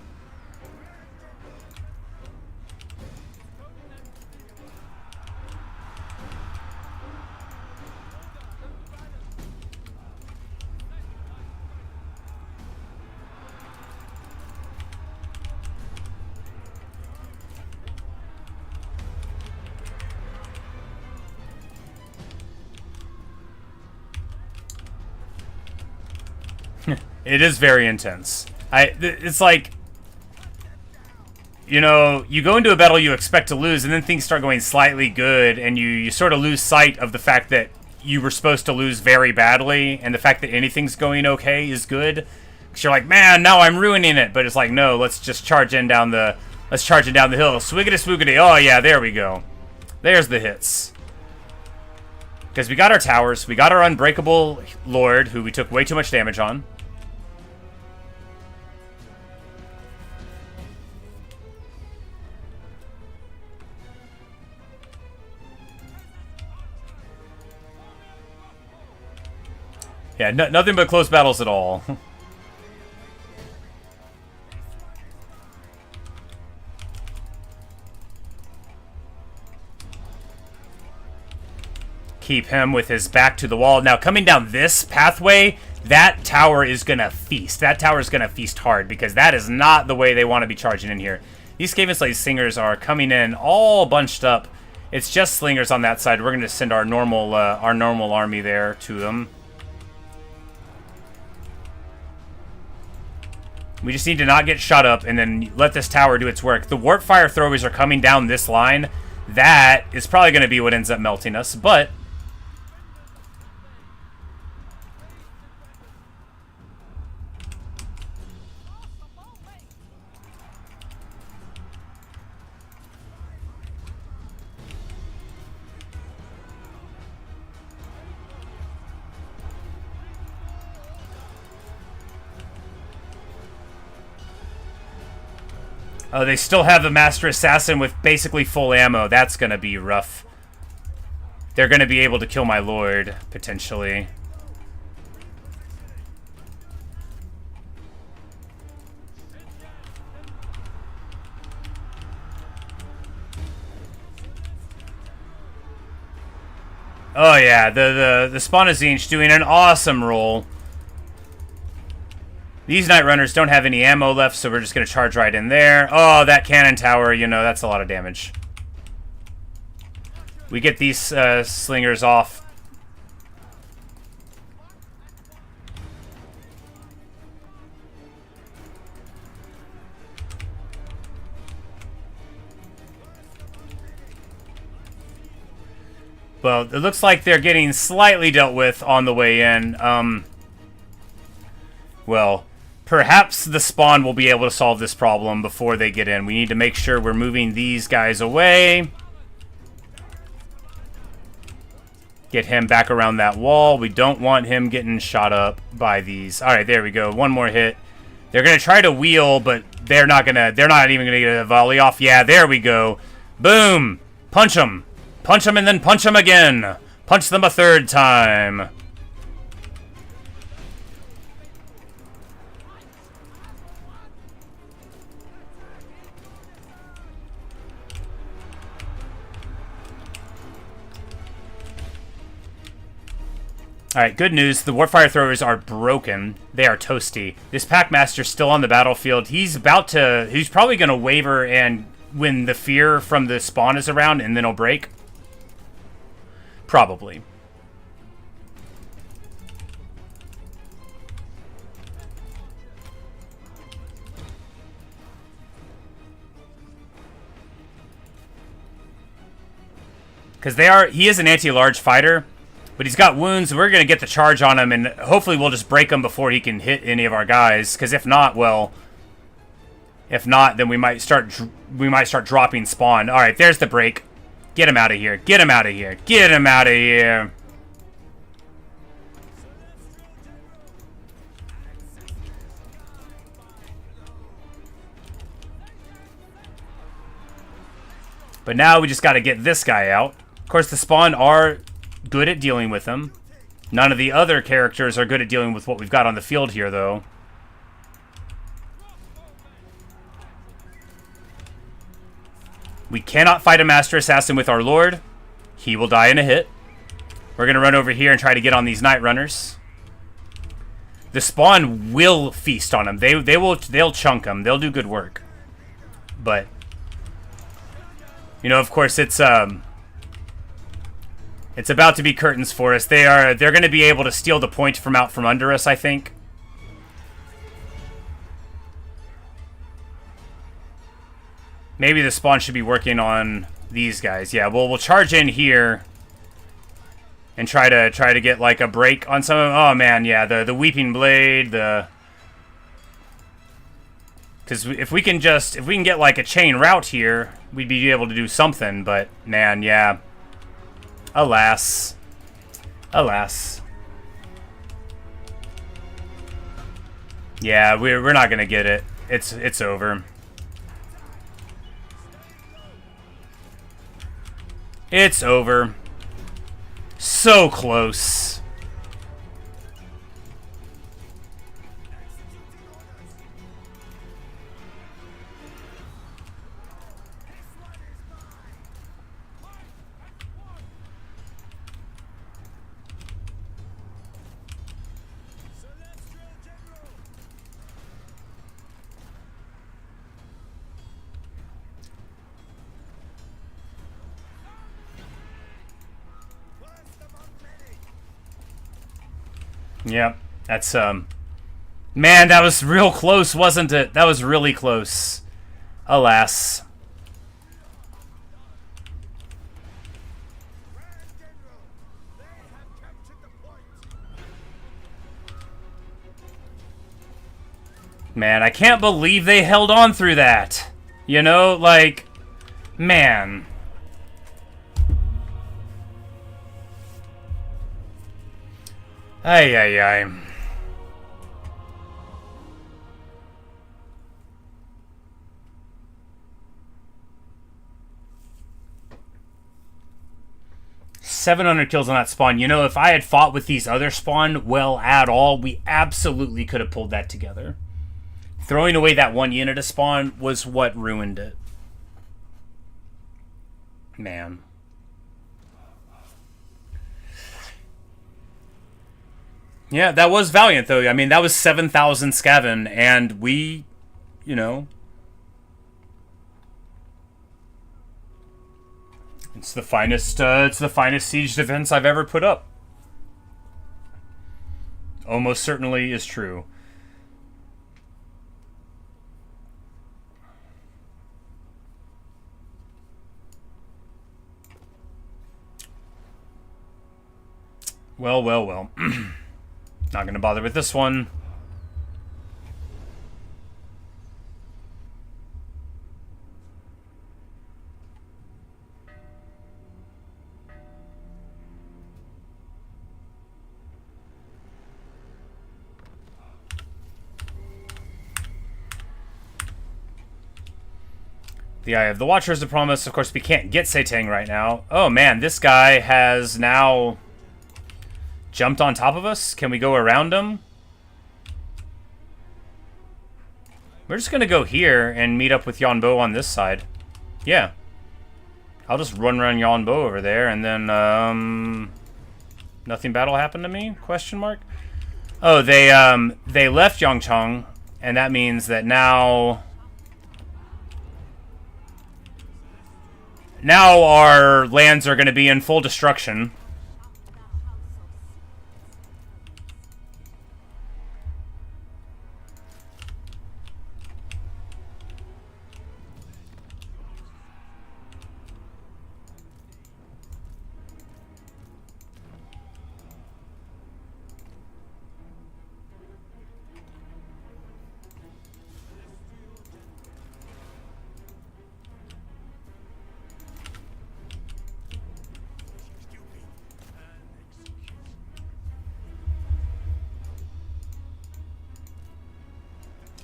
It is very intense. It's like, you know, you go into a battle you expect to lose, and then things start going slightly good, and you sort of lose sight of the fact that you were supposed to lose very badly, and the fact that anything's going okay is good. Because you're like, man, now I'm ruining it. But it's like, no, let's just charge in down the hill. Swiggity swoogity. Oh yeah, there we go. There's the hits. Because we got our towers, we got our unbreakable lord, who we took way too much damage on. Yeah, nothing but close battles at all. Keep him with his back to the wall. Now, coming down this pathway, that tower is going to feast. That tower is going to feast hard, because that is not the way they want to be charging in here. These Skaven Slave Singers are coming in all bunched up. It's just Slingers on that side. We're going to send our normal army there to them. We just need to not get shot up and then let this tower do its work. The warp fire throwers are coming down this line. That is probably going to be what ends up melting us, but... Oh, they still have the Master Assassin with basically full ammo. That's going to be rough. They're going to be able to kill my lord, potentially. Oh yeah, the Spawn of Zinch doing an awesome roll. These Night Runners don't have any ammo left, so we're just going to charge right in there. Oh, that cannon tower, you know, that's a lot of damage. We get these slingers off. Well, it looks like they're getting slightly dealt with on the way in. Well... Perhaps the spawn will be able to solve this problem before they get in. We need to make sure we're moving these guys away. Get him back around that wall. We don't want him getting shot up by these. All right, there we go. One more hit. They're gonna try to wheel, but they're not even gonna get a volley off. Yeah, there we go. Boom! Punch them. Punch them and then punch them again. Punch them a third time. Alright, good news. The Warfire Throwers are broken. They are toasty. This Packmaster's still on the battlefield. He's probably going to waver and when the fear from the spawn is around and then he'll break. Probably. Because he is an anti-large fighter. But he's got wounds, we're going to get the charge on him, and hopefully we'll just break him before he can hit any of our guys. Because if not, then we might start dropping spawn. All right, there's the break. Get him out of here. Get him out of here. Get him out of here. But now we just got to get this guy out. Of course, the spawn are good at dealing with them. None of the other characters are good at dealing with what we've got on the field here, though. We cannot fight a Master Assassin with our Lord. He will die in a hit. We're going to run over here and try to get on these Night Runners. The spawn will feast on them. They'll chunk them. They'll do good work. But, you know, of course, it's about to be curtains for us. They're going to be able to steal the point from out from under us, I think. Maybe the spawn should be working on these guys. Yeah, we'll charge in here and try to get like a break on some of them. Oh man, yeah, the Weeping Blade, because if we can get like a chain route here, we'd be able to do something. But man, yeah. Alas. Alas. Yeah, we're not gonna get it. It's over. It's over. So close. Yep, that's, man, that was real close, wasn't it? That was really close. Alas. Man, I can't believe they held on through that. You know, like, man. Ay, ay, ay. $700 kills on that spawn. You know, if I had fought with these other spawn well at all, we absolutely could have pulled that together. Throwing away that one unit of spawn was what ruined it. Man. Yeah, that was valiant, though. I mean, that was 7,000 Skaven, and we, you know... It's the finest siege defense I've ever put up. Almost certainly is true. Well, well, well. Not gonna bother with this one. The Eye of the Watcher is a promise. Of course, we can't get Setang right now. Oh man, this guy has now jumped on top of us. Can we go around him? We're just going to go here and meet up with Yuan Bo on this side. Yeah. I'll just run around Yuan Bo over there, and then, nothing bad will happen to me? Question mark. Oh, they left Yangcheng, and that means that now our lands are going to be in full destruction.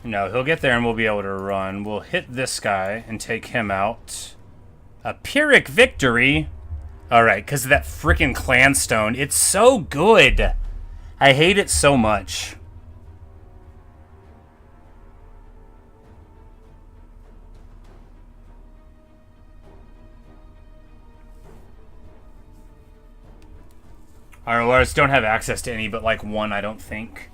No, he'll get there and we'll be able to run. We'll hit this guy and take him out. A Pyrrhic victory? Alright, because of that freaking clan stone. It's so good. I hate it so much. Our warriors don't have access to any but like one, I don't think.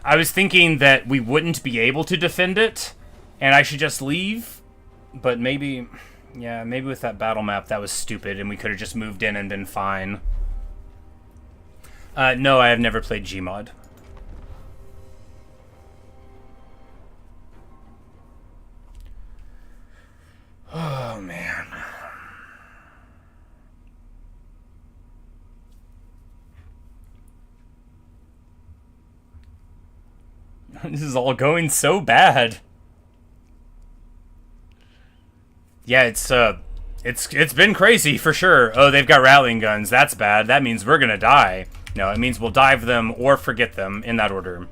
I was thinking that we wouldn't be able to defend it, and I should just leave. But maybe, yeah, maybe with that battle map that was stupid, and we could have just moved in and been fine. No, I have never played Gmod. Oh, man. This is all going so bad. Yeah, it's been crazy for sure. Oh, they've got rallying guns. That's bad. That means we're gonna die. No, it means we'll dive them or forget them in that order.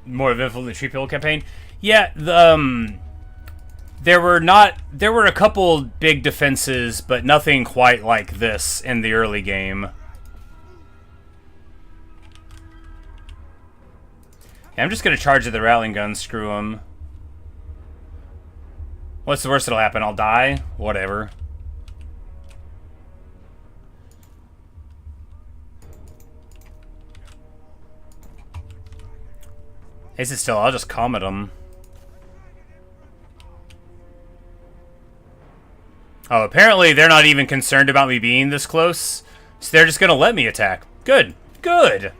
More eventful than the Tree People campaign. Yeah, there were a couple big defenses, but nothing quite like this in the early game. Yeah, I'm just gonna charge at the rallying gun. Screw them. What's the worst that'll happen? I'll die. Whatever. Ace is still, I'll just comet them. Oh, apparently they're not even concerned about me being this close, so they're just gonna let me attack. Good. Good.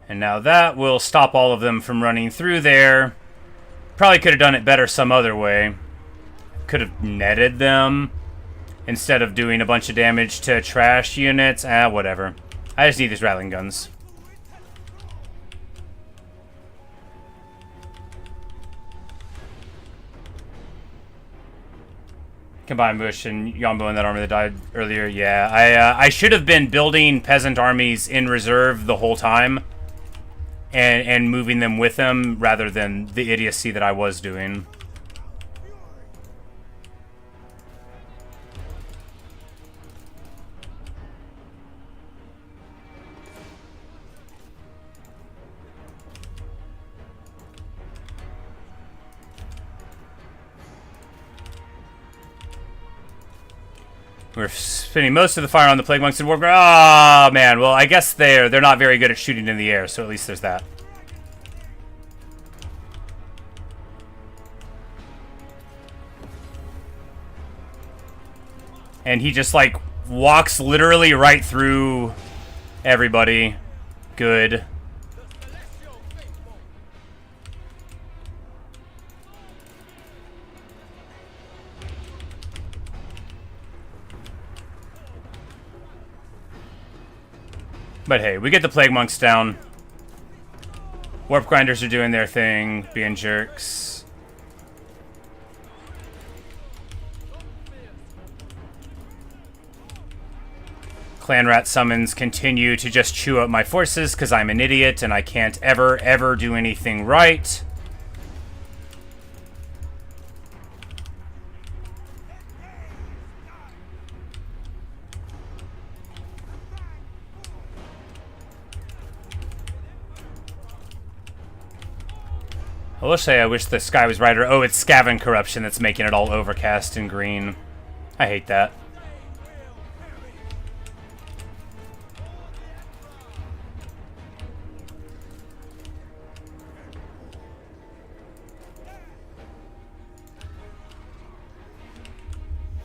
And now that will stop all of them from running through there. Probably could have done it better some other way. Could have netted them instead of doing a bunch of damage to trash units. Whatever. I just need these rattling guns. Combined Bush and Yuan Bo in that army that died earlier. Yeah, I should have been building peasant armies in reserve the whole time. And moving them with them rather than the idiocy that I was doing. We're spinning most of the fire on the Plague Monks and Warp. Oh, man. Well, I guess they're not very good at shooting in the air, so at least there's that. And he just, like, walks literally right through everybody. Good. But hey, we get the Plague Monks down. Warp Grinders are doing their thing, being jerks. Clan Rat summons continue to just chew up my forces because I'm an idiot and I can't ever do anything right. I will say I wish the sky was brighter. Oh, it's Skaven corruption that's making it all overcast and green. I hate that.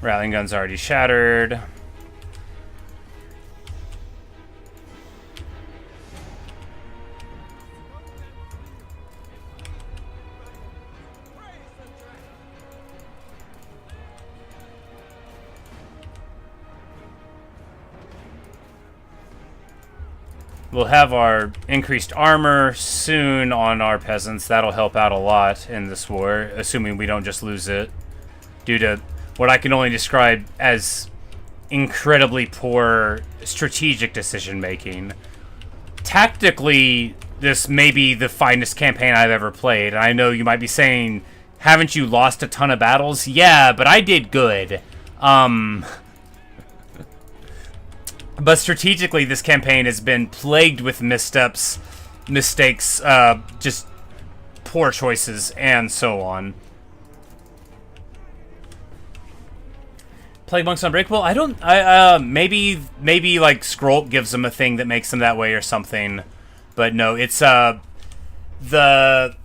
Rallying gun's already shattered. We'll have our increased armor soon on our peasants. That'll help out a lot in this war, assuming we don't just lose it due to what I can only describe as incredibly poor strategic decision making. Tactically, this may be the finest campaign I've ever played. I know you might be saying, haven't you lost a ton of battles? Yeah, but I did good. But strategically, this campaign has been plagued with missteps, mistakes, just poor choices, and so on. Plague Monks Unbreakable? Maybe like Scroll gives them a thing that makes them that way or something. But no, it's, the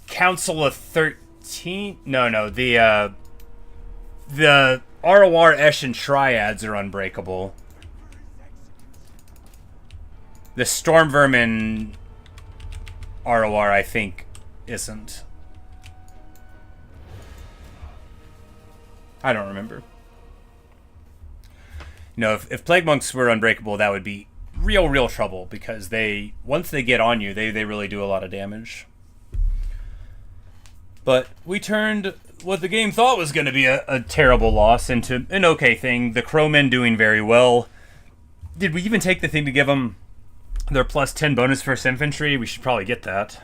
Council of 13? No, the ROR, Esh, and Triads are unbreakable. The Storm Vermin ROR, I think, isn't. I don't remember. No, if Plague Monks were unbreakable, that would be real trouble, because once they get on you, they really do a lot of damage. But we turned what the game thought was going to be a terrible loss into an okay thing. The Crowmen doing very well. Did we even take the thing to give them their plus 10 bonus first infantry? We should probably get that.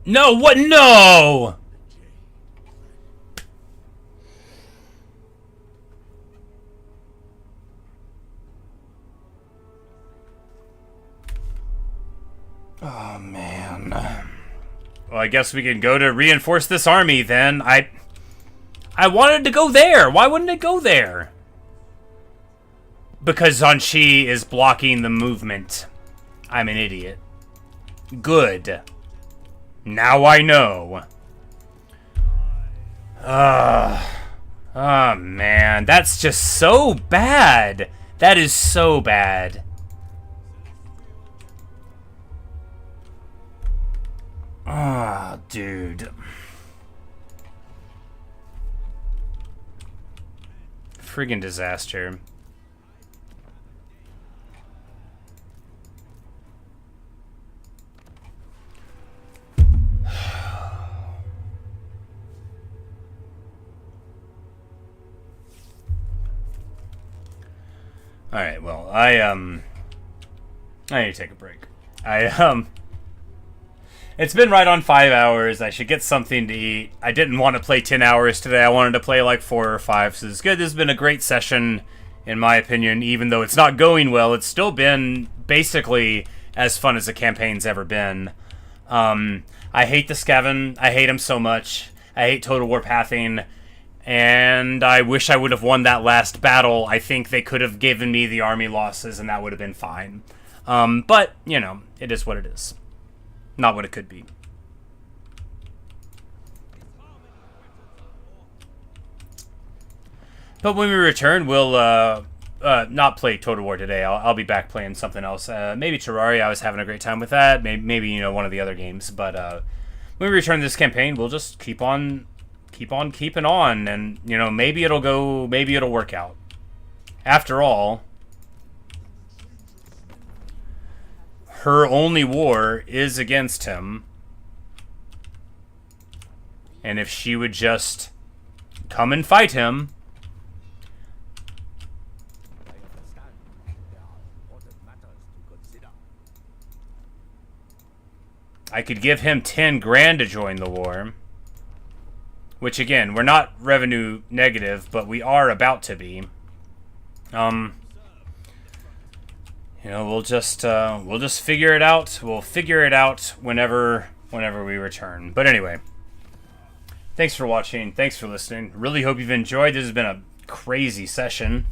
No, what? No! Oh, man. Well, I guess we can go to reinforce this army, then. I wanted to go there. Why wouldn't it go there? Because Zanshi is blocking the movement. I'm an idiot. Good. Now I know. Oh, man. That's just so bad. That is so bad. Ah, dude. Friggin' disaster. Alright, well, I need to take a break. It's been right on 5 hours. I should get something to eat. I didn't want to play 10 hours today. I wanted to play like 4 or 5, so it's good. This has been a great session. in my opinion, even though it's not going well, it's still been basically as fun as a campaign's ever been. I hate the Skaven. I hate him so much. I hate Total War pathing, and I wish I would have won that last battle. I think they could have given me the army losses, and that would have been fine. But, you know, it is what it is. Not what it could be. But when we return, we'll not play Total War today. I'll be back playing something else. Maybe Terraria. I was having a great time with that. Maybe you know, one of the other games. But when we return to this campaign, we'll just keep on keeping on, and you know, maybe it'll work out. After all, her only war is against him, and if she would just come and fight him, I could give him 10 grand to join the war. Which, again, we're not revenue negative, but we are about to be. You know, we'll just figure it out. We'll figure it out whenever we return. But anyway, thanks for watching. Thanks for listening. Really hope you've enjoyed. This has been a crazy session.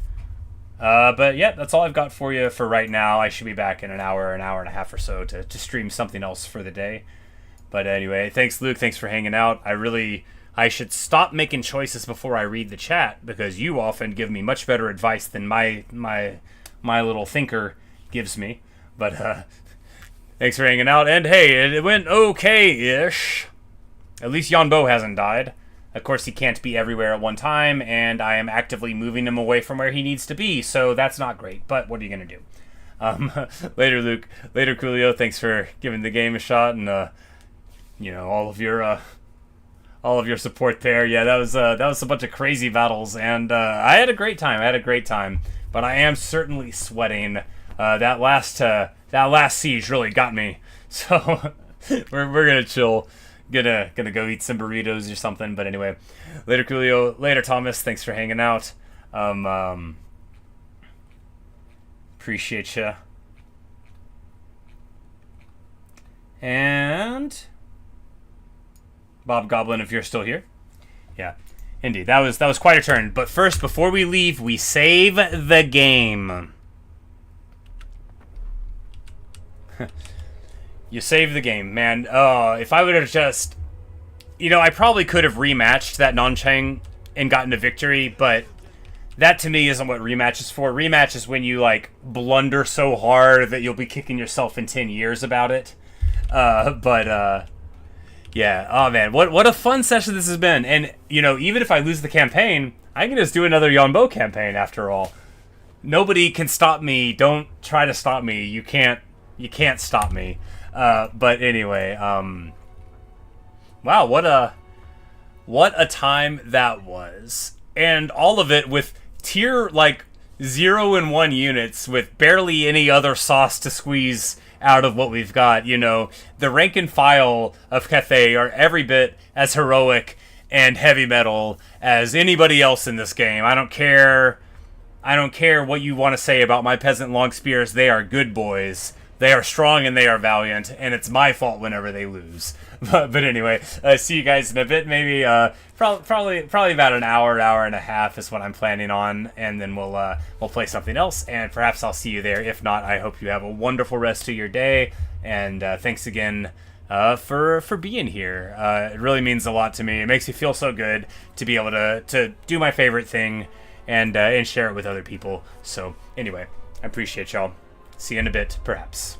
But yeah, that's all I've got for you for right now. I should be back in an hour and a half or so to stream something else for the day. But anyway, thanks Luke, thanks for hanging out. I should stop making choices before I read the chat, because you often give me much better advice than my little thinker gives me. But thanks for hanging out, and hey, it went okay-ish. At least Yuan Bo hasn't died. Of course, he can't be everywhere at one time, and I am actively moving him away from where he needs to be, so that's not great, but what are you going to do? Later, Luke. Later, Coolio. Thanks for giving the game a shot, and, you know, all of your support there. Yeah, that was a bunch of crazy battles, and I had a great time. But I am certainly sweating. That last siege really got me, so we're going to chill. Gonna go eat some burritos or something. But anyway, later Coolio, later Thomas, thanks for hanging out. Appreciate ya. And Bob Goblin, if you're still here. Yeah, indeed, that was quite a turn. But first, before we leave, we save the game. You save the game, man. If I would have just... You know, I probably could have rematched that Nanchang and gotten a victory, but that to me isn't what rematch is for. Rematch is when you, like, blunder so hard that you'll be kicking yourself in 10 years about it. Yeah. Oh, man. What a fun session this has been. And, you know, even if I lose the campaign, I can just do another Yuan Bo campaign after all. Nobody can stop me. Don't try to stop me. You can't stop me. But anyway, wow, what a time that was. And all of it with tier, like, 0 and 1 units with barely any other sauce to squeeze out of what we've got. You know, the rank and file of Cathay are every bit as heroic and heavy metal as anybody else in this game. I don't care what you want to say about my peasant long spears. They are good boys. They are strong and they are valiant, and it's my fault whenever they lose. But anyway, see you guys in a bit. Maybe probably about an hour and a half is what I'm planning on, and then we'll play something else, and perhaps I'll see you there. If not, I hope you have a wonderful rest of your day, and thanks again for being here. It really means a lot to me. It makes me feel so good to be able to do my favorite thing and share it with other people. So anyway, I appreciate y'all. See you in a bit, perhaps.